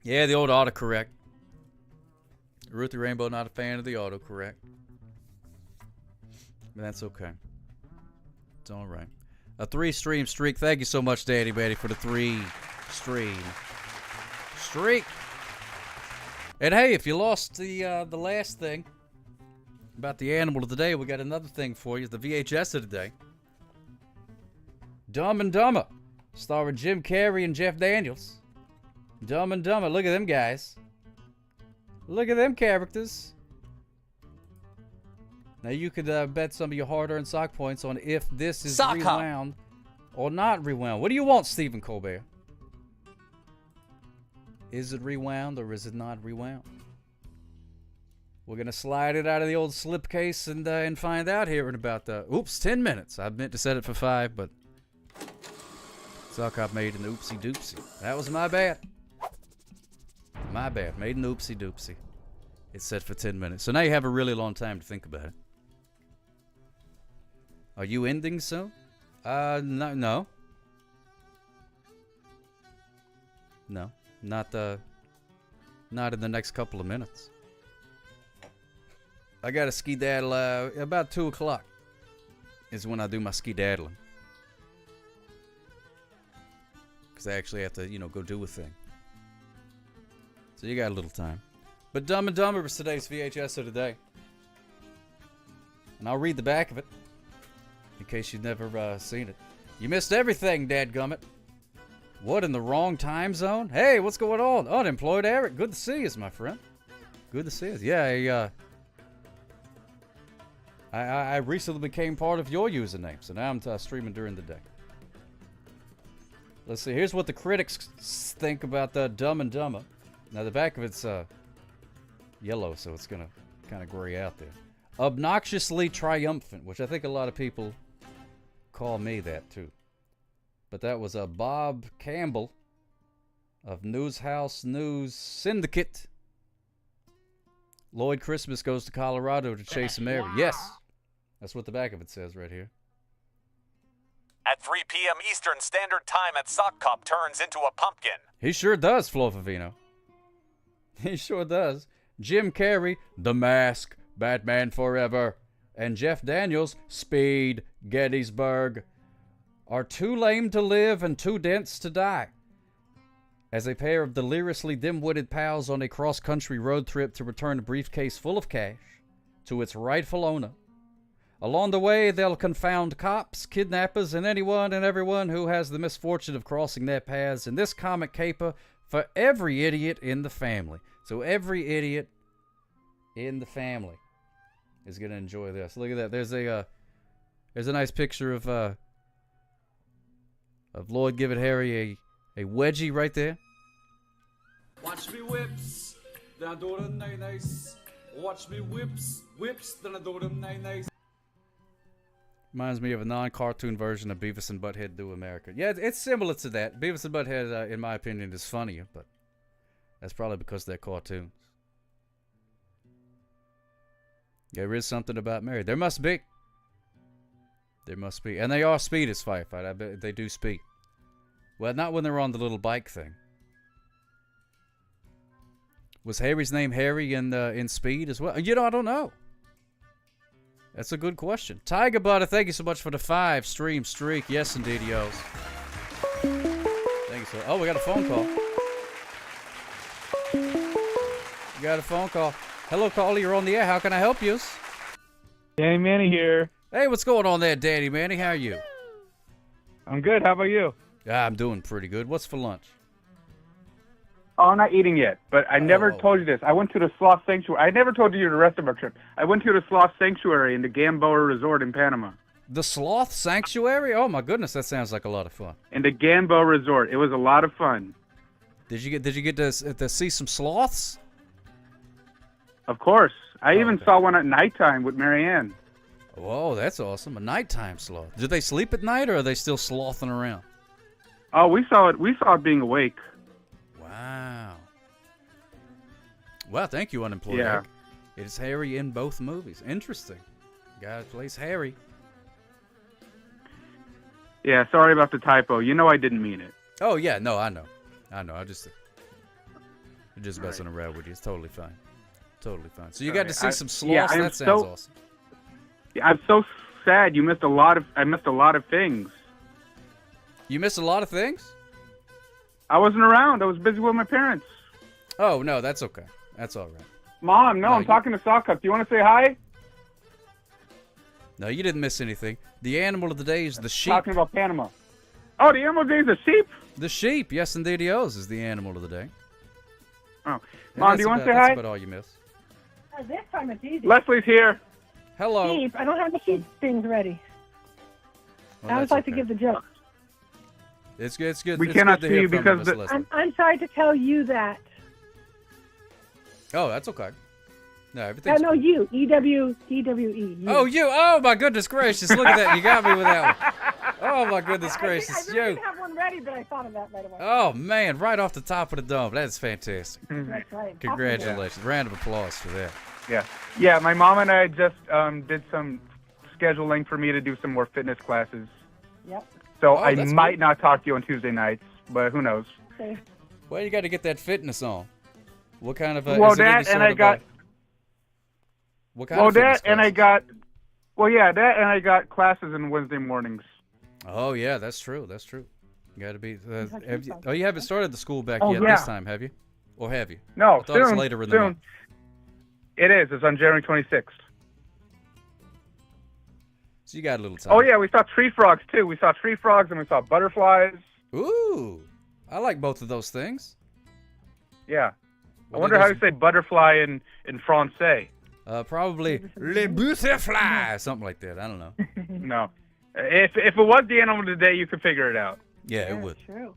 Yeah, the old autocorrect. Ruthie Rainbow, not a fan of the autocorrect. But that's okay. It's all right. A 3-stream streak. Thank you so much, Daddy Betty, for the 3-stream streak. And hey, if you lost the last thing about the animal of the day, we got another thing for you. The VHS of the day. Dumb and Dumber, starring Jim Carrey and Jeff Daniels. Dumb and Dumber. Look at them guys. Look at them characters. Now you could bet some of your hard-earned sock points on if this is rewound or not rewound. What do you want, Stephen Colbert? Is it rewound or is it not rewound? We're gonna slide it out of the old slipcase and find out here in about 10 minutes. I meant to set it for 5, but Sock Hop made an oopsie doopsie. That was my bad. My bad. Made an oopsie doopsie. It's set for 10 minutes. So now you have a really long time to think about it. Are you ending soon? No. No. Not in the next couple of minutes. I got to skedaddle about 2 o'clock is when I do my skedaddling. Because I actually have to, go do a thing. So you got a little time. But Dumb and Dumber was today's VHS of the day. And I'll read the back of it. In case you've never seen it. You missed everything, dadgummit. What, in the wrong time zone? Hey, what's going on? Unemployed Eric. Good to see you, my friend. Good to see you. Yeah, I recently became part of your username. So now I'm streaming during the day. Let's see. Here's what the critics think about Dumb and Dumber. Now, the back of it's yellow, so it's going to kind of gray out there. Obnoxiously triumphant, which I think a lot of people call me that, too. But that was Bob Campbell of Newshouse News Syndicate. Lloyd Christmas goes to Colorado to chase Mary. Wow. Yes. That's what the back of it says right here. At 3 p.m. Eastern Standard Time at Sock Hop turns into a pumpkin. He sure does, Flo Favino. He sure does. Jim Carrey, The Mask, Batman Forever, and Jeff Daniels, Speed, Gettysburg, are too lame to live and too dense to die. As a pair of deliriously dim-witted pals on a cross-country road trip to return a briefcase full of cash, to its rightful owner. Along the way, they'll confound cops, kidnappers, and anyone and everyone who has the misfortune of crossing their paths in this comic caper for every idiot in the family. So every idiot in the family is going to enjoy this. Look at that. There's a nice picture of Lloyd giving Harry a wedgie right there. Watch me whips, then I do them nice. Watch me whips, then I do them nice. Reminds me of a non-cartoon version of Beavis and Butthead Do America. Yeah, it's similar to that. Beavis and Butthead, in my opinion, is funnier, but that's probably because they're cartoons. There is something about Mary. There must be. There must be. And they are speed as firefight. I bet they do speed. Well, not when they're on the little bike thing. Was Harry's name Harry in Speed as well? You know, I don't know. That's a good question. Tiger Butter, thank you so much for the 5-stream streak. Yes, indeed, yos. Thank you so. Oh, we got a phone call. We got a phone call. Hello, caller. You're on the air. How can I help you? Danny Manny here. Hey, what's going on there, Danny Manny? How are you? I'm good. How about you? Yeah, I'm doing pretty good. What's for lunch? Oh, I'm not eating yet, but I never told you this. I went to the Sloth Sanctuary. I never told you the rest of our trip. I went to the Sloth Sanctuary in the Gamboa Resort in Panama. The Sloth Sanctuary? Oh my goodness, that sounds like a lot of fun. In the Gamboa Resort, it was a lot of fun. Did you get to see some sloths? Of course. I even saw one at nighttime with Marianne. Whoa, that's awesome. A nighttime sloth. Did they sleep at night, or are they still slothing around? Oh, we saw it. We saw it being awake. Wow. Well, thank you, Unemployed Yeah. Egg. It is Harry in both movies. Interesting. Guy plays Harry. Yeah, sorry about the typo. You know I didn't mean it. Oh, yeah. No, I know. I'm just messing around with you. It's totally fine. Totally fine. So you got to see some sloths. That sounds awesome. Yeah, I'm so sad. I missed a lot of things. You missed a lot of things? I wasn't around. I was busy with my parents. Oh, no, that's okay. That's all right. Mom, no, I'm talking to Sock Cup. Do you want to say hi? No, you didn't miss anything. The animal of the day is the sheep. Talking about Panama. Oh, the animal of the day is the sheep? The sheep, yes, indeed, is the animal of the day. Oh. And Mom, do you want to say that's hi? about all you miss. This time it's easy. Leslie's here. Hello. Sheep. I don't have the sheep things ready. Well, I always that's like okay. to give the joke. It's good. It's good. We it's cannot good to see hear you from because Miss the- Leslie. I'm sorry to tell you that. Oh, that's okay. No, I everything's know good. you. E-W-E-W-E. You. Oh, you. Oh, my goodness gracious. Look at that. You got me with that one. Oh, my goodness I gracious. really You. didn't have one ready, but I thought of that right away. Oh, man. Right off the top of the dome. That's fantastic. That's right. Congratulations. Round of applause for that. Yeah. Yeah, my mom and I just did some scheduling for me to do some more fitness classes. Yep. So Oh, I that's might good. not talk to you on Tuesday nights, but who knows? Okay. Well, you got to get that fitness on. What kind of... Well, is it any that sort and I of, got... what kind Well, of fitness that and I classes? got... Well, yeah, that and I got classes on Wednesday mornings. Oh, yeah, that's true. That's true. You got to be... That's have you, fun. oh, you haven't started the school back Oh, yet yeah. this time, have you? Or have you? No, I thought soon. it's later in the soon. month. It is. It's on January 26th. So you got a little time. Oh, yeah, we saw tree frogs, too. We saw tree frogs and we saw butterflies. Ooh. I like both of those things. Yeah. What I wonder are how those- you say butterfly in Francais. Probably le butterfly, something like that. I don't know. No. If it was the animal of the day, you could figure it out. Yeah, it would. True.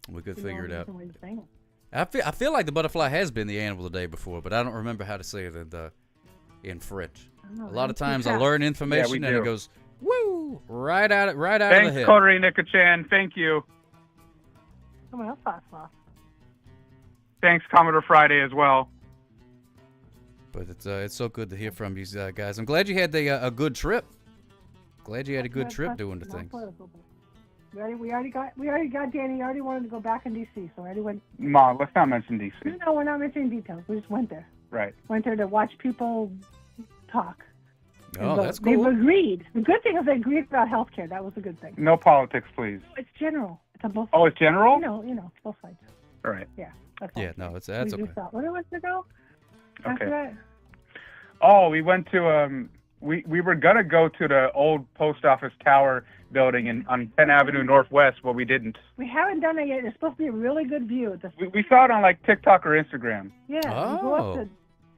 We could figure it out. Different way to say it. I feel like the butterfly has been the animal of the day before, but I don't remember how to say it in French. know, A lot of right? times I Yeah. learn information and it do. goes woo right out of the Thanks, head. Coterie Nika-chan. Thank you. Someone else thought sloth. Thanks, Commodore Friday, as well. But it's so good to hear from you guys. I'm glad you had a good trip. Glad you had a good trip doing the things. We already got Danny. He already wanted to go back in D.C., so I already went. Mom, let's not mention D.C. No, we're not mentioning details. We just went there. Right. Went there to watch people talk. Oh, that's They've cool. agreed. The good thing is they agreed about health care. That was a good thing. No politics, please. It's general. It's on both Oh, it's general? You know, both sides. All right. Yeah. That's all. Yeah, no, that's we okay. just thought, what was it ago? After Okay. that? Oh, we went to we were gonna go to the old post office tower building on Penn Avenue Northwest, but we didn't. We haven't done it yet. It's supposed to be a really good view. We saw it on like TikTok or Instagram. Yeah, you go up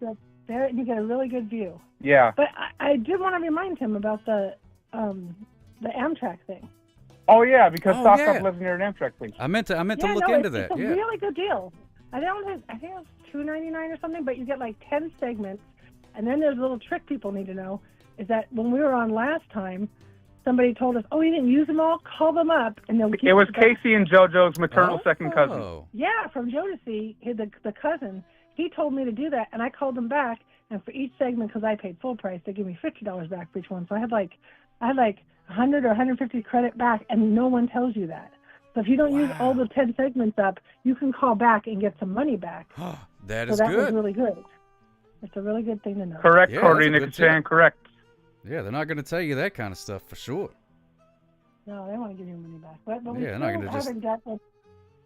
to there and you get a really good view. Yeah. But I did want to remind him about the Amtrak thing. Oh yeah, because Sock Hop lives near an Amtrak place. I meant to look into that. It's a really good deal. I think it was $2.99 or something, but you get like 10 segments. And then there's a little trick people need to know is that when we were on last time, somebody told us, "Oh, you didn't use them all? Call them up, and they'll." It was Casey and JoJo's maternal second cousin. Yeah, from Jodeci, the cousin. He told me to do that, and I called them back. And for each segment, because I paid full price, they gave me $50 back for each one. So I had like 100 or 150 credit back, and no one tells you that. So if you don't use all the 10 segments up, you can call back and get some money back. That so is that good. was really good. It's a really good thing to know. Correct, Cordy Nicochan, correct. Yeah, they're not going to tell you that kind of stuff for sure. No, they want to give you money back. But we they're not still going to just.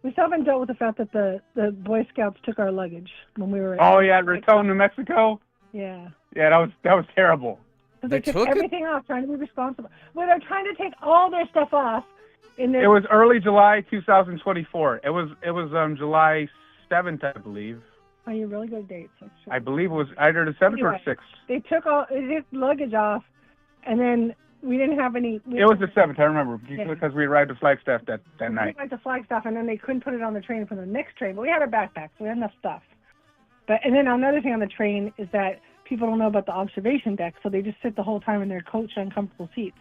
We still haven't dealt with the fact that the Boy Scouts took our luggage when we were. Oh yeah, at Raton, New Mexico. Yeah. Yeah, that was terrible. They took everything off, trying to be responsible. Well, they're trying to take all their stuff off. It was early July 2024. It was July 7th, I believe. Oh, you really good dates. I believe it was either the 7th or 6th. They took luggage off, and then we didn't have any. It was the 7th, I remember, because we arrived at Flagstaff that night. We went to Flagstaff, and then they couldn't put it on the train for the next train. But we had our backpacks, so we had enough stuff. And then another thing on the train is that people don't know about the observation deck, so they just sit the whole time in their coach uncomfortable seats.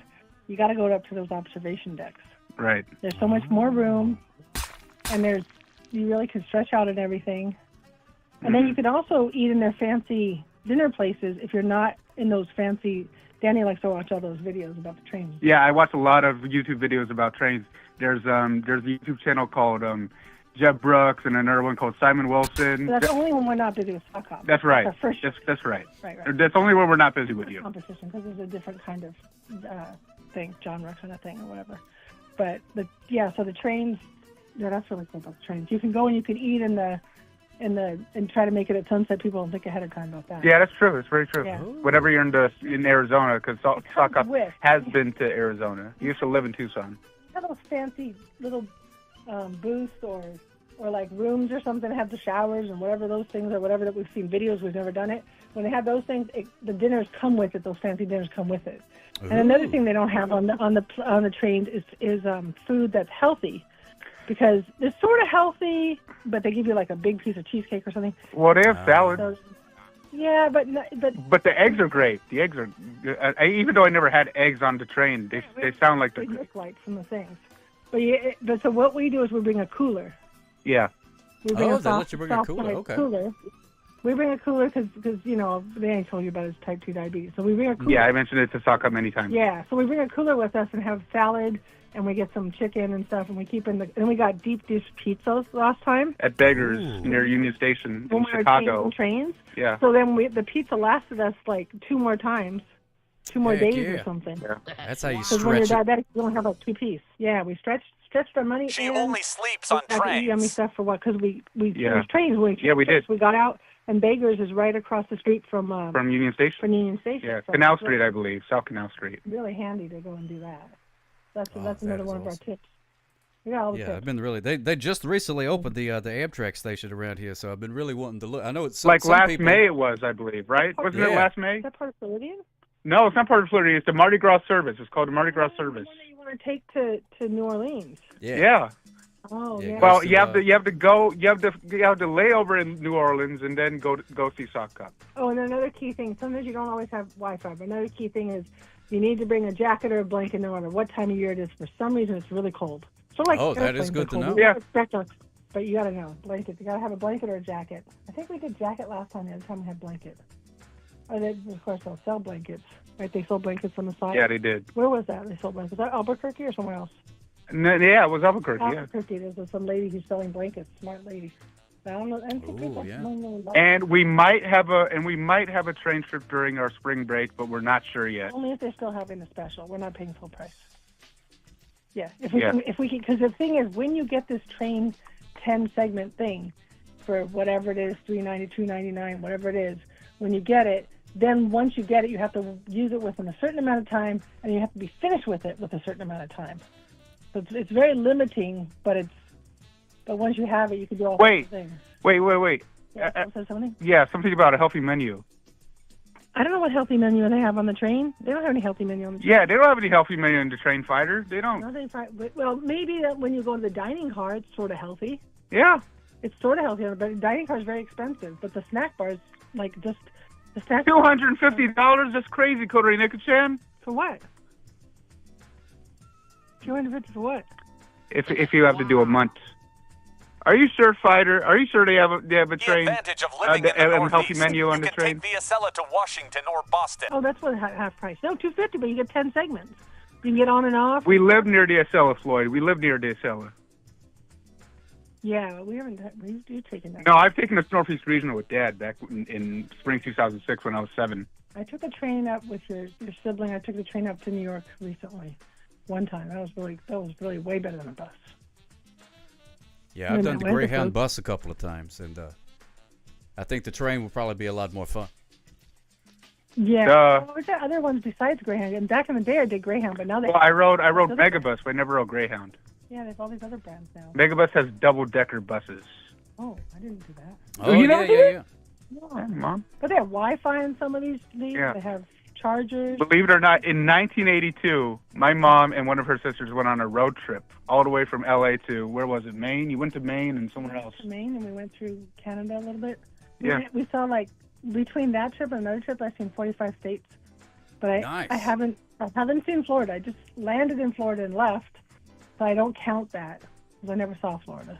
You got to go up to those observation decks. Right. There's so much more room, and you really can stretch out and everything. And then you can also eat in their fancy dinner places if you're not in those fancy. Danny likes to watch all those videos about the trains. Yeah, I watch a lot of YouTube videos about trains. There's a YouTube channel called Jeb Brooks and another one called Simon Wilson. So that's only when we're not busy with Sock Hop. That's right. That's right. That's only when we're not busy with you. Competition, because there's a different kind of thing, genre kind of thing or whatever. But so the trains, that's really cool about the trains. You can go and you can eat and try to make it at sunset. People don't think ahead of time about that. Yeah, that's true. It's very true. Yeah. Whenever you're in Arizona, because Sock Hop has been to Arizona. You used to live in Tucson. Have those fancy little booths or like rooms or something that have the showers and whatever those things or whatever that we've seen videos. We've never done it. When they have those things, the dinners come with it. Those fancy dinners come with it. Ooh. And another thing they don't have on the trains is food that's healthy. Because it's sort of healthy, but they give you like a big piece of cheesecake or something. Well, they have salad. So, yeah, but the eggs are great. The eggs are, even though I never had eggs on the train, they sound like they look like from the things. But so what we do is we bring a cooler. Yeah. We bring they let you bring a cooler. Okay. Cooler. We bring a cooler because they ain't told you about his type 2 diabetes. So we bring a cooler. Yeah, I mentioned it to Sock Hop many times. Yeah, so we bring a cooler with us and have salad. And we get some chicken and stuff, and we keep and we got deep dish pizzas last time at Beggars near Union Station in Chicago. Trains. Yeah. So then the pizza lasted us like 2 more times, 2 more days or something. Yeah. That's how you stretch. Because when you're diabetic, you don't have like 2 piece. Yeah, we stretched our money. She only sleeps on trains. Yummy stuff for what? Because we trains. We did. We got out, and Beggars is right across the street from Union Station. From Union Station. Yeah, so Canal Street, I believe, South Canal Street. Really handy to go and do that. That's another one of our tips. We got all the tips. I've been really. They just recently opened the Amtrak station around here, so I've been really wanting to look. I know it's like some last people, May it was, I believe, right? Wasn't it last May? Is that part of Floridian? No, it's not part of Floridian. It's the Mardi Gras service. It's called the Mardi Gras service. The one that you want to take to New Orleans. Yeah. Oh yeah. Well, you have to lay over in New Orleans and then go see Sock Hop. Oh, and another key thing. Sometimes you don't always have Wi-Fi, but another key thing is you need to bring a jacket or a blanket no matter what time of year it is. For some reason, it's really cold. So like that is good to know. Yeah. But you got to know. Blanket. You got to have a blanket or a jacket. I think we did jacket last time. The other time we had blanket. Or they, of course, they'll sell blankets. Right? They sold blankets on the side. Yeah, they did. Where was that? They sold blankets. Was that Albuquerque or somewhere else? No, yeah, it was Albuquerque. Albuquerque. There's some lady who's selling blankets. Smart lady. I don't know. And we might have a train trip during our spring break, but we're not sure yet. Only if they're still having a special. We're not paying full price. Yeah, if we can, because the thing is, when you get this train 10 segment thing for whatever it is, $3.90, $2.99, whatever it is, when you get it, then once you get it, you have to use it within a certain amount of time, and you have to be finished with it with a certain amount of time. So it's very limiting, but once you have it, you can do all sorts of things. Wait. Yeah, something? Yeah, something about a healthy menu. I don't know what healthy menu they have on the train. They don't have any healthy menu on the train. Yeah, they don't have any healthy menu in the train fighter. They don't. Well, maybe that when you go to the dining car, it's sort of healthy. Yeah. It's sort of healthy, but the dining car is very expensive. But the snack bar is like just the snack. $250? That's crazy, Kodari Nika-chan. For what? $250 for what? If you have to do a month. Are you sure, Fighter? Are you sure they have a train? The advantage of living in the a healthy Northeast, menu on the you can train? take the Acela to Washington or Boston. Oh, that's what half price. No, $250, but you get 10 segments. You can get on and off. We live near the Acela, Floyd. We live near the Acela. Yeah, we haven't. You've taken that. No, I've taken the Northeast Regional with Dad back in spring 2006 when I was 7. I took a train up with your sibling. I took the train up to New York recently, one time. That was really way better than a bus. Yeah, I've done the Greyhound bus a couple of times, and I think the train will probably be a lot more fun. Yeah, well, we've got other ones besides Greyhound. And back in the day, I did Greyhound, but now they. Well, I rode Megabus, but I never rode Greyhound. Yeah, they have all these other brands now. Megabus has double-decker buses. Oh, I didn't do that. Oh, yeah. Yeah, Mom. But they have Wi-Fi in some of these. Yeah. They have chargers. Believe it or not, in 1982, my mom and one of her sisters went on a road trip all the way from L.A. to, where was it, Maine? You went to Maine and somewhere else. Maine, and we went through Canada a little bit. Yeah. We saw, like, between that trip and another trip, I've seen 45 states. But I haven't seen Florida. I just landed in Florida and left, so I don't count that because I never saw Florida.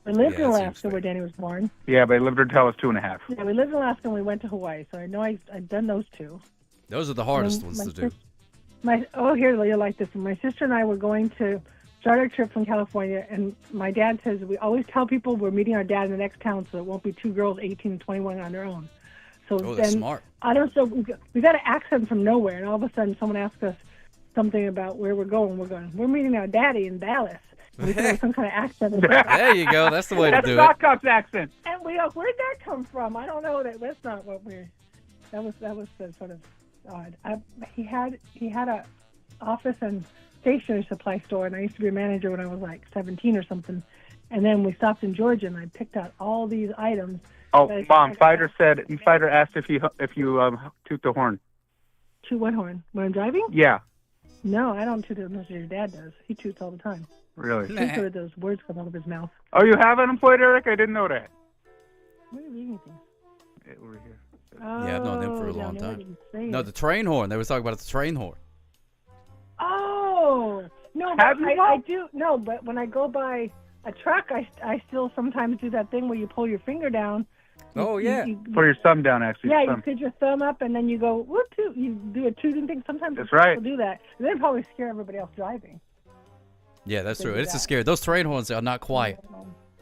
We lived in Alaska where Danny was born. Yeah, but I lived there until I was 2.5. Yeah, we lived in Alaska and we went to Hawaii, so I know I've done those two. Those are the hardest ones to do. Here, you'll like this one. My sister and I were going to start our trip from California, and my dad says we always tell people we're meeting our dad in the next town, so it won't be 2 girls, 18 and 21, on their own. So that's smart. I don't. So we got an accent from nowhere, and all of a sudden, someone asked us something about where we're going. We're meeting our daddy in Dallas. And we said some kind of accent. There you go. That's the way to do it. That's Sock accent. And we go, where'd that come from? I don't know. That's not what we're. That was sort of odd. He had a office and stationery supply store, and I used to be a manager when I was like 17 or something. And then we stopped in Georgia, and I picked out all these items. Oh, Mom! Fighter asked if you toot the horn. Toot what horn? When I'm driving? Yeah. No, I don't toot it unless your dad does. He toots all the time. Really? He heard those words come out of his mouth. Oh, you have unemployed, Eric? I didn't know that. Where are you reading things? Over here. Yeah, I've known them for a long down there, time. didn't No, say the train horn. They were talking about the train horn. Oh no, but I do no. But when I go by a truck, I still sometimes do that thing where you pull your finger down. Oh yeah. Pull your thumb down, actually. Yeah, you put your thumb up and then you go whoop toot. You do a tooting thing. Sometimes That's right. people do that. And they probably scare everybody else driving. Yeah, that's They true. do It's a that. scary. Those train horns are not quiet.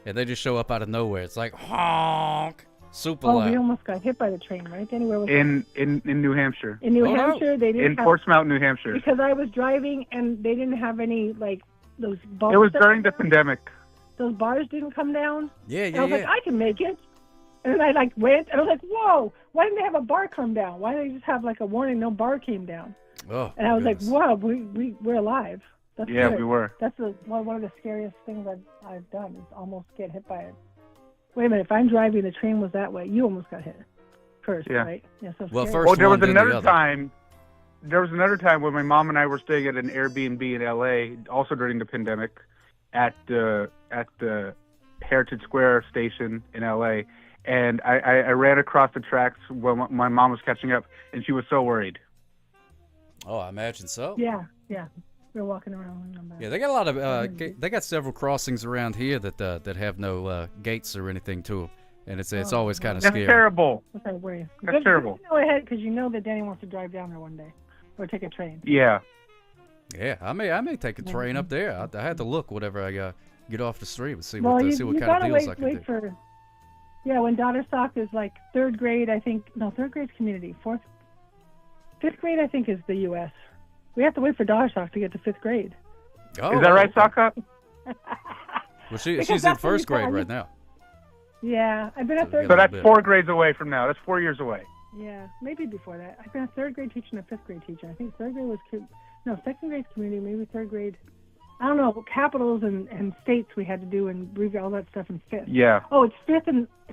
Yeah, they just show up out of nowhere. It's like honk, super Oh, loud. we almost got hit by the train, right? Anywhere was In New Hampshire. in New Hampshire, they didn't In have, Portsmouth, New Hampshire. because I was driving and they didn't have any like those bars. It was during the pandemic. Those bars didn't come down. Yeah, And I was like, I can make it. And then I like went and I was like, whoa, why didn't they have a bar come down? Why didn't they just have like a warning, no bar came down? Oh, And I was like, wow, we're alive. That's Yeah, good. we were. That's one of the scariest things I've done is almost get hit by it. Wait a minute, if I'm driving, the train was that way. You almost got hit first, Yeah. right? Yeah. So Well, scary. first Oh, there one, was then the another other. time. There was another time when my mom and I were staying at an Airbnb in L.A. also during the pandemic, at the Heritage Square station in L.A. And I ran across the tracks when my mom was catching up, and she was so worried. Oh, I imagine so. Yeah. We're walking around. Yeah, they got a lot of they got several crossings around here that have no gates or anything to them, and it's always kind of That's scary. terrible. Okay, worry. That's terrible. Go ahead, because you know that Danny wants to drive down there one day, or take a train. Yeah. Yeah, I may take a train up there. I had to look whenever I get off the street and see Well, what you kind of gotta deals I can wait do. for. Yeah, when daughter sock is like third grade, I think. No, third grade's community. Fifth grade, I think, is the U.S. We have to wait for daughter sock to get to 5th grade. Oh, Is that right, Sokka? Well, Because she's in that's when first you grade tell right me- now. Yeah, I've been at third. So grade. that's 4 grades away from now. That's 4 years away. Yeah, maybe before that. I've been a third grade teacher and a fifth grade teacher. I think third grade was second grade's community, maybe third grade. I don't know, capitals and states we had to do and review all that stuff in fifth. Yeah. Oh, it's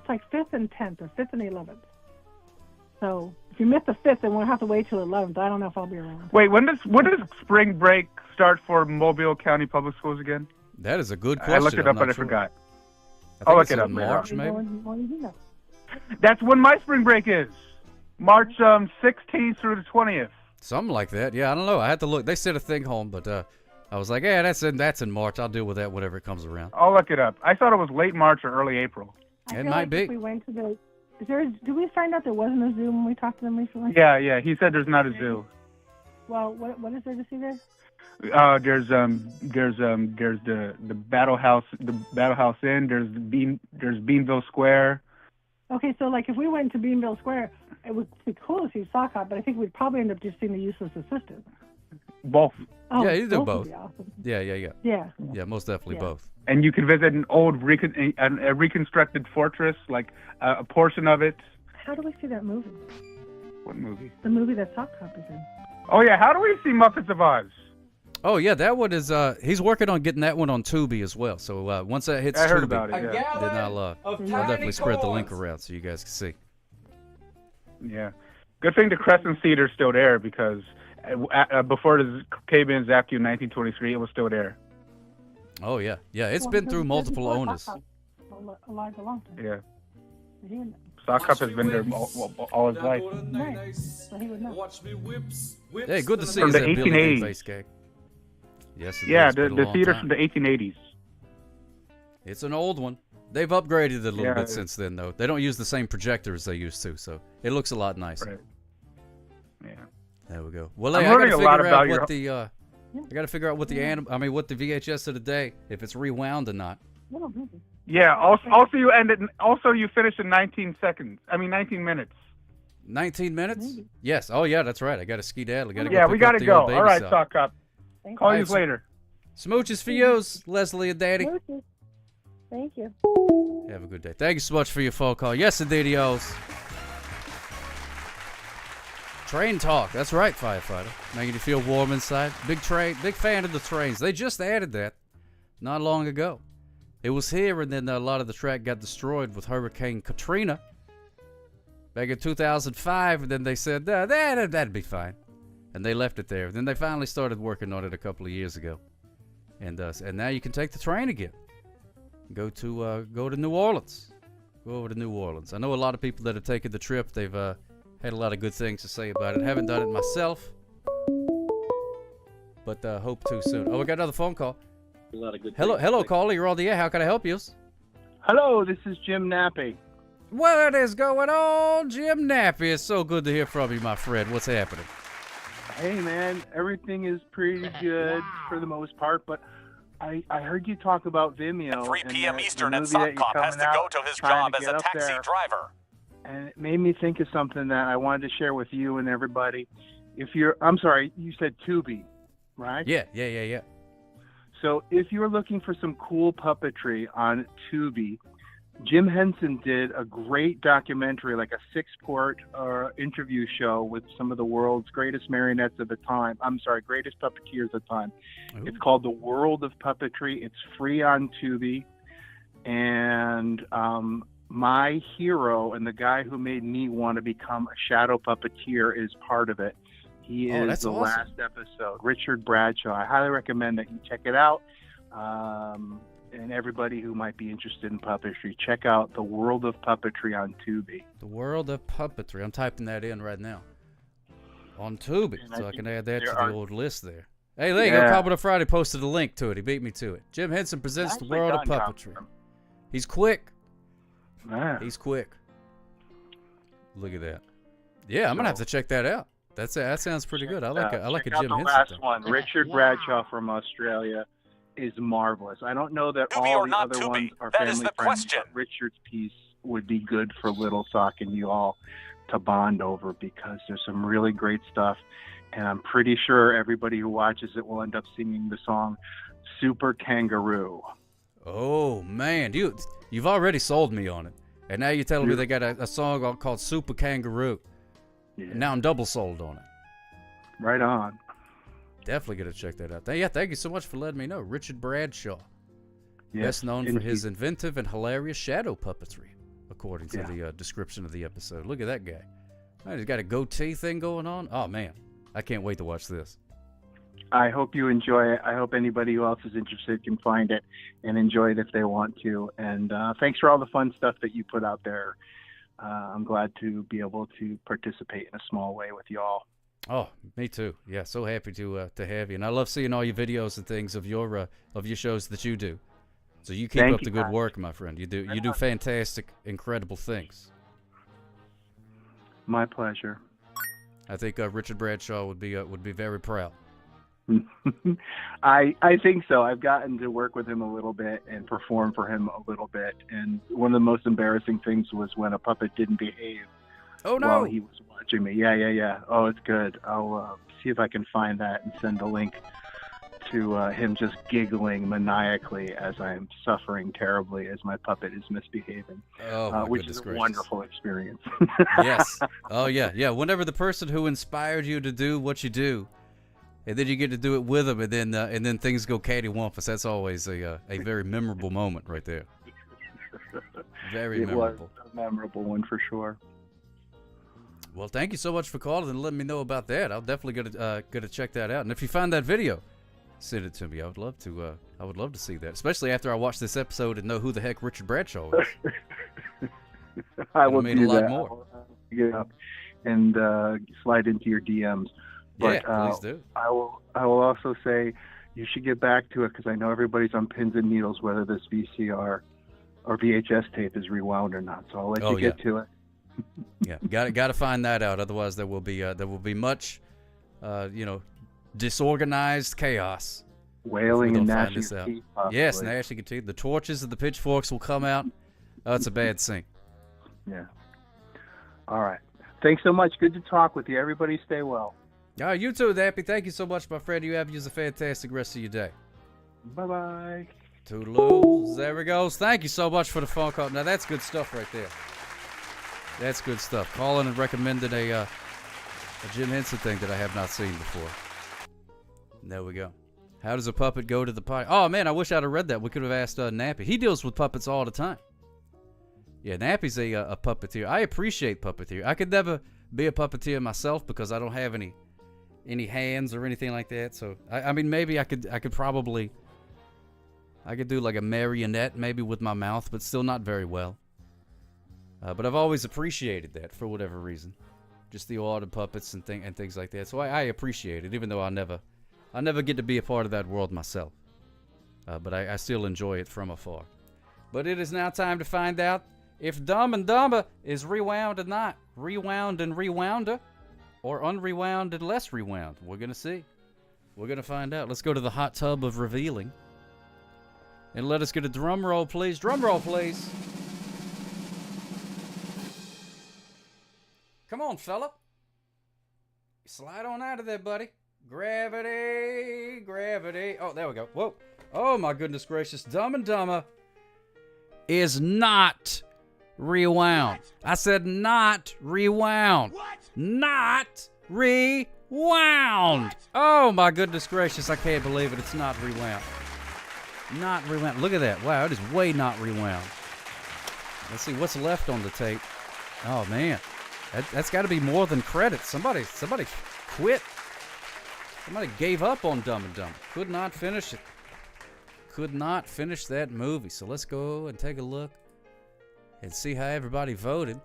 like fifth and 10th or fifth and 11th. So if you miss the fifth, then we'll have to wait till 11th. I don't know if I'll be around. Wait, when does spring break start for Mobile County Public Schools again? That is a good question. I looked it up, but I forgot. I'll look it up later. March, maybe? That's when my spring break is. March 16th through the 20th. Something like that. Yeah, I don't know. I had to look. They sent a thing home, but I was like, yeah, that's in March. I'll deal with that whenever it comes around. I'll look it up. I thought it was late March or early April. It might be. If we went to the... Did we find out there wasn't a zoo when we talked to them recently? Yeah. He said there's not a zoo. Well, what is there to see there? There's the Battle House, Inn. There's Beanville Square. Okay, so like if we went to Beanville Square, it would be cool to see Sock Hop, but I think we'd probably end up just seeing the useless assistant. Both. Oh, yeah, you do would both. be awesome. Yeah. Yeah, most definitely both. And you can visit an old a reconstructed fortress, like a portion of it. How do we see that movie? What movie? The movie that Sock Hop is in. Oh yeah, how do we see Muppets of Oz? Oh yeah, that one is. He's working on getting that one on Tubi as well. So once that hits I heard Tubi, about it, yeah. then I'll definitely spread the link around so you guys can see. Yeah, good thing the Crescent Theater's still there because before the came in Zapped in 1923, it was still there. Oh yeah, it's been through multiple owners. Alive a long time. Yeah. Sock Hop has been there all his life. Nice. So he would know. Hey, good to see From you, the that Billy 1880s. Face Gag. Yes, it Yeah, is. Been a the long theater's time. from the 1880s. It's an old one. They've upgraded it a little Yeah. bit since then, though. They don't use the same projector as they used to, so it looks a lot nicer. Right. Yeah. There we go. Well, I'm hey, I learning gotta a lot figure out about what the I gotta figure out what the what the VHS of the day, if it's rewound or not. Yeah. Also, you finished in 19 minutes. 19 minutes? Yes. Oh yeah, that's right. I got to skedaddle. We gotta go. All right, Sock Hop. Call you Alright, later. Smooches for yous, Leslie and Daddy. Thank you. Have a good day. Thank you so much for your phone call. Yes, indeedios. Train talk. That's right, firefighter. Making you feel warm inside. Big fan of the trains. They just added that not long ago. It was here, and then a lot of the track got destroyed with Hurricane Katrina back in 2005, and then they said, that'd be fine. And they left it there. Then they finally started working on it a couple of years ago. And now you can take the train again. Go to New Orleans. Go over to New Orleans. I know a lot of people that have taken the trip. They've had a lot of good things to say about it. Haven't done it myself, but hope to soon. Oh, we got another phone call. A lot of good Hello, caller. You're on the air. How can I help you? Hello, this is Jim Nappy. What is going on, Jim Nappy? It's so good to hear from you, my friend. What's happening? Hey, man, everything is pretty good for the most part, but I heard you talk about Vimeo. At 3 and p.m. the Eastern, movie and that Sock you're Cop has coming to out, go to his trying job to as get a up taxi there. driver. And it made me think of something that I wanted to share with you and everybody. I'm sorry, you said Tubi, right? Yeah. So if you're looking for some cool puppetry on Tubi, Jim Henson did a great documentary, like a 6-part interview show with some of the world's greatest marionettes of the time. Greatest puppeteers of the time. Ooh. It's called The World of Puppetry. It's free on Tubi. And my hero and the guy who made me want to become a shadow puppeteer is part of it. He is that's the awesome. last episode, Richard Bradshaw. I highly recommend that you check it out. And everybody who might be interested in puppetry, check out The World of Puppetry on Tubi. The World of Puppetry. I'm typing that in right now. On Tubi, so I can add that to the old list there. Hey, there you go. Cowboy Friday posted a link to it. He beat me to it. Jim Henson presents The World of Puppetry. He's quick. Man. He's quick. Look at that. Yeah, I'm going to have to check that out. That sounds pretty good. I like a Jim Henson last thing. one, Richard Bradshaw from Australia, is marvelous. I don't know that Tubi all or the not other Tubi? ones are That family is the friendly, question. but Richard's piece would be good for Little Sock and you all to bond over because there's some really great stuff. And I'm pretty sure everybody who watches it will end up singing the song Super Kangaroo. Oh, man. You've already sold me on it. And now you're telling me they got a song called Super Kangaroo. And now I'm double sold on it. Right on. Definitely going to check that out. Thank you so much for letting me know. Richard Bradshaw. Yes, Best known for his indeed. inventive and hilarious shadow puppetry, according to the description of the episode. Look at that guy. Oh, he's got a goatee thing going on. Oh, man. I can't wait to watch this. I hope you enjoy it. I hope anybody who else is interested can find it and enjoy it if they want to. And thanks for all the fun stuff that you put out there. I'm glad to be able to participate in a small way with y'all. Oh, me too. Yeah, so happy to have you. And I love seeing all your videos and things of your shows that you do. So you keep up the good work, my friend. You do fantastic, incredible things. My pleasure. I think Richard Bradshaw would be very proud. I think so. I've gotten to work with him a little bit and perform for him a little bit. And one of the most embarrassing things was when a puppet didn't behave. Oh, no. While he was watching me. Yeah. Oh, it's good. I'll see if I can find that and send a link to him just giggling maniacally as I'm suffering terribly as my puppet is misbehaving. Oh, which is a wonderful experience. Yes. Oh, yeah. Whenever the person who inspired you to do what you do, and then you get to do it with them, and then things go cattywampus. That's always a very memorable moment right there. Very memorable. It was a memorable one for sure. Well, thank you so much for calling and letting me know about that. I'll definitely gonna check that out. And if you find that video, send it to me. I would love to see that, especially after I watch this episode and know who the heck Richard Bradshaw is. I will mean do a lot that. more. Get up and slide into your DMs. But, yeah, please do. I will also say you should get back to it because I know everybody's on pins and needles whether this VCR or VHS tape is rewound or not. So I'll let you get to it. Yeah, got to find that out. Otherwise, there will be much, disorganized chaos. Wailing and gnashing this of out. teeth, possibly. Yes, gnashing of teeth. The torches and the pitchforks will come out. Oh, it's a bad scene. Yeah. All right. Thanks so much. Good to talk with you. Everybody stay well. All right, you too, Dappy. Thank you so much, my friend. You have a fantastic rest of your day. Bye-bye. Toodaloo. There it goes. Thank you so much for the phone call. Now, that's good stuff right there. That's good stuff. Calling and recommended a Jim Henson thing that I have not seen before. There we go. How does a puppet go to the party? Oh, man, I wish I'd have read that. We could have asked Nappy. He deals with puppets all the time. Yeah, Nappy's a puppeteer. I appreciate puppeteer. I could never be a puppeteer myself because I don't have any hands or anything like that. So, I mean, maybe I could do like a marionette maybe with my mouth, but still not very well. But I've always appreciated that for whatever reason. Just the art of puppets and things like that. So I appreciate it, even though I'll never get to be a part of that world myself. But I still enjoy it from afar. But it is now time to find out if Dumb and Dumber is rewound or not. Rewound and rewounder, or unrewound and less rewound. We're going to see. We're going to find out. Let's go to the hot tub of revealing. And let us get a drum roll, please. Drum roll, please. Come on, fella. Slide on out of there, buddy. Gravity, gravity. Oh, there we go. Whoa. Oh, my goodness gracious. Dumb and Dumber is not rewound. I said not rewound. Not rewound. Oh, my goodness gracious. I can't believe it. It's not rewound. Not rewound. Look at that. Wow, it is way not rewound. Let's see what's left on the tape. Oh, man. That's got to be more than credits. Somebody quit. Somebody gave up on Dumb and Dumber. Could not finish it. Could not finish that movie. So let's go and take a look and see how everybody voted.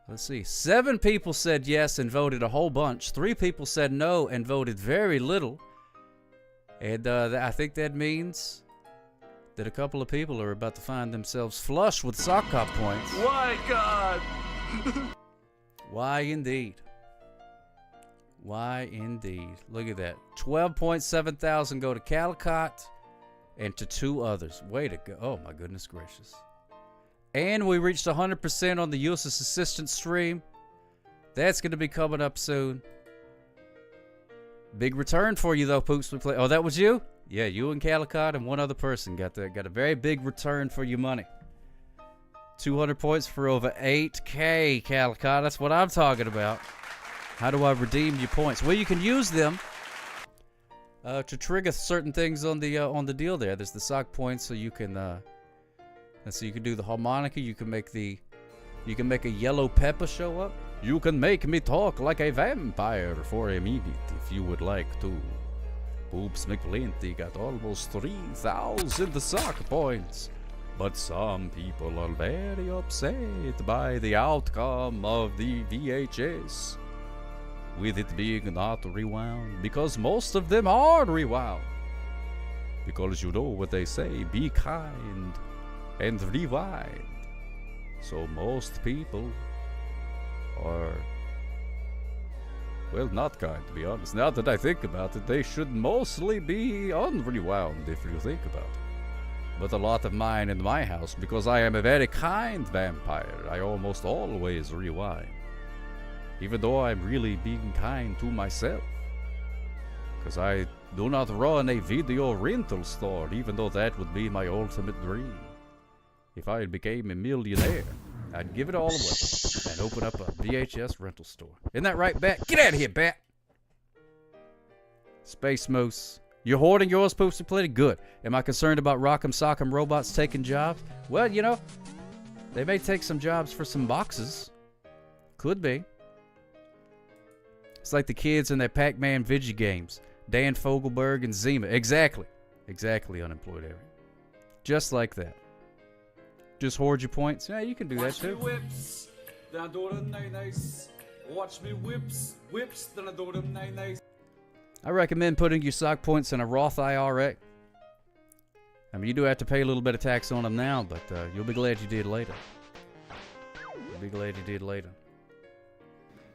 Let's see. 7 people said yes and voted a whole bunch. 3 people said no and voted very little. And I think that means that a couple of people are about to find themselves flush with sock cop points. Why, God? Why indeed? Why indeed? Look at that. 12.7 thousand go to Calicott and to 2 others. Way to go. Oh, my goodness gracious. And we reached 100% on the Useless Assistant stream. That's going to be coming up soon. Big return for you, though, Poops. We play. Oh, that was you? Yeah, you and Calicott and one other person got a very big return for your money. 200 points for over 8K, Calicott. That's what I'm talking about. How do I redeem your points? Well, you can use them to trigger certain things on the deal there. There's the sock points, so you can you can do the harmonica. You can make a yellow pepper show up. You can make me talk like a vampire for a minute if you would like to. Poops McPlenty got almost 3,000 sock points. But some people are very upset by the outcome of the VHS. With it being not rewound, because most of them are rewound. Because you know what they say, be kind and rewind. So most people are, well, not kind, to be honest. Now that I think about it, they should mostly be unrewound if you think about it. But a lot of mine in my house, because I am a very kind vampire, I almost always rewind. Even though I'm really being kind to myself. Because I do not run a video rental store, even though that would be my ultimate dream. If I became a millionaire, I'd give it all away and open up a VHS rental store. Isn't that right, Bat? Get out of here, Bat! Space Moose. You're hoarding yours, Poops McPlenty? Good. Am I concerned about Rock'em Sock'em robots taking jobs? Well, you know, they may take some jobs for some boxes. Could be. It's like the kids in their Pac-Man video games. Dan Fogelberg and Zima. Exactly. Exactly, unemployed area. Just like that. Just hoard your points. Yeah, you can do that Watch me too. whips, then I do them nice. Watch me whips, then I do them nice. I recommend putting your sock points in a Roth IRA. I mean, you do have to pay a little bit of tax on them now, but you'll be glad you did later. You'll be glad you did later.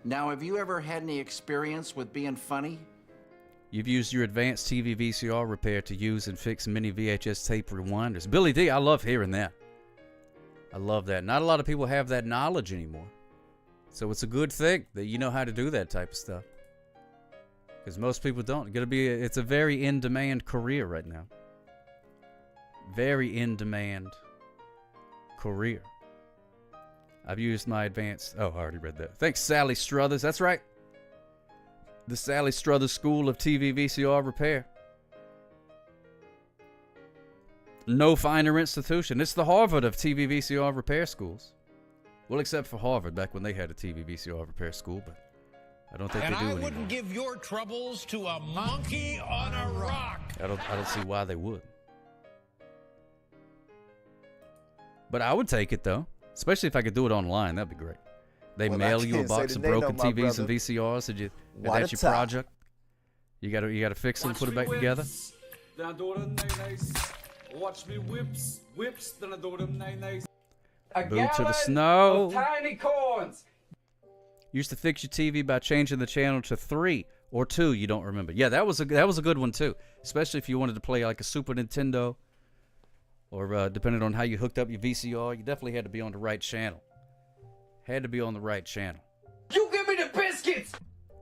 Now, have you ever had any experience with being funny? You've used your advanced TV VCR repair to use and fix mini VHS tape rewinders. Billy D, I love hearing that. I love that. Not a lot of people have that knowledge anymore. So it's a good thing that you know how to do that type of stuff. Because most people don't. It's a very in-demand career right now. Very in-demand career. I've used my advanced... Oh, I already read that. Thanks, Sally Struthers. That's right. The Sally Struthers School of TV VCR Repair. No finer institution. It's the Harvard of TV VCR repair schools. Well, except for Harvard, back when they had a TV VCR repair school, but I don't think they do anymore. And I wouldn't give your troubles to a monkey on a rock. I don't see why they would. But I would take it, though. Especially if I could do it online. That'd be great. They mail you a box of broken TVs and VCRs, and that's your project. You gotta fix them, put it back together. Then I do them nice. Watch me whips, then I do them nice. Boots to the snow. Tiny corns. Used to fix your TV by changing the channel to 3 or 2. You don't remember? Yeah, that was a good one too. Especially if you wanted to play like a Super Nintendo, or depending on how you hooked up your VCR, you definitely had to be on the right channel. Had to be on the right channel. You give me the biscuits.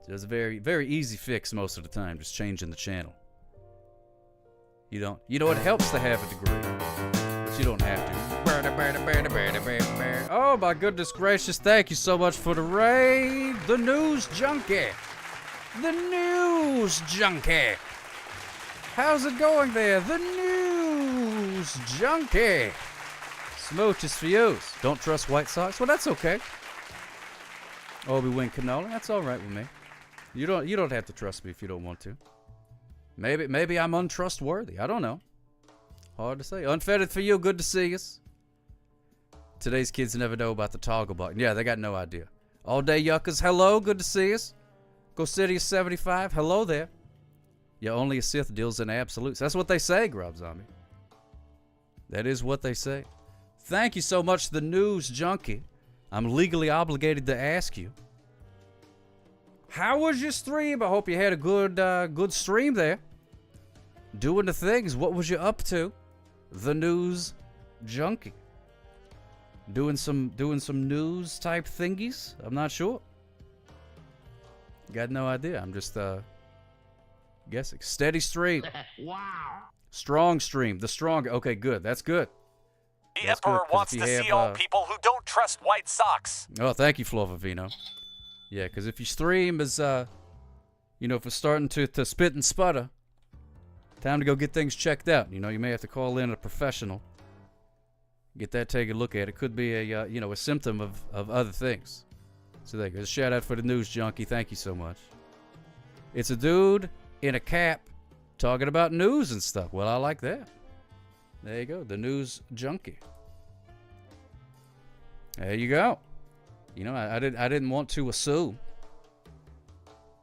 So it's a very, very easy fix most of the time, just changing the channel. You know, it helps to have a degree, but you don't have to. Oh my goodness gracious! Thank you so much for the raid, the News Junkie. The News Junkie. How's it going there? The News Junkie. Smooches for you. Don't trust White Sox? Well, that's okay. Obi-Wan Canola, that's all right with me. You don't have to trust me if you don't want to. Maybe I'm untrustworthy. I don't know. Hard to say. Unfettered for you. Good to see us. Today's kids never know about the toggle button. Yeah, they got no idea. All day yuckers. Hello. Good to see us. Go City of 75. Hello there. Yeah, only a Sith deals in absolutes. That's what they say, Grub Zombie. That is what they say. Thank you so much, the News Junkie. I'm legally obligated to ask you. How was your stream? I hope you had a good stream there. Doing the things. What was you up to? The News Junkie. Doing some news type thingies? I'm not sure. Got no idea. I'm just guessing. Steady stream. Wow. Strong stream. The strong. Okay, good. That's good. The That's Emperor good, 'cause wants if to you see have, all people who don't trust White Sox. Oh, thank you, Flovavino. Yeah, because if your stream is, if it's starting to spit and sputter, time to go get things checked out. You may have to call in a professional. Get that, take a look at it. Could be a symptom of other things. So there you go. Shout out for the news junkie. Thank you so much. It's a dude in a cap talking about news and stuff. Well, I like that. There you go. The news junkie. There you go. I didn't want to assume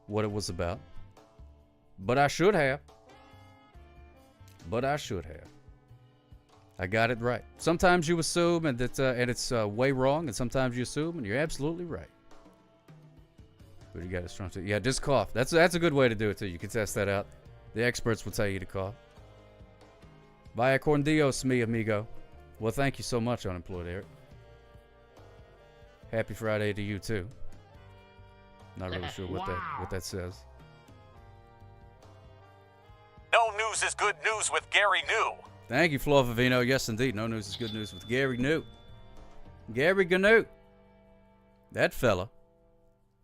what it was about, but I should have. I got it right. Sometimes you assume, and it's way wrong, and sometimes you assume, and you're absolutely right. But you got a strong. Yeah, just cough. That's a good way to do it too. You can test that out. The experts will tell you to cough. Vaya con Dios, mi amigo. Well, thank you so much, Unemployed Eric. Happy Friday to you too. Not really sure what that says. No news is good news with Gary New. Thank you, Flo Vivino. Yes, indeed. No news is good news with Gary New. Gary Gnu. That fella.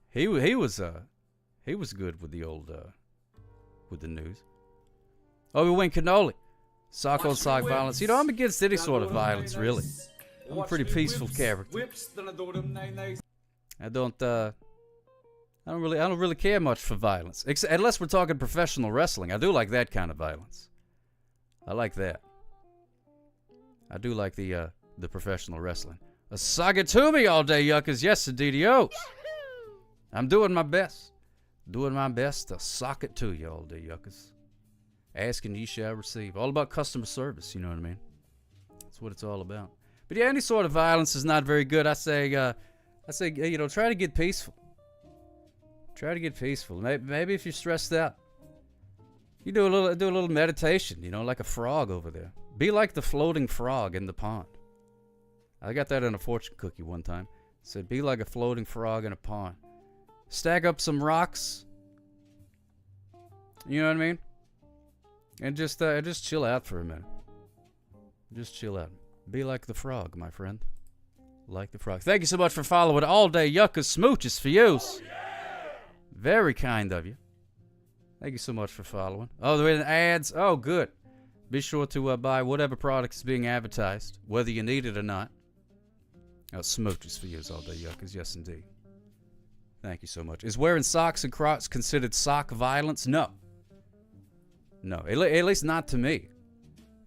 He was good with the old with the news. Obi-Wan Kenoly. Sock on sock violence. I'm against any sort of violence, really. I'm a pretty peaceful character. I don't really care much for violence, unless we're talking professional wrestling. I do like that kind of violence. I like that. I do like the professional wrestling. A saga to me all day, yuckers. Yes, indeed. I'm doing my best. Doing my best to sock it to you all day, yuckers. Asking ye shall receive. All about customer service, you know what I mean? That's what it's all about. But yeah, any sort of violence is not very good. I say, try to get peaceful. Try to get peaceful. Maybe if you're stressed out, you do a little meditation, like a frog over there. Be like the floating frog in the pond. I got that in a fortune cookie one time. It said, be like a floating frog in a pond. Stack up some rocks. You know what I mean? And just chill out for a minute. Just chill out. Be like the frog, my friend. Like the frog. Thank you so much for following All Day Yuckas Smooches for you. Oh, yeah. Very kind of you. Thank you so much for following. Oh, there are ads. Oh, good. Be sure to buy whatever product is being advertised, whether you need it or not. Oh, smooches for you, All Day Yuckas. Yes, indeed. Thank you so much. Is wearing socks and Crocs considered sock violence? No. No, at least not to me.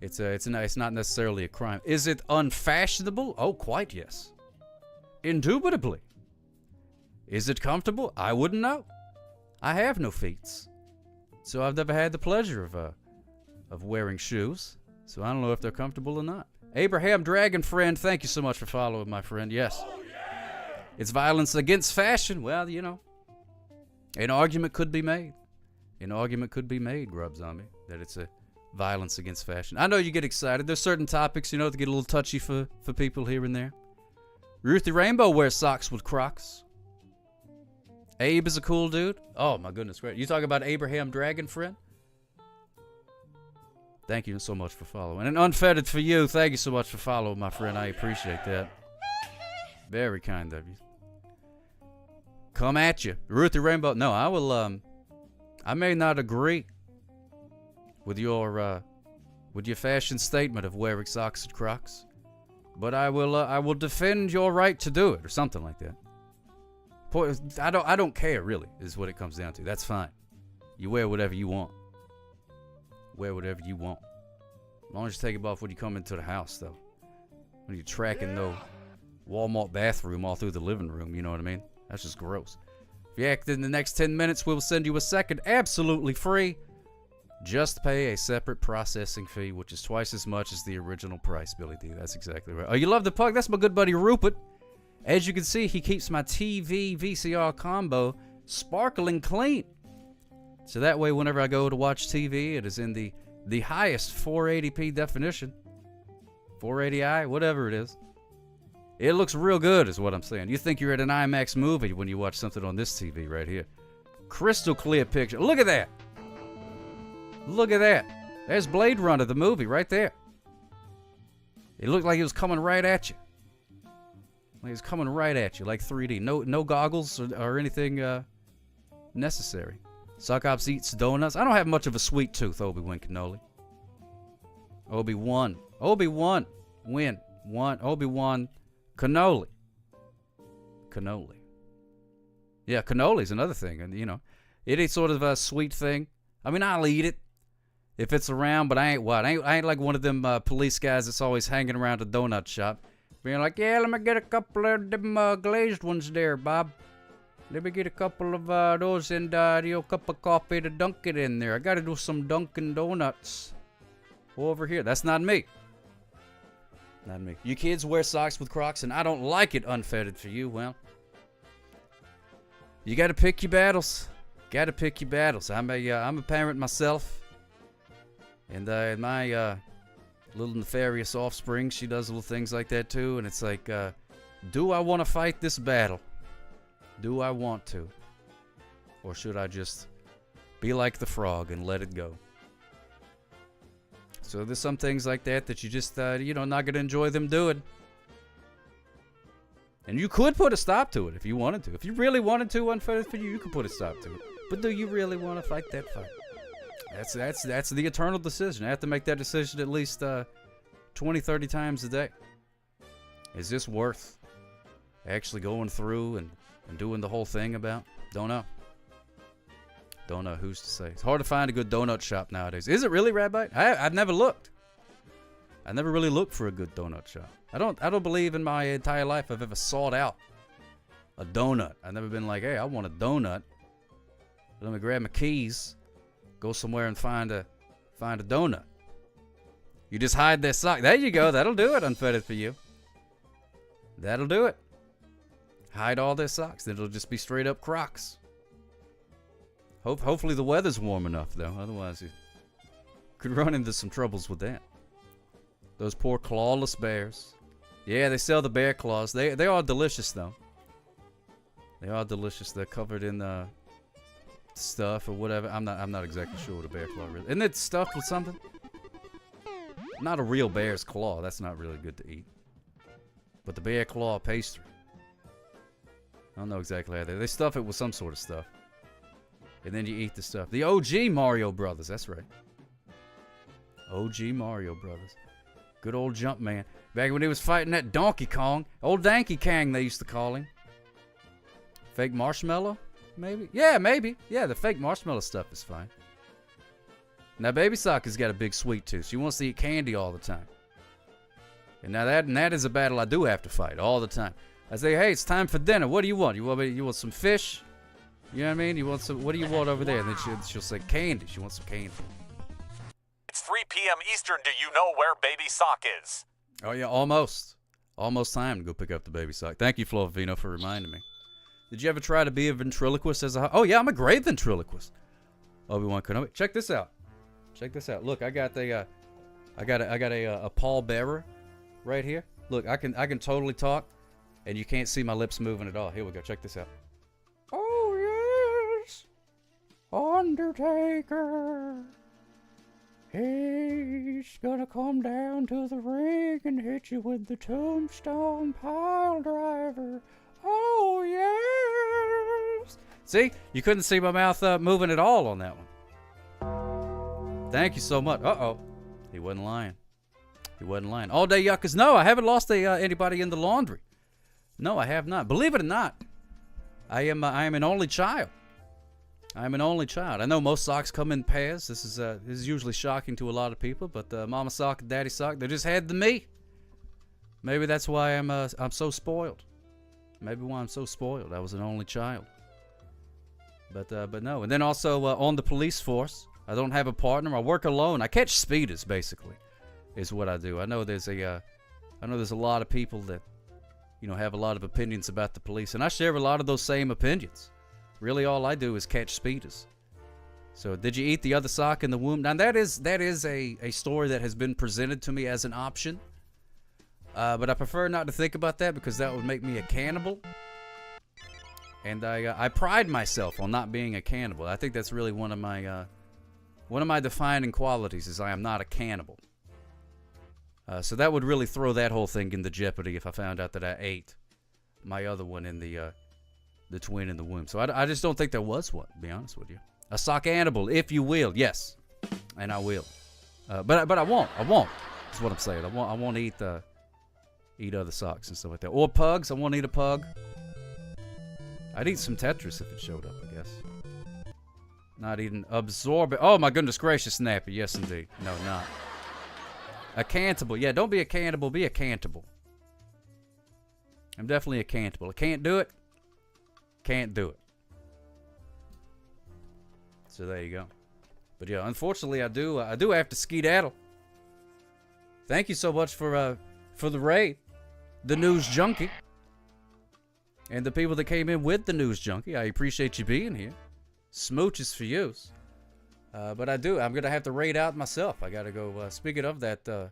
It's not necessarily a crime. Is it unfashionable? Oh, quite yes. Indubitably. Is it comfortable? I wouldn't know. I have no feet, so I've never had the pleasure of wearing shoes. So I don't know if they're comfortable or not. Abraham Dragon Friend, thank you so much for following, my friend. Yes. Oh, yeah. It's violence against fashion. Well, an argument could be made. An argument could be made, Grub Zombie, that it's a violence against fashion. I know you get excited. There's certain topics, that get a little touchy for people here and there. Ruthie Rainbow wears socks with Crocs. Abe is a cool dude. Oh, my goodness. Great. You talk about Abraham Dragon Friend? Thank you so much for following. And Unfettered for you, thank you so much for following, my friend. I appreciate that. Very kind of you. Come at you. Ruthie Rainbow. No, I will, I may not agree with your fashion statement of wearing socks and Crocs, but I will defend your right to do it, or something like that. I don't care, really, is what it comes down to. That's fine. You wear whatever you want. Wear whatever you want. As long as you take it off when you come into the house, though. When you're tracking no Walmart bathroom all through the living room, you know what I mean? That's just gross. If you act in the next 10 minutes, we'll send you a second absolutely free. Just pay a separate processing fee, which is twice as much as the original price, Billy D. That's exactly right. Oh, you love the pug? That's my good buddy Rupert. As you can see, he keeps my TV VCR combo sparkling clean. So that way, whenever I go to watch TV, it is in the highest 480p definition. 480i, whatever it is. It looks real good, is what I'm saying. You think you're at an IMAX movie when you watch something on this TV right here. Crystal clear picture. Look at that. Look at that. There's Blade Runner, the movie, right there. It looked like it was coming right at you. Like it's coming right at you, like 3D. No goggles or anything necessary. Sock Ops eats donuts. I don't have much of a sweet tooth, Obi-Wan Kenobi. Obi-Wan. Win. One. Obi-Wan Cannoli. Yeah, cannoli's another thing. And, you know, it ain't sort of a sweet thing. I mean, I'll eat it if it's around, but I ain't like one of them police guys that's always hanging around a donut shop. Being like, yeah, let me get a couple of them glazed ones there, Bob. Let me get a couple of those and a cup of coffee to dunk it in there. I got to do some Dunkin' Donuts over here. That's not me. Not me. You kids wear socks with Crocs, and I don't like it unfettered for you. Well, you got to pick your battles. Got to pick your battles. I'm a parent myself, and my little nefarious offspring, she does little things like that too. And it's like, do I want to fight this battle? Do I want to? Or should I just be like the frog and let it go? So there's some things like that you just, not going to enjoy them doing. And you could put a stop to it if you wanted to. If you really wanted to, unfettered for you, you could put a stop to it. But do you really want to fight that fight? That's the eternal decision. I have to make that decision at least 20, 30 times a day. Is this worth actually going through and doing the whole thing about? Don't know. Don't know. Who's to say? It's hard to find a good donut shop nowadays. Is it really, Rabbi? I've never looked. I never really looked for a good donut shop. I don't believe in my entire life I've ever sought out a donut. I've never been like, hey, I want a donut. Let me grab my keys, go somewhere and find a donut. You just hide their sock. There you go. That'll do it, unfettered for you. That'll do it. Hide all their socks. Then it'll just be straight up Crocs. Hopefully the weather's warm enough, though. Otherwise, you could run into some troubles with that. Those poor clawless bears. Yeah, they sell the bear claws. They are delicious, though. They are delicious. They're covered in stuff or whatever. I'm not exactly sure what a bear claw really. Isn't it stuffed with something? Not a real bear's claw. That's not really good to eat. But the bear claw pastry. I don't know exactly how they stuff it with some sort of stuff. And then you eat the stuff. The OG Mario Brothers. That's right. OG Mario Brothers. Good old Jumpman. Back when he was fighting that Donkey Kong. Old Danky Kang, they used to call him. Fake marshmallow? Maybe? Yeah, maybe. Yeah, the fake marshmallow stuff is fine. Now, Baby Sock has got a big sweet tooth. She wants to eat candy all the time. And now that is a battle I do have to fight all the time. I say, hey, it's time for dinner. What do you want? You want some fish? You know what I mean? You want some? What do you want over there? And then she'll say candy. She wants some candy. It's 3 p.m. Eastern. Do you know where Baby Sock is? Oh, yeah, almost. Almost time to go pick up the Baby Sock. Thank you, Flovino, for reminding me. Did you ever try to be a ventriloquist as a... Oh, yeah, I'm a great ventriloquist. Obi-Wan Kenobi. Check this out. Check this out. Look, I got a pallbearer right here. Look, I can totally talk, and you can't see my lips moving at all. Here we go. Check this out. Oh, yes. Undertaker. He's gonna come down to the ring and hit you with the tombstone pile driver. Oh, yes. See? You couldn't see my mouth moving at all on that one. Thank you so much. Uh-oh. He wasn't lying. He wasn't lying. All day yuckers. No, I haven't lost anybody in the laundry. No, I have not. Believe it or not, I am an only child. I'm an only child. I know most socks come in pairs. This is usually shocking to a lot of people, but Mama Sock and Daddy Sock, they just had the me. Maybe that's why I'm so spoiled. Maybe why I'm so spoiled. I was an only child. But no. And then also on the police force, I don't have a partner. I work alone. I catch speeders, basically, is what I do. I know there's a lot of people that, have a lot of opinions about the police, and I share a lot of those same opinions. Really, all I do is catch speeders. So, did you eat the other sock in the womb? Now, that is a story that has been presented to me as an option. But I prefer not to think about that because that would make me a cannibal. And I pride myself on not being a cannibal. I think that's really one of my defining qualities is I am not a cannibal. So that would really throw that whole thing into jeopardy if I found out that I ate my other one in the twin in the womb. So I just don't think there was one, to be honest with you. A sock animal, if you will. Yes, and I will. But I won't. That's what I'm saying. I won't eat other socks and stuff like that. Or pugs. I won't eat a pug. I'd eat some Tetris if it showed up, I guess. Not eating absorbent. Oh my goodness gracious, Snappy. Yes, indeed. No, not. A cantable. Yeah, don't be a cannibal. Be a cantable. I'm definitely a cantable. I can't do it. Can't do it. So there you go. But yeah, unfortunately, I do have to skedaddle. Thank you so much for the raid, the News Junkie, and the people that came in with the News Junkie. I appreciate you being here. Smooches for you. But I'm gonna have to raid out myself. I gotta go. Speaking of that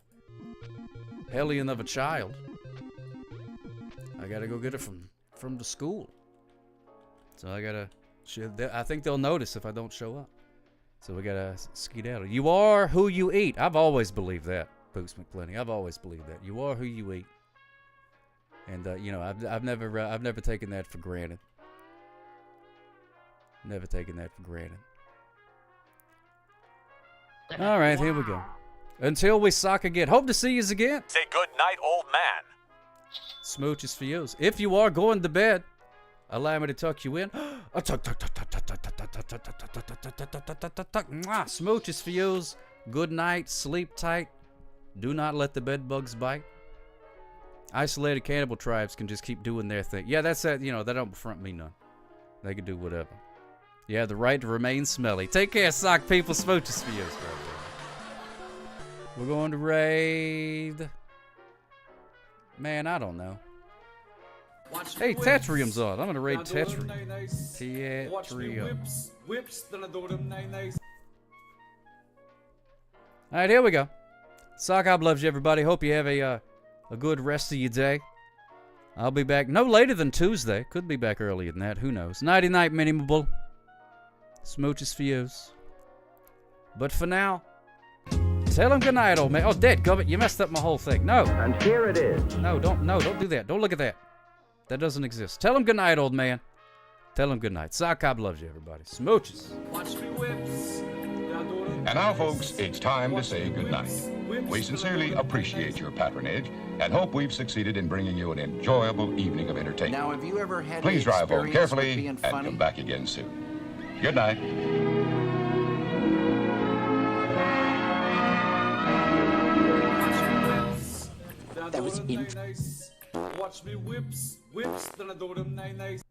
hellion of a child, I gotta go get it from the school. So I think they'll notice if I don't show up. So we gotta skedaddle. You are who you eat. I've always believed that, Boots McPlenty. I've always believed that. You are who you eat. And I've never taken that for granted. Never taken that for granted. All right, here we go. Until we sock again. Hope to see you again. Say good night, old man. Smooches for you. If you are going to bed, allow me to tuck you in. Smooches for you. Good night. Sleep tight. Do not let the bed bugs bite. Isolated cannibal tribes can just keep doing their thing. Yeah, that's that. That don't befront me none. They can do whatever. You have the right to remain smelly. Take care, sock people. Smooches for you. We're going to raid. Man, I don't know. Hey, Tetrium's on. I'm going to raid Tetrium. Tetrium. All right, here we go. Sock Hop loves you, everybody. Hope you have a good rest of your day. I'll be back no later than Tuesday. Could be back earlier than that. Who knows? Nighty night, Minimable. Smooches for yous. But for now, tell him goodnight, old man. Oh, dadgummit, you messed up my whole thing. No. And here it is. No, don't do that. Don't look at that. That doesn't exist. Tell him goodnight, old man. Tell him goodnight. Sock Hop loves you, everybody. Smooches. And now, folks, it's time to say goodnight. We sincerely appreciate your patronage and hope we've succeeded in bringing you an enjoyable evening of entertainment. Now, have you ever had Please drive home experience with carefully being and funny? come back again soon. Good night. That was Watch me whips, then I do them nice.